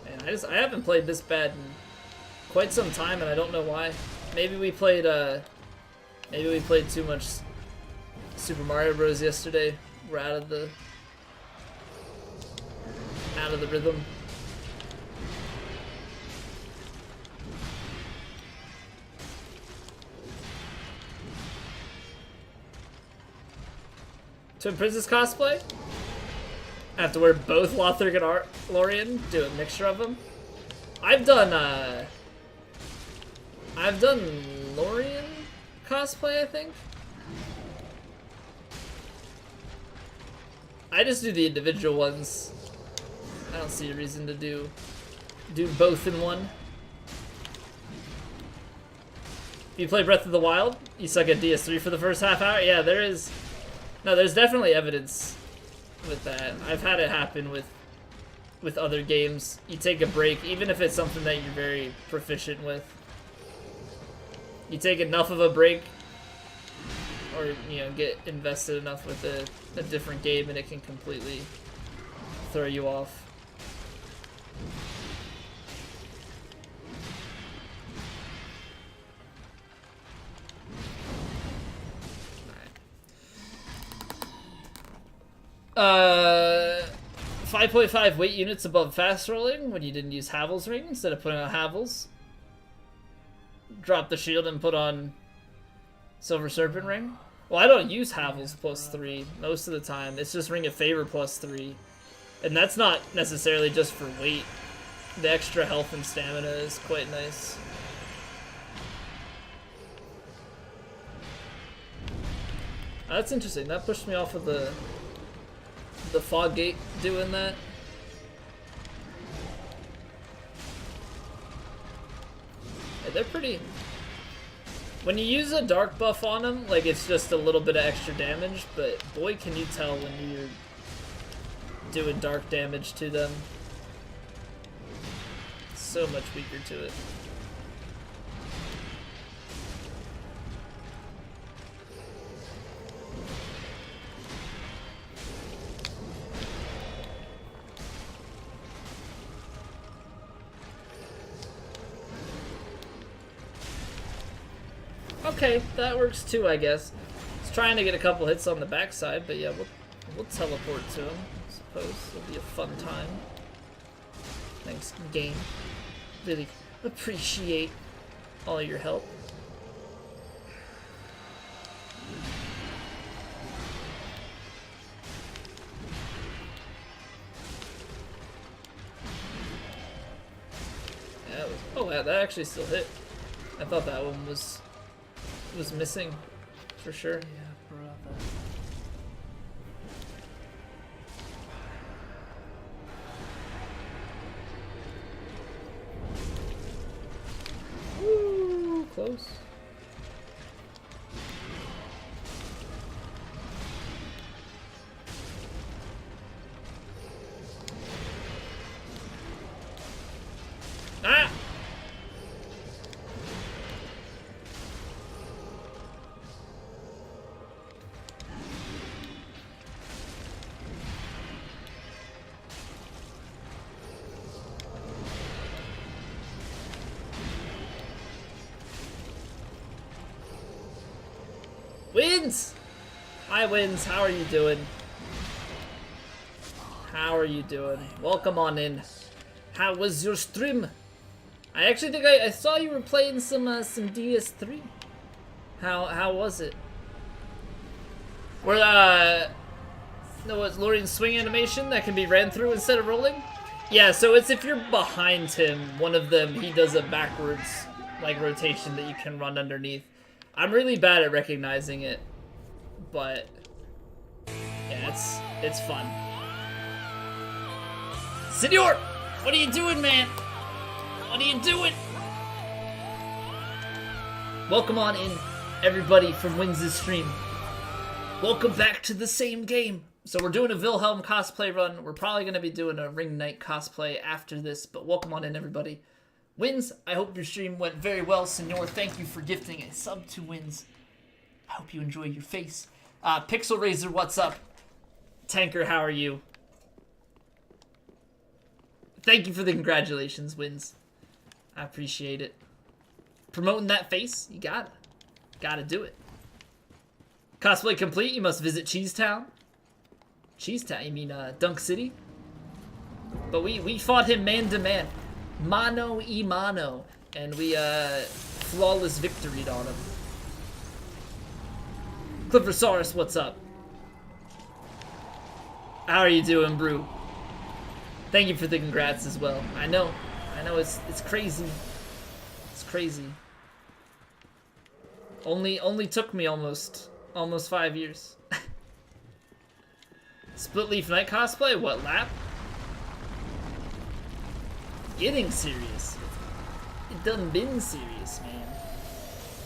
A: Man, I haven't played this bad in quite some time, and I don't know why. Maybe we played too much Super Mario Bros. Yesterday. We're out of the rhythm. Twin Princess cosplay? I have to wear both Lothric and Lorien, do a mixture of them. I've done Lorien cosplay, I think. I just do the individual ones. I don't see a reason to do both in one. You play Breath of the Wild? You suck at DS3 for the first half hour? Yeah, there's definitely evidence with that. I've had it happen with other games. You take a break, even if it's something that you're very proficient with. You take enough of a break, or you know, get invested enough with a different game, and it can completely throw you off. 5.5 weight units above fast rolling when you didn't use Havel's ring instead of putting on Havel's. Drop the shield and put on Silver Serpent ring. Well, I don't use Havel's +3 most of the time. It's just Ring of Favor +3. And that's not necessarily just for weight. The extra health and stamina is quite nice. That's interesting. That pushed me off of the fog gate doing that. Yeah, they're pretty. When you use a dark buff on them, like it's just a little bit of extra damage, but boy can you tell when you're doing dark damage to them. It's so much weaker to it. Okay, that works too, I guess. It's trying to get a couple hits on the backside, but yeah, we'll teleport to him, I suppose. It'll be a fun time. Thanks, game. Really appreciate all your help. Yeah, that was, oh, that actually still hit. I thought that one was missing, for sure.
E: Yeah, brother.
A: Woo, close. Ah! Wins! Hi, Wins. How are you doing? How are you doing? Welcome on in. How was your stream? I actually think I saw you were playing some DS3. How was it? Where no, it's Lorian's swing animation that can be ran through instead of rolling? Yeah, so it's if you're behind him, one of them, he does a backwards like rotation that you can run underneath. I'm really bad at recognizing it, but yeah, it's fun. Senor, what are you doing, man? What are you doing? Welcome on in, everybody from Wings' stream. Welcome back to the same game. So we're doing a Vilhelm cosplay run. We're probably gonna be doing a Ring Knight cosplay after this, but welcome on in, everybody. Wins, I hope your stream went very well. Senor, thank you for gifting a sub to Wins. I hope you enjoy your face. Pixel Razor, what's up? Tanker, how are you? Thank you for the congratulations, Wins. I appreciate it. Promoting that face, you gotta do it. Cosplay complete, you must visit Cheesetown. Cheesetown, you mean Dunk City? But we fought him man to man. Mano y mano, and we flawless victoried on him. Cliffosaurus, what's up? How are you doing, Brew? Thank you for the congrats as well. I know it's crazy. It's crazy. Only took me almost 5 years. Split Leaf Knight cosplay? What lap? Getting serious. It done been serious, man.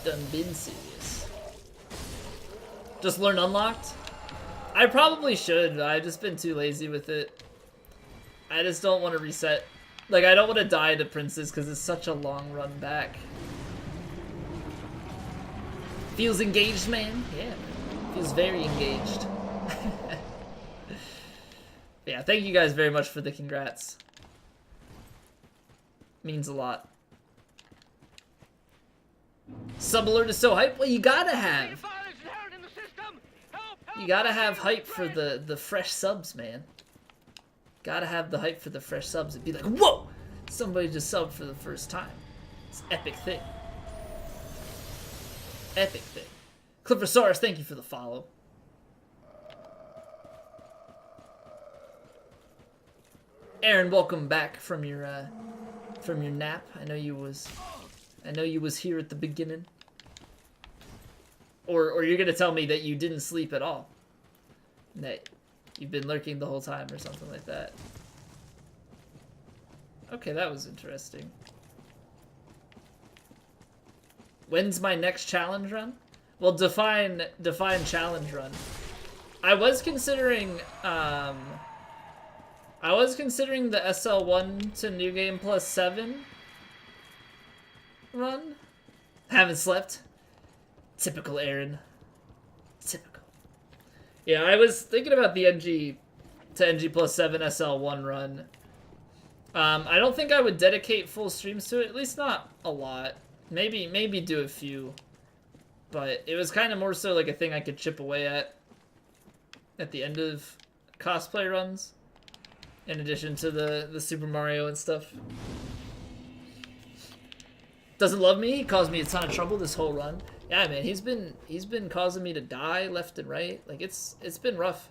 A: Done been serious. Just learn Unlocked? I probably should. I've just been too lazy with it. I just don't want to reset. Like, I don't want to die to Princes because it's such a long run back. Feels engaged, man? Yeah. Feels very engaged. Yeah, thank you guys very much for the congrats. Means a lot. Sub alert is so hype. Well, you gotta have. You gotta have hype for the fresh subs, man. Gotta have the hype for the fresh subs. It'd be like, whoa! Somebody just subbed for the first time. It's an epic thing. Epic thing. Clippersaurus, thank you for the follow. Aaron, welcome back from your nap. I know you was here at the beginning. Or you're gonna tell me that you didn't sleep at all. That you've been lurking the whole time or something like that. Okay, that was interesting. When's my next challenge run? Well, define challenge run. I was considering the SL1 to New Game Plus 7 run. Haven't slept. Typical Aaron. Typical. Yeah, I was thinking about the NG to NG Plus 7 SL1 run. I don't think I would dedicate full streams to it, at least not a lot. Maybe do a few. But it was kind of more so like a thing I could chip away at the end of cosplay runs. In addition to the Super Mario and stuff. Doesn't love me, he caused me a ton of trouble this whole run. Yeah, man, he's been causing me to die left and right. Like it's been rough.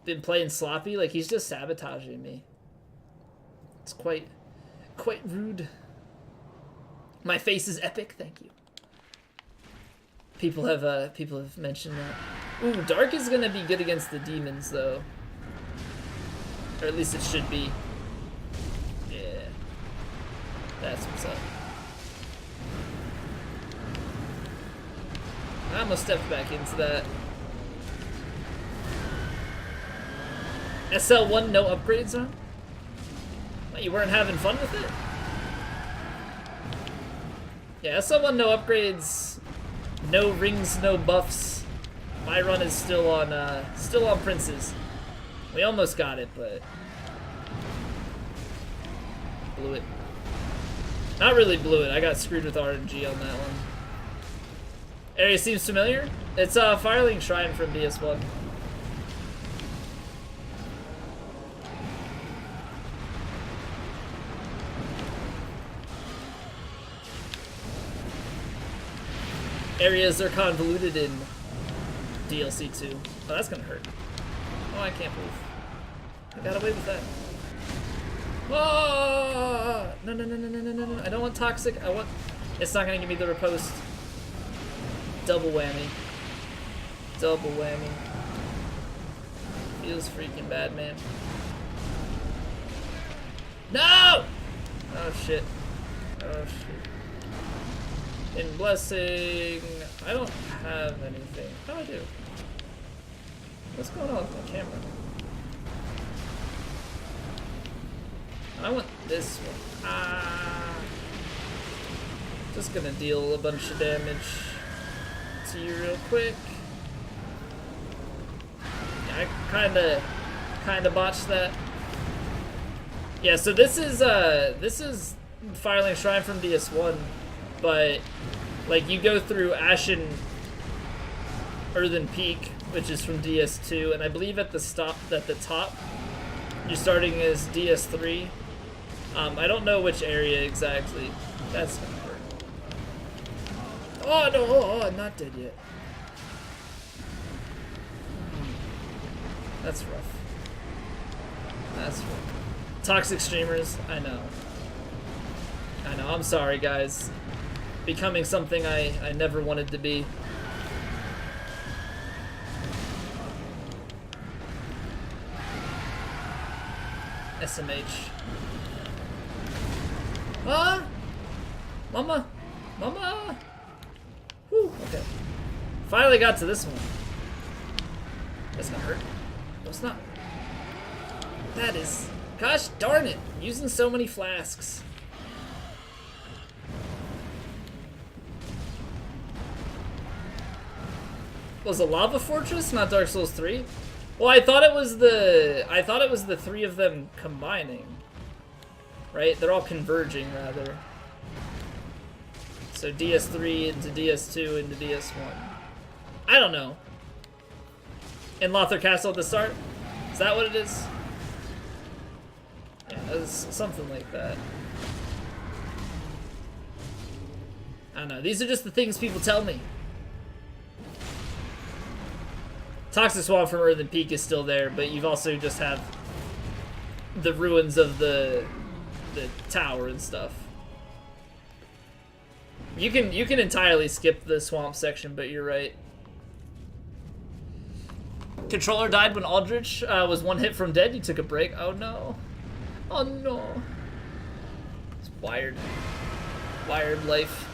A: Been playing sloppy, like he's just sabotaging me. It's quite rude. My face is epic, thank you. People have mentioned that. Ooh, Dark is gonna be good against the demons though. Or at least it should be. Yeah. That's what's up. I almost stepped back into that. SL1 no upgrades on? What, you weren't having fun with it? Yeah, SL1 no upgrades, no rings, no buffs. My run is still on Princes. We almost got it, but blew it. Not really blew it. I got screwed with RNG on that one. Area seems familiar. It's Firelink Shrine from DS1. Areas are convoluted in DLC 2. Oh, that's gonna hurt. Oh, I can't move. I got away with that. Oh! No. I don't want toxic. I want... It's not gonna give me the riposte. Double whammy. Double whammy. Feels freaking bad, man. No! Oh, shit. Oh, shit. In Blessing... I don't have anything. Oh, I do. What's going on with my camera? I want this one. Ah. Just gonna deal a bunch of damage to you real quick. Yeah, I kinda botched that. Yeah, so this is Firelink Shrine from DS1, but like you go through Ashen Earthen Peak, which is from DS2, and I believe at the top, you're starting as DS3. I don't know which area exactly. That's gonna hurt. Oh no! Oh, I'm not dead yet. That's rough. That's rough. Toxic streamers. I know. I'm sorry, guys. Becoming something I never wanted to be. SMH. Ah! Mama! Mama! Whew, okay. Finally got to this one. That's gonna hurt. No, it's not. That is... Gosh darn it! I'm using so many flasks. Was it Lava Fortress, not Dark Souls 3? Well, I thought it was the three of them combining. Right? They're all converging, rather. So DS3 into DS2 into DS1. I don't know. In Lothar Castle at the start? Is that what it is? Yeah, it's something like that. I don't know. These are just the things people tell me. Toxic Swamp from Earthen Peak is still there, but you've also just have the ruins of the tower and stuff. You can entirely skip the swamp section, but you're right. Controller died when Aldrich was one hit from dead. You took a break. Oh no. Oh no. It's wired. Wired life.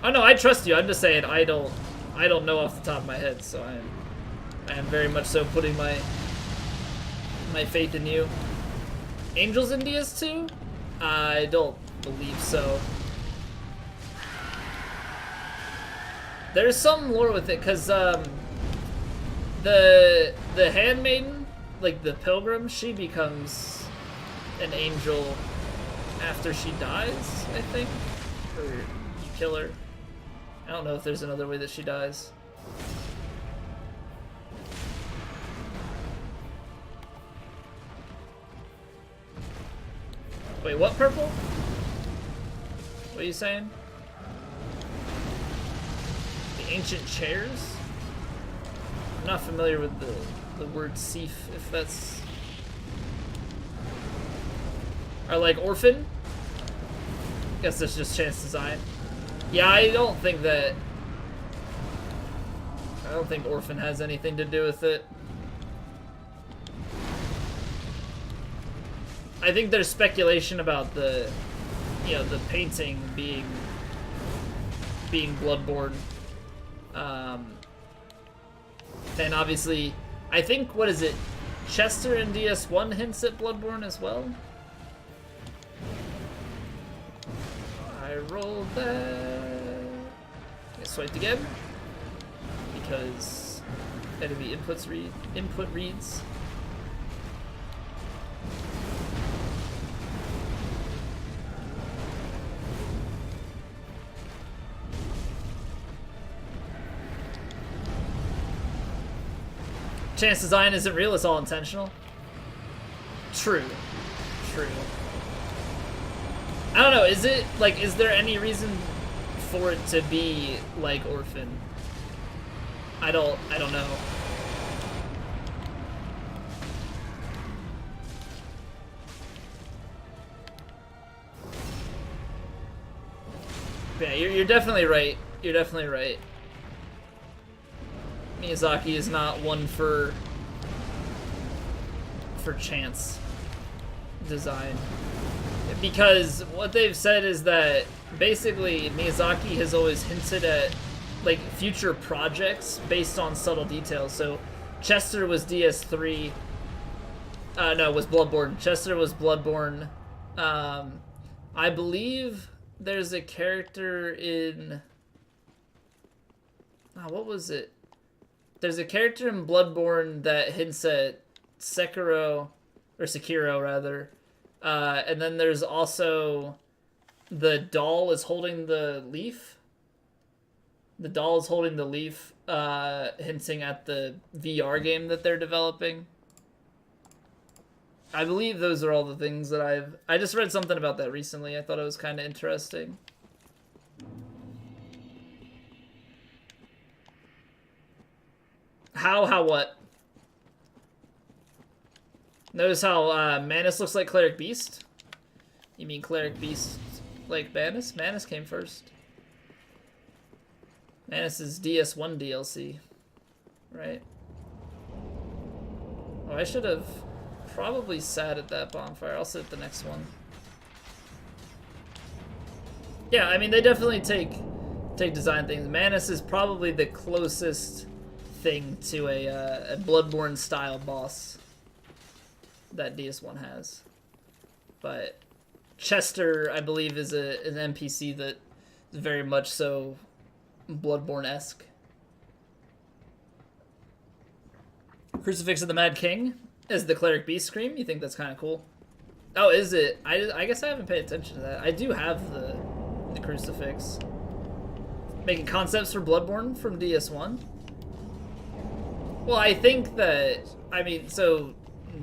A: Oh no, I trust you. I'm just saying I don't know off the top of my head, so I am very much so putting my faith in you. Angels in DS2? I don't believe so. There's some lore with it, cause the handmaiden, like the pilgrim, she becomes an angel after she dies, I think, or you kill her. I don't know if there's another way that she dies. Wait, what purple? What are you saying? The ancient chairs? I'm not familiar with the word Seif, if that's... Or like orphan? Guess that's just chance design. Yeah, I don't think orphan has anything to do with it. I think there's speculation about the painting being Bloodborne. And obviously, I think, what is it? Chester in DS1 hints at Bloodborne as well? I rolled that. I swiped again because enemy input reads. Chance design isn't real, it's all intentional. True. True. I don't know, is there any reason for it to be like Orphan? I don't know. Yeah, you're definitely right. You're definitely right. Miyazaki is not one for chance design. Because what they've said is that basically Miyazaki has always hinted at like future projects based on subtle details. So Chester was DS3. No, it was Bloodborne. Chester was Bloodborne. I believe there's a character in... Oh, what was it? There's a character in Bloodborne that hints at Sekiro, or Sekiro rather. And then there's also the doll is holding the leaf. The doll is holding the leaf, hinting at the VR game that they're developing. I believe those are all the things that I just read something about that recently. I thought it was kind of interesting. How what? Notice how Manus looks like Cleric Beast? You mean Cleric Beast like Manus? Manus came first. Manus is DS1 DLC, right? Oh, I should have probably sat at that bonfire. I'll sit at the next one. Yeah, I mean, they definitely take design things. Manus is probably the closest thing to a Bloodborne style boss that DS1 has. But Chester, I believe, is an NPC that is very much so Bloodborne-esque. Crucifix of the Mad King as the Cleric Beast Scream. You think that's kind of cool? Oh, is it? I guess I haven't paid attention to that. I do have the crucifix. Making concepts for Bloodborne from DS1? Well, I think that, I mean, so,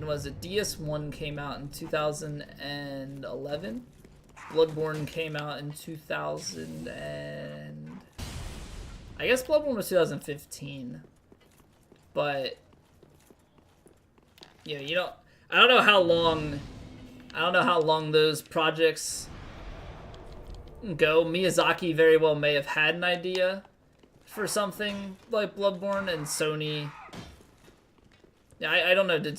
A: was it DS1 came out in 2011? Bloodborne came out in 2000 and... I guess Bloodborne was 2015. But, you know, I don't know how long those projects go. Miyazaki very well may have had an idea for something like Bloodborne, and Sony... Yeah, I don't know, did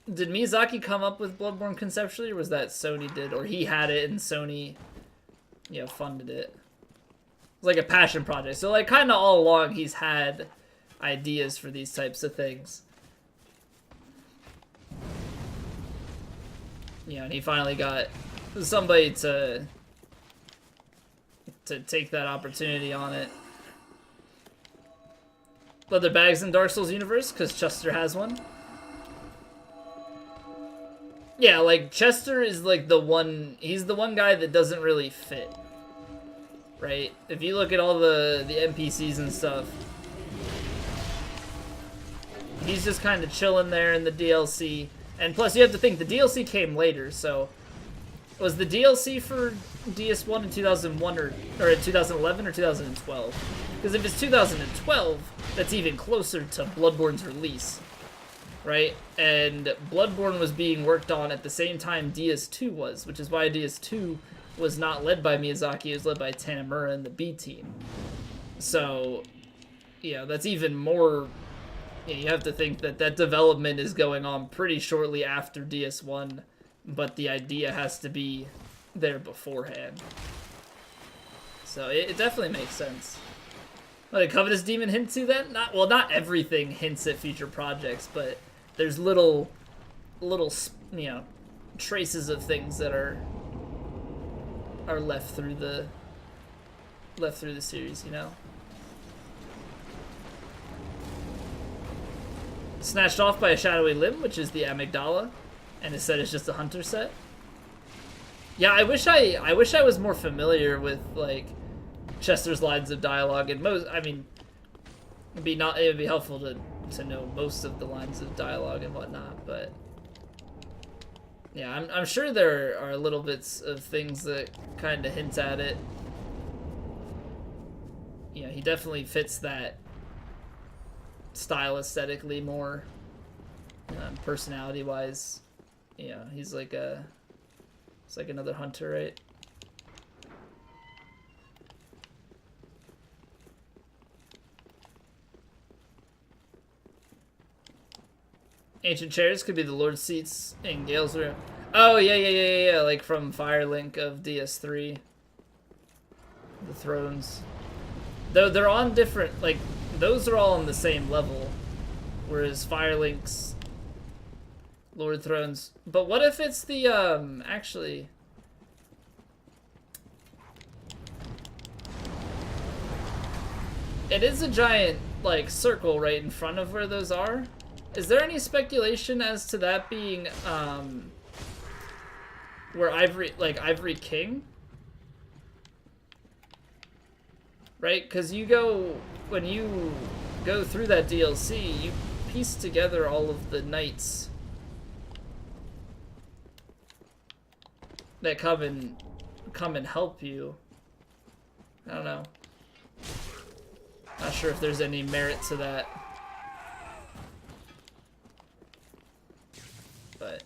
A: Miyazaki come up with Bloodborne conceptually, or was that Sony did? Or he had it and Sony, you know, funded it? It was like a passion project. So, like, kind of all along he's had ideas for these types of things. You know, and he finally got somebody to take that opportunity on it. Leather bags in Dark Souls universe, because Chester has one. Yeah, like, Chester is, like, he's the one guy that doesn't really fit. Right? If you look at all the NPCs and stuff, he's just kind of chilling there in the DLC. And plus, you have to think, the DLC came later, so... Was the DLC for DS1 in 2001 or in 2011 or 2012? Because if it's 2012, that's even closer to Bloodborne's release. Right? And Bloodborne was being worked on at the same time DS2 was, which is why DS2 was not led by Miyazaki, it was led by Tanimura and the B team. So, you know, that's even more... You know, you have to think that that development is going on pretty shortly after DS1, but the idea has to be there beforehand. So it definitely makes sense. Like, Covetous Demon hint to that? Not everything hints at future projects, but there's little, you know, traces of things that are left through the series, you know. Snatched off by a shadowy limb, which is the amygdala, and it said it's just a hunter set. Yeah, I wish I was more familiar with, like, Chester's lines of dialogue, and I mean, it would be helpful to know most of the lines of dialogue and whatnot, but yeah, I'm sure there are little bits of things that kind of hint at it. You know, he definitely fits that style aesthetically more, personality-wise. You know, he's like another hunter, right? Ancient chairs could be the Lord's seats in Gale's room. Oh, yeah, like from Firelink of DS3. The thrones. Though they're on different, like, those are all on the same level. Whereas Firelink's Lord Thrones. But what if it's the, actually... It is a giant, like, circle right in front of where those are. Is there any speculation as to that being, where Ivory King? Right? Because when you go through that DLC, you piece together all of the knights that come and help you. I don't know. Not sure if there's any merit to that. But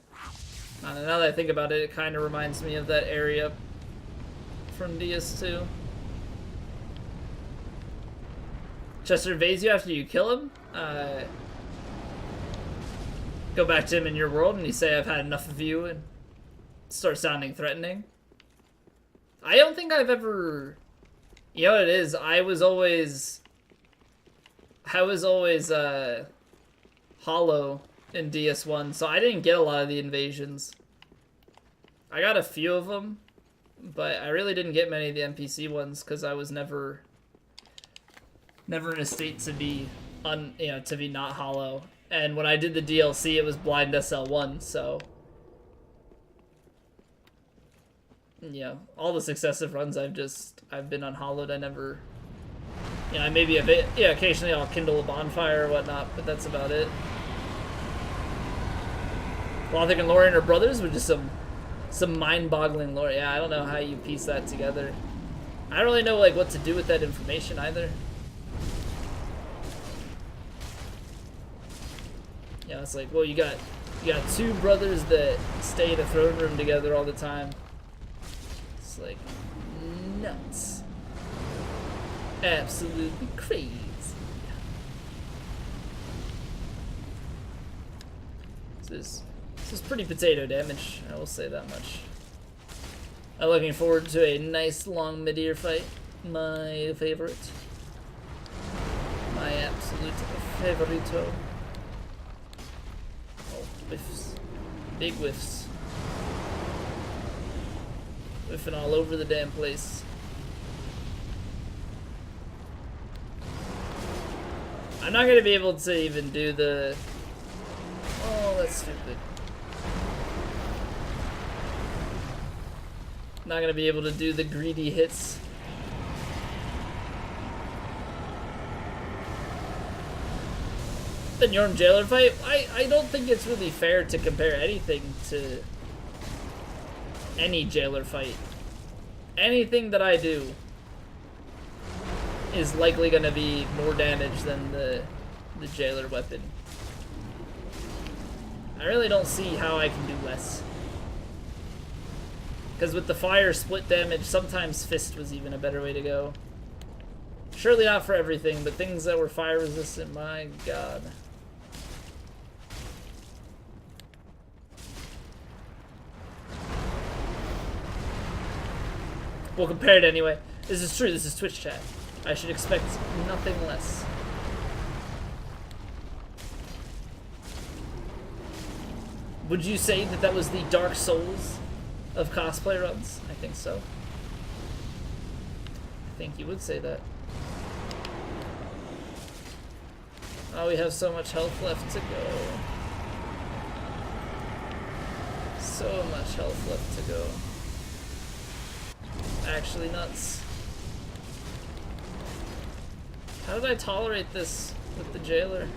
A: now that I think about it, it kind of reminds me of that area from DS2. Chester invades you after you kill him. Go back to him in your world and you say, "I've had enough of you," and start sounding threatening. I don't think I've ever... You know what it is? I was always hollow in DS1, so I didn't get a lot of the invasions. I got a few of them, but I really didn't get many of the NPC ones because I was never in a state to be to be not hollow. And when I did the DLC, it was blind SL1, so Yeah, all the successive runs I've been unhollowed. I never, you know, maybe a bit, yeah, occasionally I'll kindle a bonfire or whatnot, but that's about it. Lothric and Lorien are brothers with just some mind-boggling lore. Yeah, I don't know how you piece that together. I don't really know like what to do with that information either. Yeah, it's like, well, you got two brothers that stay in a throne room together all the time. It's like nuts. Absolutely crazy. This is pretty potato damage, I will say that much. I'm looking forward to a nice long mid-ear fight. My favorite. My absolute favorito. Oh, whiffs. Big whiffs. Whiffing all over the damn place. I'm not gonna be able to even do the... Oh, that's stupid. Not gonna be able to do the greedy hits. The Norm Jailer fight, I don't think it's really fair to compare anything to any Jailer fight. Anything that I do is likely gonna be more damage than the Jailer weapon. I really don't see how I can do less. Because with the fire split damage, sometimes Fist was even a better way to go. Surely not for everything, but things that were fire resistant, my god. We'll compare it anyway. This is true, this is Twitch chat. I should expect nothing less. Would you say that that was the Dark Souls of cosplay runs? I think so. I think you would say that. Oh, we have so much health left to go. So much health left to go. Actually nuts. How did I tolerate this with the Jailer?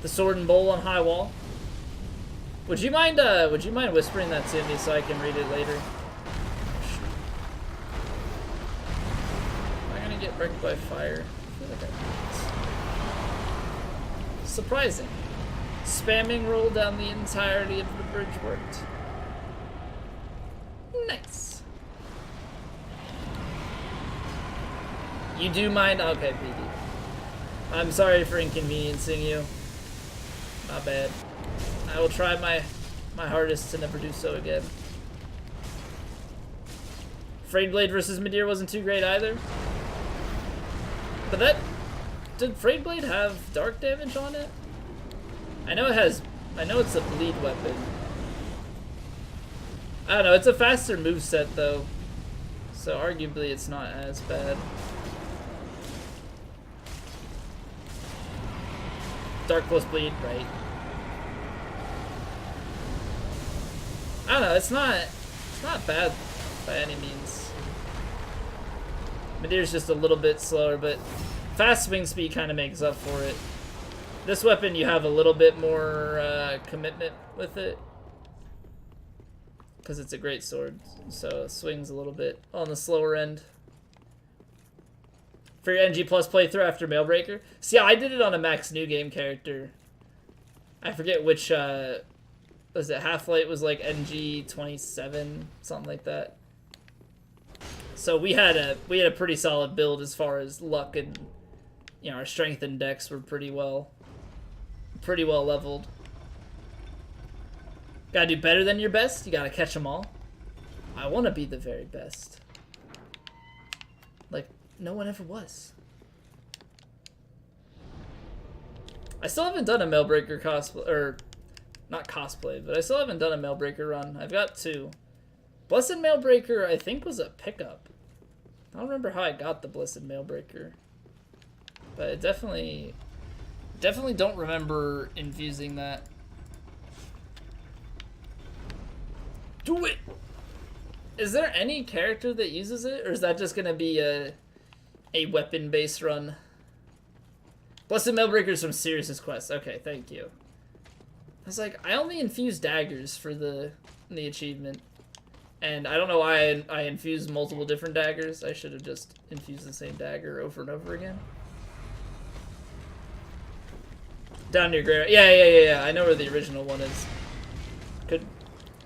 A: The sword and bowl on high wall. Would you mind whispering that to me so I can read it later? Am I gonna get wrecked by fire? I feel like I might. Surprising. Spamming roll down the entirety of the bridge worked. Nice. You do mind? Okay, PD. I'm sorry for inconveniencing you. Not bad. I will try my hardest to never do so again. Frayed Blade versus Midir wasn't too great either. But that... Did Frayed Blade have dark damage on it? I know it has... I know it's a bleed weapon. I don't know, it's a faster moveset though. So arguably it's not as bad. Dark plus bleed, right? I don't know, it's not bad by any means. Midir's just a little bit slower, but fast swing speed kind of makes up for it. This weapon, you have a little bit more commitment with it. Because it's a great sword, so it swings a little bit on the slower end. For your NG Plus playthrough after Mailbreaker? See, I did it on a Max New Game character. I forget which, was it Half-Light was like NG 27, something like that. So we had a pretty solid build as far as luck and, you know, our strength and dex were pretty well leveled. Gotta do better than your best. You gotta catch them all. I want to be the very best. Like, no one ever was. I still haven't done a Mailbreaker cosplay, or not cosplay, but I still haven't done a Mailbreaker run. I've got two. Blessed Mailbreaker, I think, was a pickup. I don't remember how I got the Blessed Mailbreaker, but I definitely don't remember infusing that. Do it! Is there any character that uses it, or is that just gonna be a weapon-based run? Blessed Mailbreakers from Sirius's Quest. Okay, thank you. I was like, I only infused daggers for the achievement. And I don't know why I infused multiple different daggers. I should have just infused the same dagger over and over again. Down near Grey. Yeah. I know where the original one is.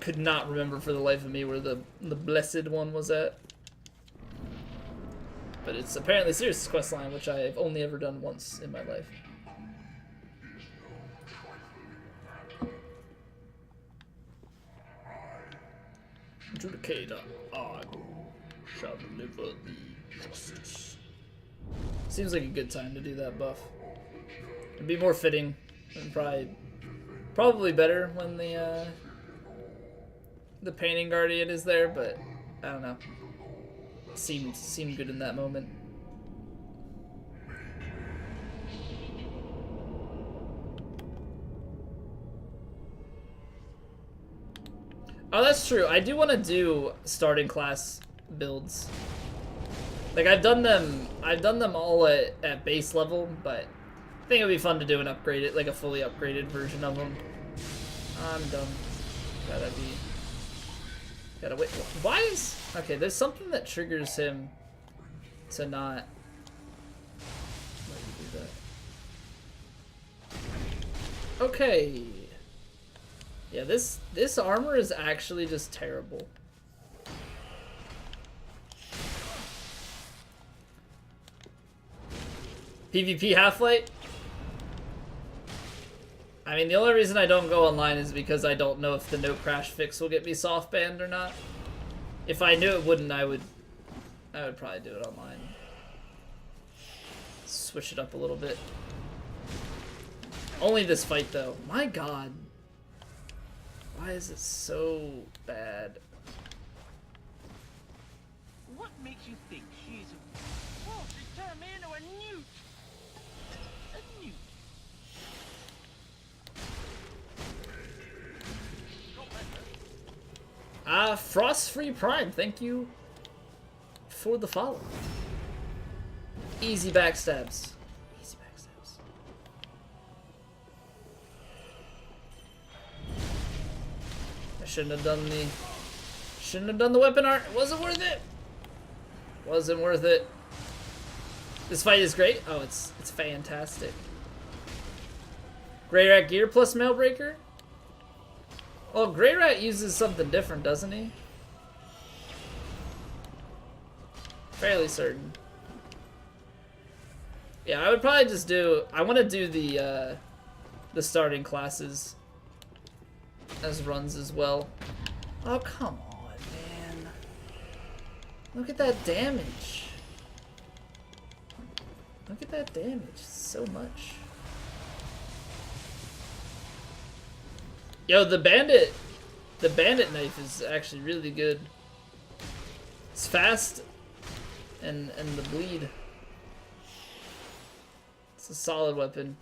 A: Could not remember for the life of me where the blessed one was at. But it's apparently Sirius' questline, which I've only ever done once in my life. Adjudicator, I shall deliver the justice. Seems like a good time to do that buff. It'd be more fitting and probably better when the painting guardian is there, but I don't know. Seemed good in that moment. Oh, that's true. I do want to do starting class builds. Like I've done them all at base level, but I think it would be fun to do an upgraded, like a fully upgraded version of them. I'm dumb. Gotta wait. Why is... Okay, there's something that triggers him to not let you do that. Okay. Yeah, this armor is actually just terrible. PvP Half-Light? I mean, the only reason I don't go online is because I don't know if the no crash fix will get me soft banned or not. If I knew it wouldn't, I would probably do it online. Switch it up a little bit. Only this fight though. My god. Why is it so bad?
C: What makes you think she's won't turn me into a newt? A newt.
A: Frost-Free Prime, thank you for the follow. Easy backstabs. Easy backstabs. I shouldn't have done the weapon art. It wasn't worth it. Wasn't worth it. This fight is great. Oh, it's fantastic. Grey Rat Gear plus Mailbreaker? Well, Grey Rat uses something different, doesn't he? Fairly certain. Yeah, I would probably just do... I want to do the starting classes as runs as well. Oh, come on, man. Look at that damage. Look at that damage. So much. Yo, the bandit knife is actually really good. It's fast and the bleed. It's a solid weapon.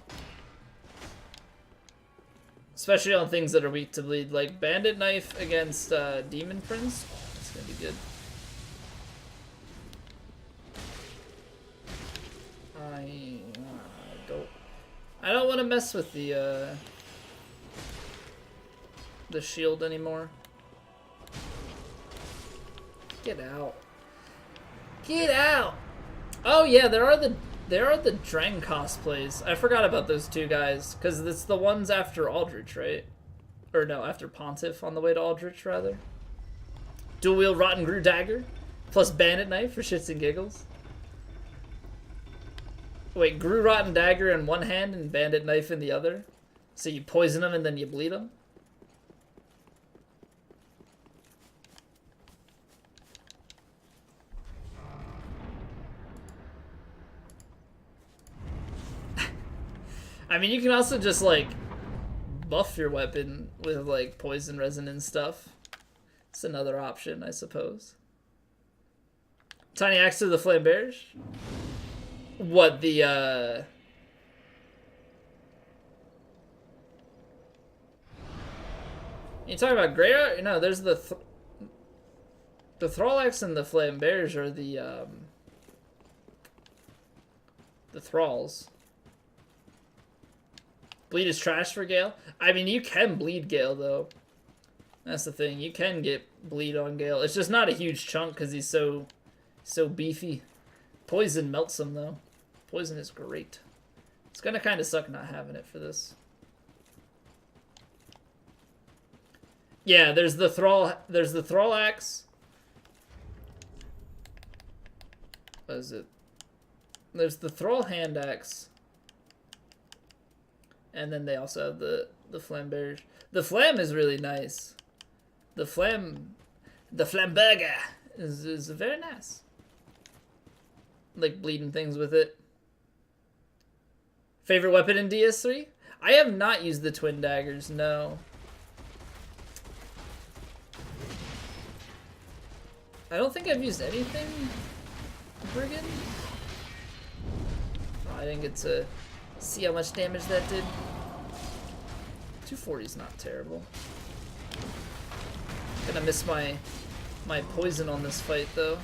A: Especially on things that are weak to bleed, like bandit knife against demon prince. That's gonna be good. I don't want to mess with the shield anymore. Get out. Get out! Oh yeah, there are the Drang cosplays. I forgot about those two guys, because it's the ones after Aldrich, right? Or no, after Pontiff on the way to Aldrich, rather. Dual wield Rotten Grew Dagger, plus Bandit Knife for shits and giggles. Wait, Grew Rotten Dagger in one hand and Bandit Knife in the other? So you poison them and then you bleed them? I mean, you can also just, like, buff your weapon with, like, poison resonance stuff. It's another option, I suppose. Tiny Axe to the Flamberge? What, the, You talking about Grey Rat? No, there's the The Thrall-Axe and the Flamberge are the Thralls. Bleed is trash for Gale. I mean, you can bleed Gale, though. That's the thing. You can get bleed on Gale. It's just not a huge chunk because he's so beefy. Poison melts him, though. Poison is great. It's gonna kind of suck not having it for this. Yeah, there's the Thrall-Axe. What is it? There's the Thrall hand axe. And then they also have the Flamberge. The Flam is really nice. The Flamberger is very nice. Like bleeding things with it. Favorite weapon in DS3? I have not used the twin daggers, no. I don't think I've used anything Brigand. Oh, I didn't get to see how much damage that did. 240 is not terrible. Gonna miss my poison on this fight though.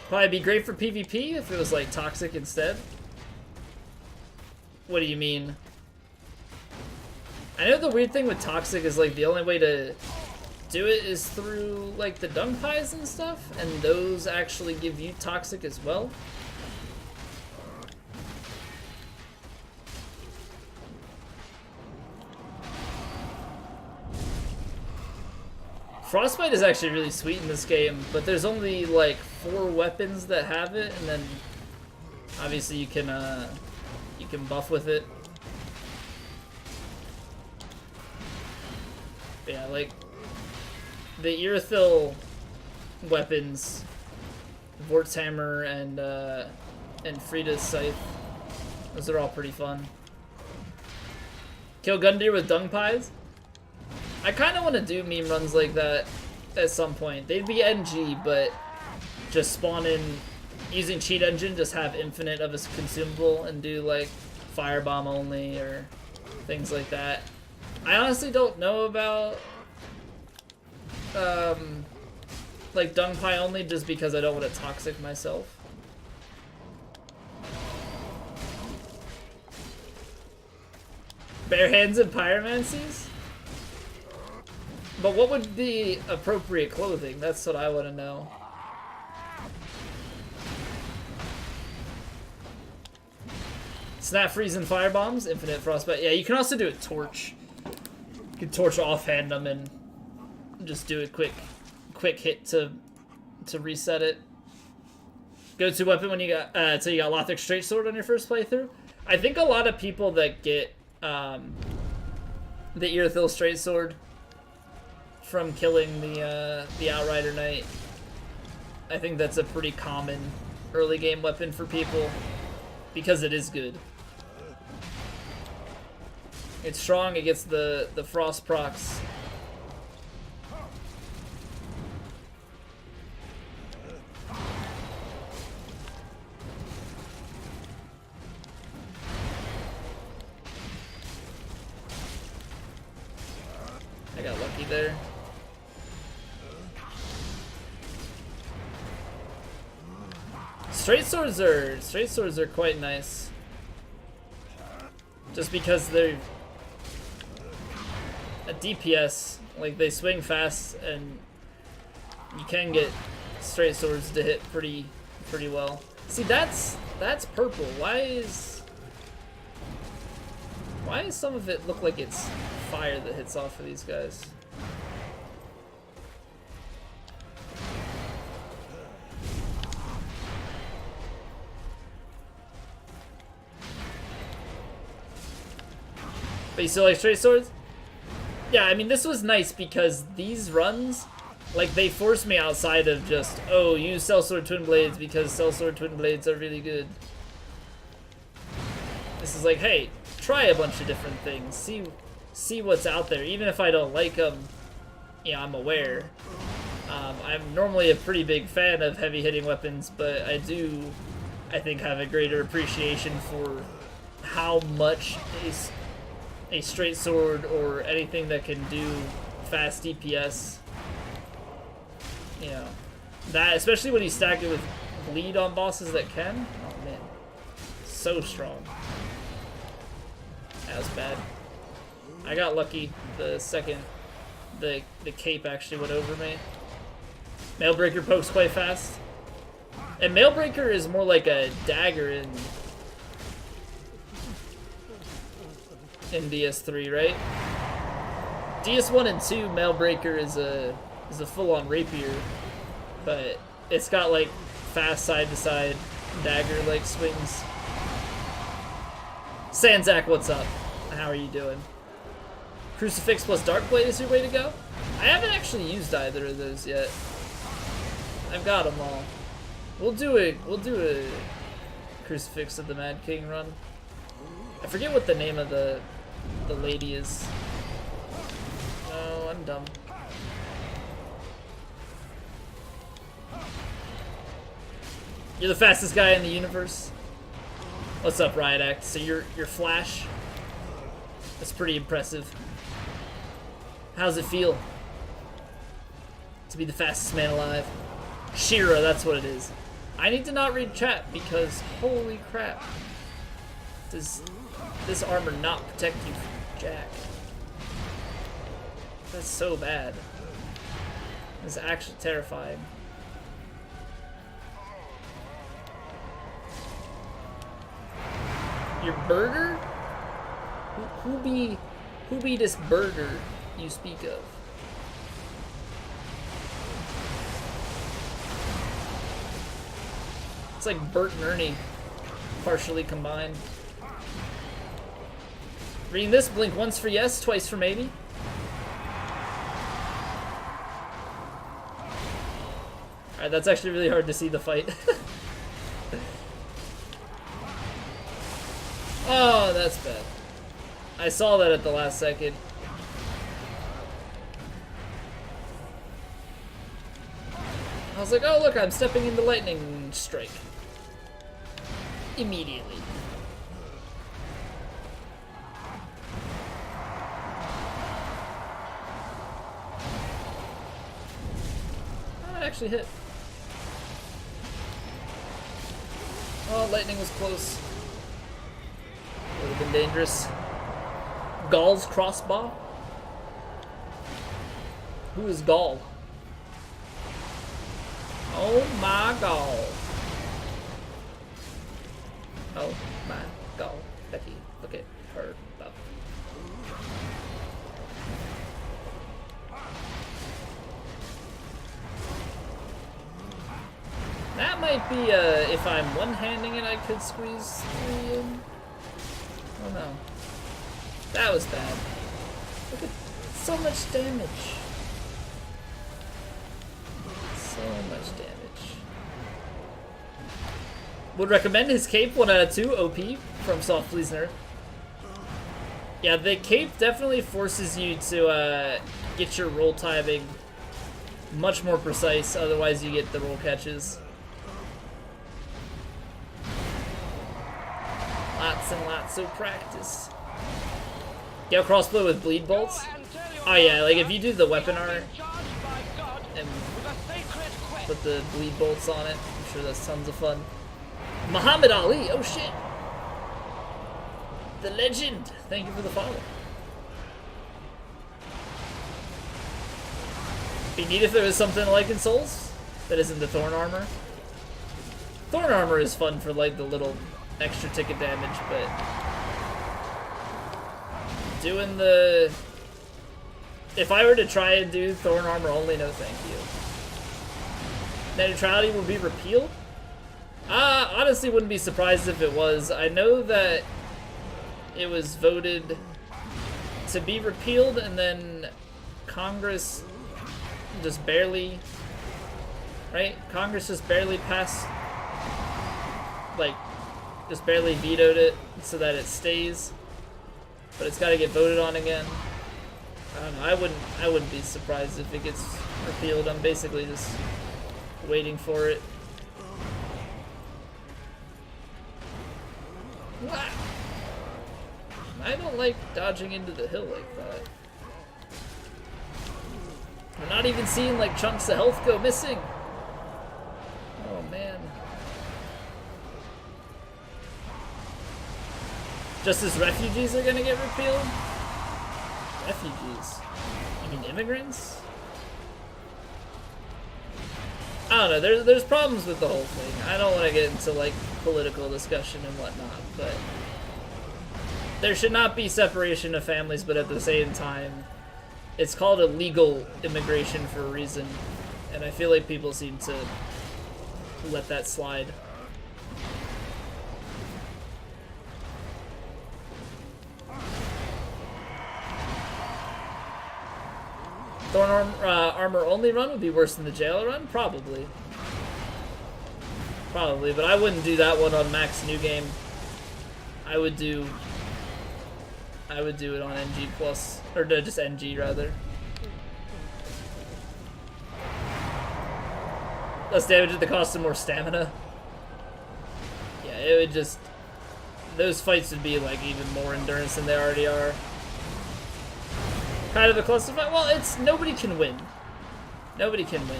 A: Probably be great for PvP if it was like toxic instead. What do you mean? I know the weird thing with toxic is like the only way to do it is through like the dung pies and stuff, and those actually give you toxic as well. Frostbite is actually really sweet in this game, but there's only like 4 weapons that have it, and then obviously you can buff with it. But yeah, like the Irithyll weapons, Vort's Hammer and Frida's Scythe, those are all pretty fun. Kill Gundyr with dung pies. I kind of want to do meme runs like that at some point. They'd be NG, but just spawn in using cheat engine, just have infinite of a consumable and do like firebomb only or things like that. I honestly don't know about like dung pie only, just because I don't want to toxic myself. Bare hands and pyromancies? But what would be appropriate clothing? That's what I want to know. Snap, freeze, and firebombs, infinite frostbite. Yeah, you can also do it torch. You can torch offhand them and just do a quick hit to reset it. Go-to weapon when you got so you got Lothric Straight Sword on your first playthrough. I think a lot of people that get the Irithyll Straight Sword from killing the Outrider Knight, I think that's a pretty common early game weapon for people because it is good. It's strong, it gets the frost procs. I got lucky there. Straight swords are quite nice. Just because they're a DPS, like they swing fast and you can get straight swords to hit pretty well. See, that's purple. Why is some of it look like it's fire that hits off of these guys? But you still like straight swords? Yeah, I mean, this was nice because these runs, like, they forced me outside of just, oh, use Sellsword Twin Blades because Sellsword Twin Blades are really good. This is like, hey, try a bunch of different things. See what's out there. Even if I don't like them, yeah, I'm aware. I'm normally a pretty big fan of heavy-hitting weapons, but I think, have a greater appreciation for how much a straight sword or anything that can do fast DPS, you know, that, especially when you stack it with bleed on bosses that can, oh man, so strong. That was bad. I got lucky the second the cape actually went over me. Mailbreaker pokes quite fast. And Mailbreaker is more like a dagger in DS3, right? DS1 and 2, Mailbreaker is a full-on rapier, but it's got like fast side-to-side dagger-like swings. Sanzak, what's up? How are you doing? Crucifix plus Darkblade is your way to go? I haven't actually used either of those yet. I've got them all. We'll do a Crucifix of the Mad King run. I forget what the name of the lady is. Oh, I'm dumb. You're the fastest guy in the universe. What's up, Riot Act? So you're Flash? That's pretty impressive. How's it feel to be the fastest man alive? Shira, that's what it is. I need to not read chat because holy crap. Does this armor not protect you from Jack? That's so bad. It's actually terrifying. Your burger? Who be this burger you speak of? It's like Bert and Ernie, partially combined. Reading this, blink once for yes, twice for maybe. Alright, that's actually really hard to see the fight. Oh, that's bad. I saw that at the last second. I was like, oh look, I'm stepping into lightning strike. Immediately. Oh, it actually hit. Oh, lightning was close. Would have been dangerous. Gaul's crossbow? Who is Gaul? Oh my God. Oh my God. Becky, look at her buff. That might be, if I'm one-handing it, I could squeeze 3 in. Oh no. That was bad. Look at so much damage. So much damage. Would recommend his cape 1 out of 2 OP from Soft Please Nerd. Yeah, the cape definitely forces you to get your roll timing much more precise, otherwise you get the roll catches. Lots and lots of practice. Get a crossbow with bleed bolts? Oh yeah, like if you do the weapon art and put the bleed bolts on it, I'm sure that's tons of fun. Muhammad Ali, oh shit! The legend! Thank you for the follow. Be neat if there was something like in Souls that isn't the Thorn Armor. Thorn Armor is fun for like the little extra ticket damage, but doing the... If I were to try and do Thorn Armor only, no thank you. Net neutrality will be repealed? Honestly wouldn't be surprised if it was. I know that it was voted to be repealed and then Congress just barely, right? Congress just barely passed, like, just barely vetoed it so that it stays. But it's got to get voted on again. I don't know. I wouldn't be surprised if it gets repealed. I'm basically just waiting for it. Wow. I don't like dodging into the hill like that. We're not even seeing like chunks of health go missing. Oh man. Just as refugees are gonna get repealed? Refugees? You mean immigrants? I don't know, there's problems with the whole thing. I don't want to get into like political discussion and whatnot, but there should not be separation of families, but at the same time, it's called illegal immigration for a reason, and I feel like people seem to let that slide. Thorn armor only run would be worse than the jailer run? Probably. Probably, but I wouldn't do that one on max new game. I would do it on NG plus, or no, just NG rather. Less damage at the cost of more stamina. Yeah, it would just, those fights would be like even more endurance than they already are. Kind of a cluster fight. Well, it's nobody can win. Nobody can win.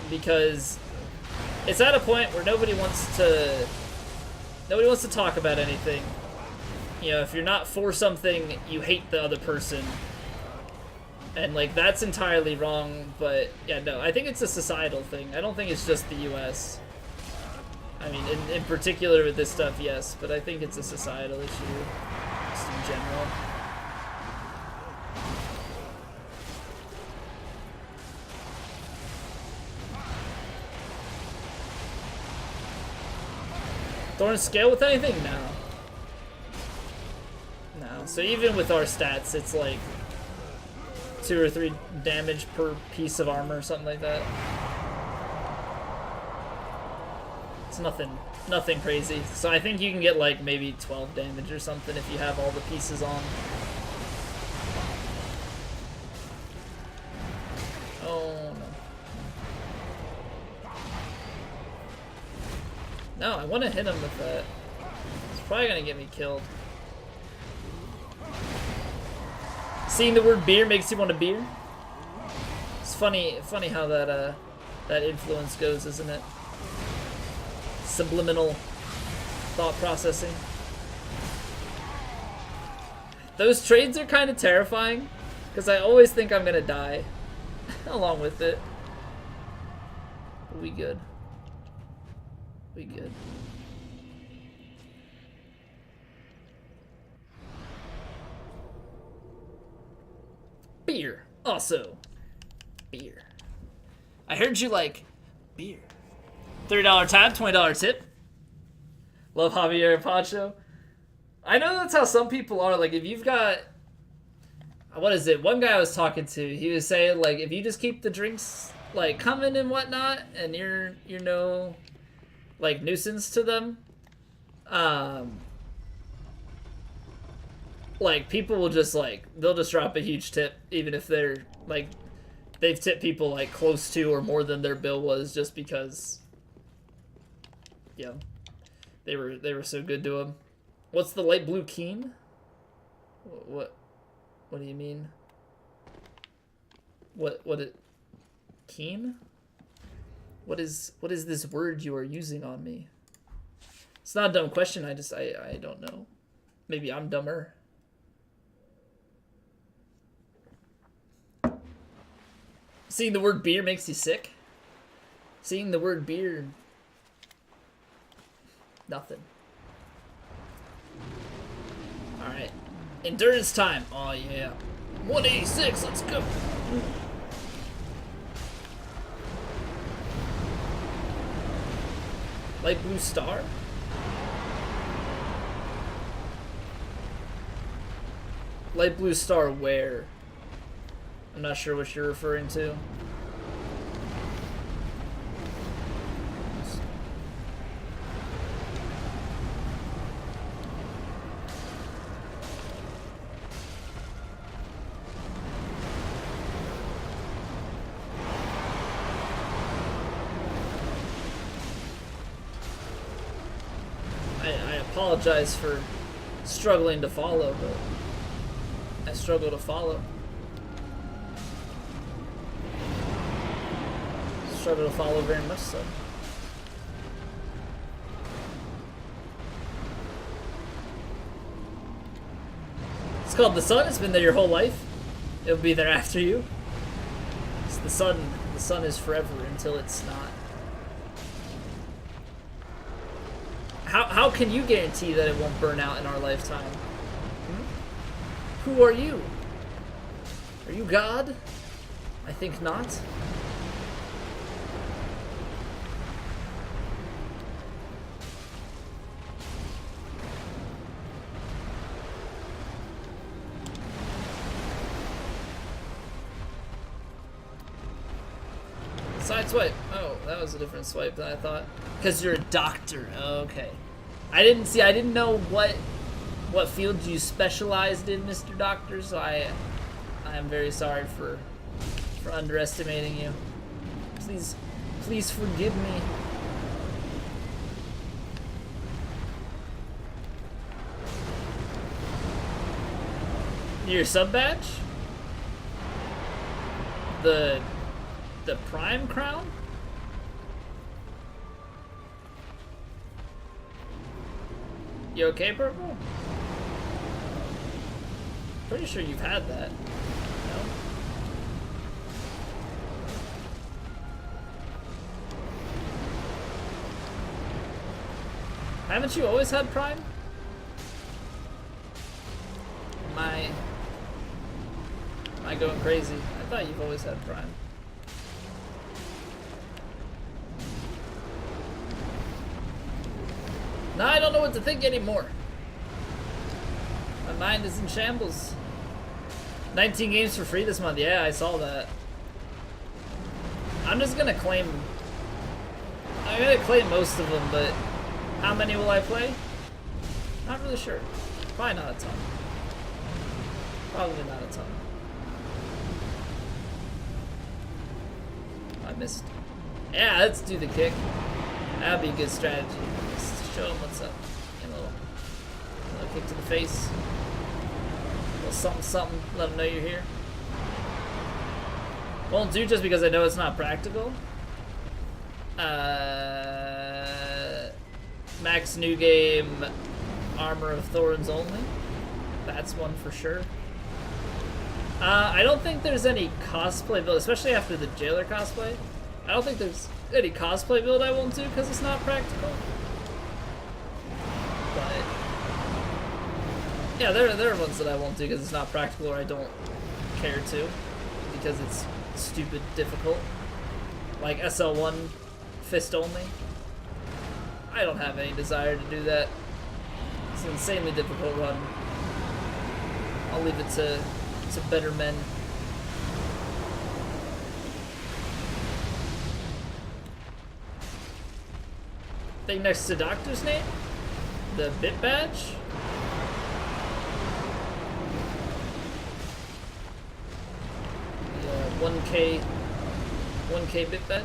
A: Because it's at a point where nobody wants to talk about anything. You know, if you're not for something, you hate the other person. And like that's entirely wrong, but yeah, no, I think it's a societal thing. I don't think it's just the US. I mean, in particular with this stuff, yes, but I think it's a societal issue. Just in general. Thorn scale with anything? No. No. So even with our stats, it's like 2 or 3 damage per piece of armor or something like that. It's nothing crazy. So I think you can get like maybe 12 damage or something if you have all the pieces on. Oh no. No, I want to hit him with that. It's probably gonna get me killed. Seeing the word beer makes you want a beer. It's funny how that influence goes, isn't it? Subliminal thought processing. Those trades are kind of terrifying because I always think I'm gonna die along with it. But we good. We good. Beer. Also, beer. I heard you like beer. $30 tab, $20 tip. Love Javier Pacho. I know that's how some people are. Like, if you've got, what is it? One guy I was talking to, he was saying like, if you just keep the drinks like coming and whatnot, and you're no like nuisance to them, like people will just like, they'll just drop a huge tip even if they're like, they've tipped people like close to or more than their bill was just because, you know, they were so good to them. What's the light blue keen? What do you mean? What it keen? What is this word you are using on me? It's not a dumb question, I don't know. Maybe I'm dumber. Seeing the word beer makes you sick? Seeing the word beer, nothing. Alright. Endurance time. Oh yeah. 186, let's go. Light blue star? Light blue star where? I'm not sure what you're referring to. apologize for struggling to follow, but I struggle to follow. Struggle to follow very much so. It's called the sun. It's been there your whole life. It'll be there after you. It's the sun. The sun is forever until it's not. How can you guarantee that it won't burn out in our lifetime? Hmm? Who are you? Are you God? I think not. Side swipe. Oh, that was a different swipe than I thought. Because you're a doctor. Oh, okay. I didn't know what field you specialized in, Mr. Doctor, so I am very sorry for underestimating you. Please forgive me. Your sub badge? The Prime Crown? You okay, Purple? Pretty sure you've had that. No? Haven't you always had Prime? Am I going crazy? I thought you've always had Prime. Now I don't know what to think anymore. My mind is in shambles. 19 games for free this month. Yeah, I saw that. I'm just gonna claim most of them, but how many will I play? Not really sure. Probably not a ton. Probably not a ton. I missed. Yeah, let's do the kick. That'd be a good strategy. Show him what's up. And a little kick to the face. A little something, something. Let him know you're here. Won't do just because I know it's not practical. Max new game, Armor of Thorns only. That's one for sure. I don't think there's any cosplay build, especially after the Jailer cosplay. I don't think there's any cosplay build I won't do because it's not practical. But yeah, there are ones that I won't do because it's not practical or I don't care to because it's stupid difficult. Like SL1 fist only. I don't have any desire to do that. It's an insanely difficult run. I'll leave it to better men. Thing next to Doctor's name? The bit badge? The 1K bit badge.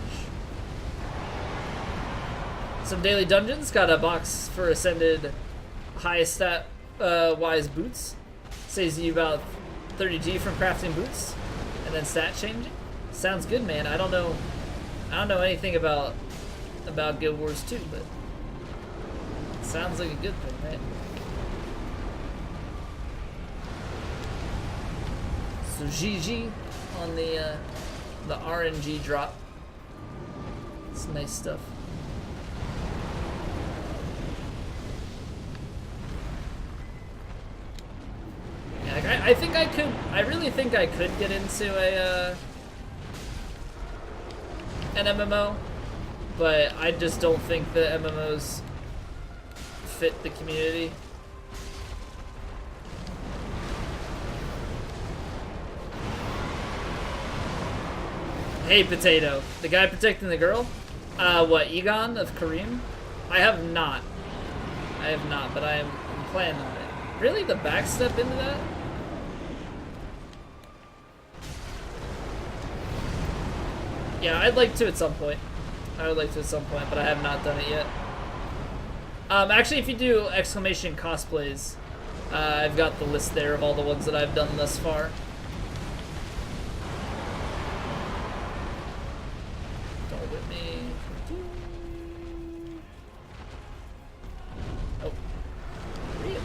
A: Some daily dungeons. Got a box for ascended high stat wise boots. Saves you about 30G from crafting boots and then stat changing. Sounds good, man. I don't know anything about Guild Wars 2, but it sounds like a good thing, right? So GG on the RNG drop. It's nice stuff. Yeah, I think I could. I really think I could get into an MMO, but I just don't think the MMOs fit the community. Hey, Potato. The guy protecting the girl? What, Egon of Kareem? I have not, but I'm planning on it. Really? The backstep into that? Yeah, I'd like to at some point. I would like to at some point, but I have not done it yet. Actually, if you do exclamation cosplays, I've got the list there of all the ones that I've done thus far. Don't whip me. Oh. Real.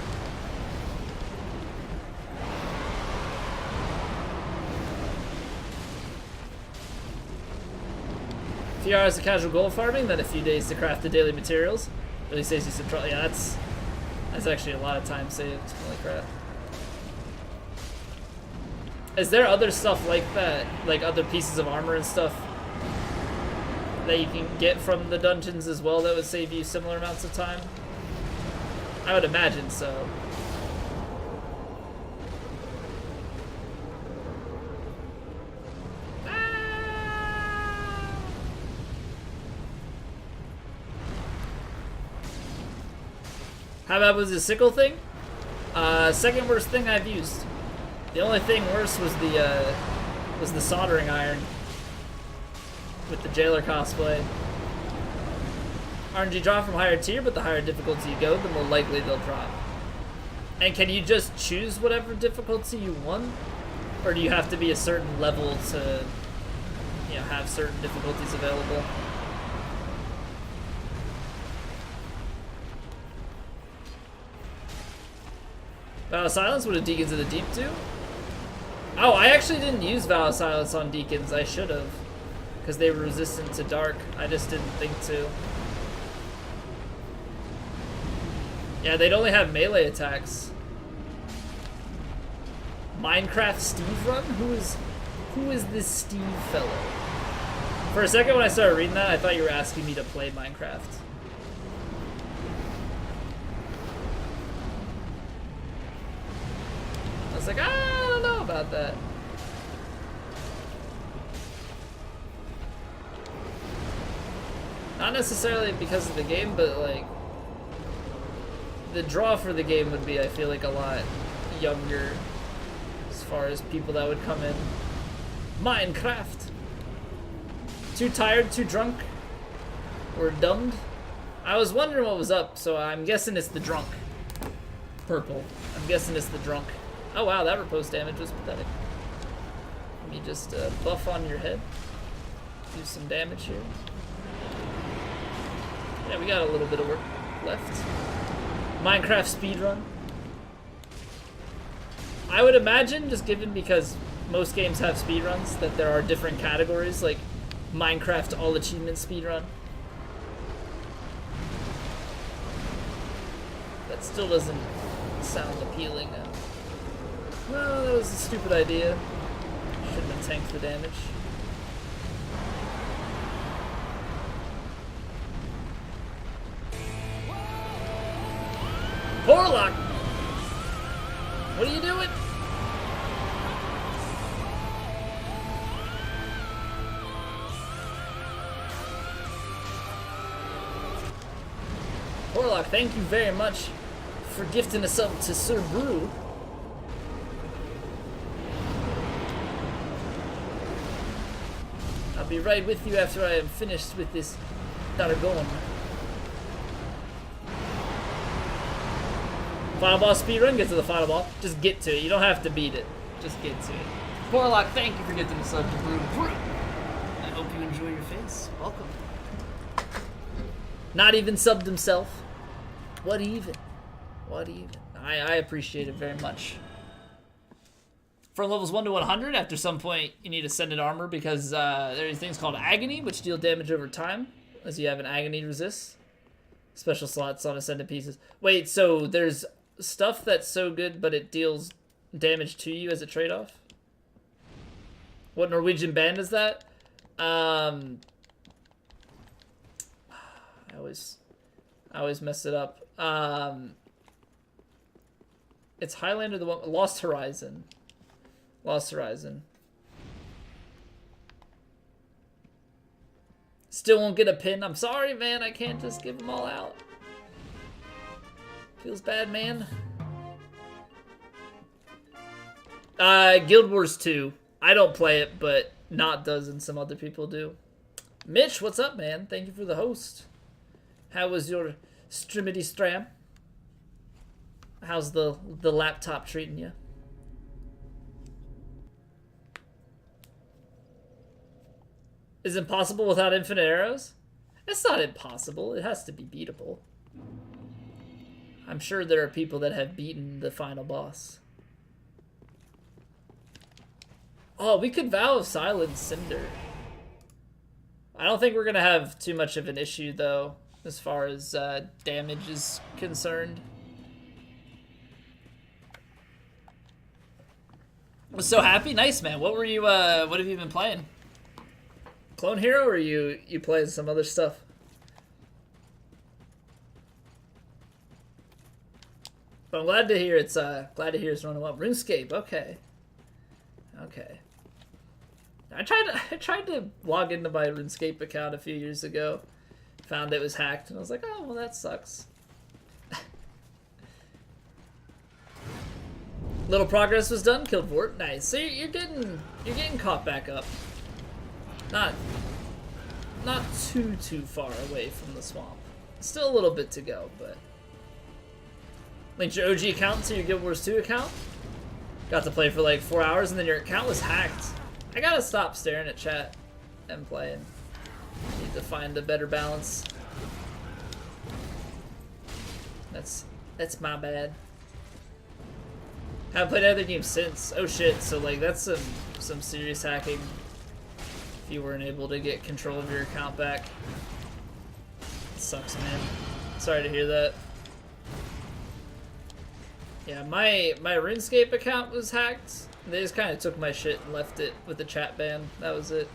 A: A few hours of casual gold farming, then a few days to craft the daily materials. Really saves you some trouble. Yeah, that's actually a lot of time saved. Holy crap. Is there other stuff like that, like other pieces of armor and stuff that you can get from the dungeons as well that would save you similar amounts of time? I would imagine so. How bad was the sickle thing? Second worst thing I've used. The only thing worse was the soldering iron with the jailer cosplay. RNG drop from higher tier, but the higher difficulty you go, the more likely they'll drop. And can you just choose whatever difficulty you want? Or do you have to be a certain level to, you know, have certain difficulties available? Vow of Silence, what do Deacons of the Deep do? Oh, I actually didn't use Vow of Silence on Deacons. I should have. Because they were resistant to dark. I just didn't think to. Yeah, they'd only have melee attacks. Minecraft Steve run? Who is this Steve fellow? For a second when I started reading that, I thought you were asking me to play Minecraft. I was like, I don't know about that. Not necessarily because of the game, but like the draw for the game would be, I feel like, a lot younger as far as people that would come in. Minecraft. Too tired, too drunk, or dumbed? I was wondering what was up, so I'm guessing it's the drunk. Purple. I'm guessing it's the drunk. Oh wow, that repose damage was pathetic. Let me just buff on your head. Do some damage here. Yeah, we got a little bit of work left. Minecraft speedrun. I would imagine, just given because most games have speedruns, that there are different categories, like Minecraft all achievement speedrun. That still doesn't sound appealing. Well, that was a stupid idea. Shouldn't have tanked the damage. Porlock! What are you doing? Porlock, thank you very much for gifting us up to Sir Brew. I'll be right with you after I am finished with this Daragon. Final boss speedrun, get to the final boss. Just get to it. You don't have to beat it. Just get to it. Porlock, thank you for getting the sub to Brew. I hope you enjoy your face. Welcome. Not even subbed himself. What even? What even? I appreciate it very much. For levels 1 to 100, after some point, you need Ascended Armor because there are things called Agony, which deal damage over time, as you have an Agony resist. Special slots on Ascended pieces. Wait, so there's stuff that's so good, but it deals damage to you as a trade-off? What Norwegian band is that? I always mess it up. It's Highlander, the one... Lost Horizon. Lost Horizon. Still won't get a pin. I'm sorry, man. I can't just give them all out. Feels bad, man. Guild Wars 2. I don't play it, but Not does and some other people do. Mitch, what's up, man? Thank you for the host. How was your Strimity Stram. How's the laptop treating you? Is it impossible without infinite arrows? It's not impossible. It has to be beatable. I'm sure there are people that have beaten the final boss. Oh, we could Vow of Silence Cinder. I don't think we're going to have too much of an issue, though, as far as damage is concerned. I was so happy. Nice, man. What were you, what have you been playing? Clone Hero, or you playing some other stuff? But I'm glad to hear it's running well. RuneScape, okay. Okay. I tried to log into my RuneScape account a few years ago. Found it was hacked, and I was like, oh well, that sucks. Little progress was done. Killed Vort. Nice. So you're getting caught back up. Not too far away from the swamp. Still a little bit to go, but linked your OG account to your Guild Wars 2 account. Got to play for like 4 hours, and then your account was hacked. I gotta stop staring at chat and playing. Need to find a better balance. That's my bad. Haven't played other games since. Oh shit! So like that's some serious hacking. If you weren't able to get control of your account back, it sucks, man. Sorry to hear that. Yeah, my RuneScape account was hacked. They just kind of took my shit and left it with the chat ban. That was it.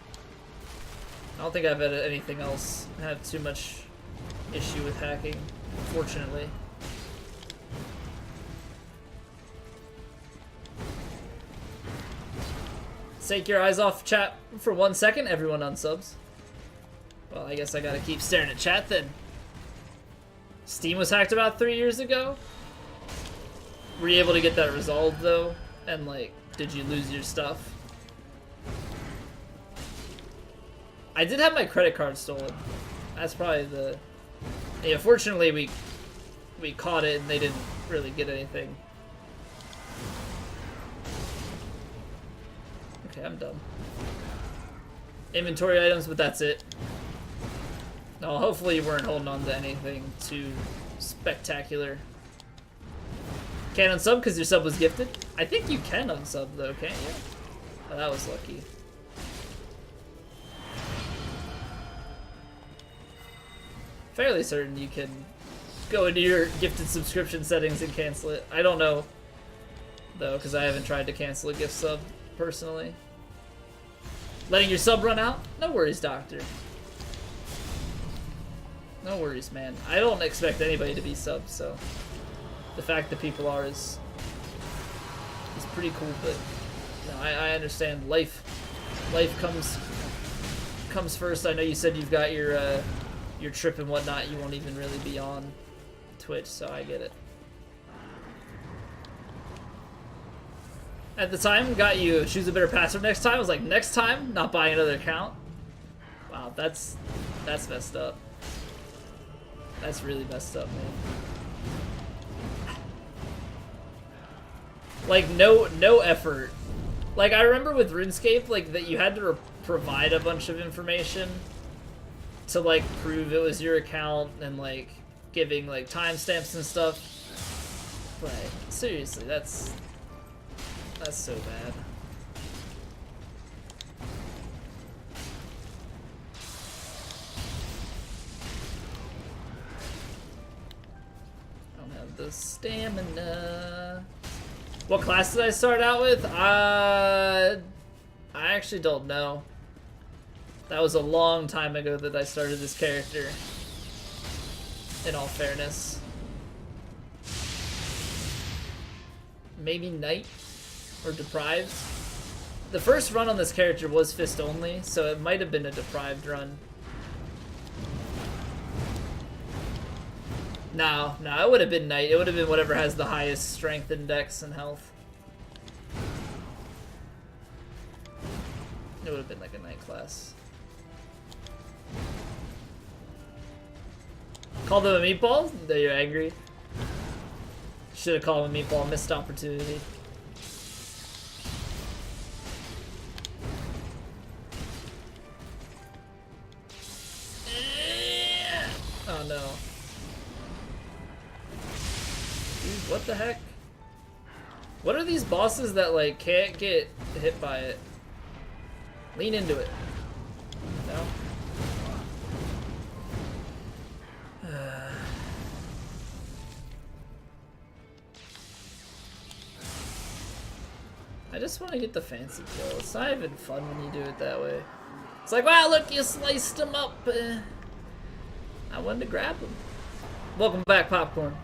A: I don't think I've had anything else have too much issue with hacking, fortunately. Take your eyes off chat for 1 second. Everyone unsubs. Well, I guess I gotta keep staring at chat then. Steam was hacked about 3 years ago. Were you able to get that resolved though? And like, did you lose your stuff? I did have my credit card stolen. That's probably the... Yeah, fortunately we caught it and they didn't really get anything. Okay, I'm done. Inventory items, but that's it. No, hopefully you weren't holding on to anything too spectacular. Can't unsub because your sub was gifted? I think you can unsub though, can't you? Oh, that was lucky. Fairly certain you can go into your gifted subscription settings and cancel it. I don't know though, because I haven't tried to cancel a gift sub personally. Letting your sub run out? No worries, doctor. No worries, man. I don't expect anybody to be subbed, so the fact that people are is pretty cool. But no, I understand. Life comes first. I know you said you've got your trip and whatnot. You won't even really be on Twitch, so I get it. At the time, got you choose a better password next time. I was like, next time, not buying another account. Wow, that's messed up. That's really messed up, man. Like no effort. Like I remember with RuneScape, like that you had to provide a bunch of information to like prove it was your account and like giving like timestamps and stuff. But seriously, that's so bad. I don't have the stamina. What class did I start out with? I actually don't know. That was a long time ago that I started this character, in all fairness. Maybe Knight? Or Deprived? The first run on this character was Fist only, so it might have been a Deprived run. No, it would have been Knight. It would have been whatever has the highest strength index and health. It would have been like a Knight class. Call them a meatball? That you're angry? Should have called him a meatball. Missed opportunity. Oh no. Dude, what the heck? What are these bosses that like can't get hit by it? Lean into it. No? I just want to get the fancy kill. It's not even fun when you do it that way. It's like, wow, look, you sliced him up. I wanted to grab him. Welcome back, Popcorn.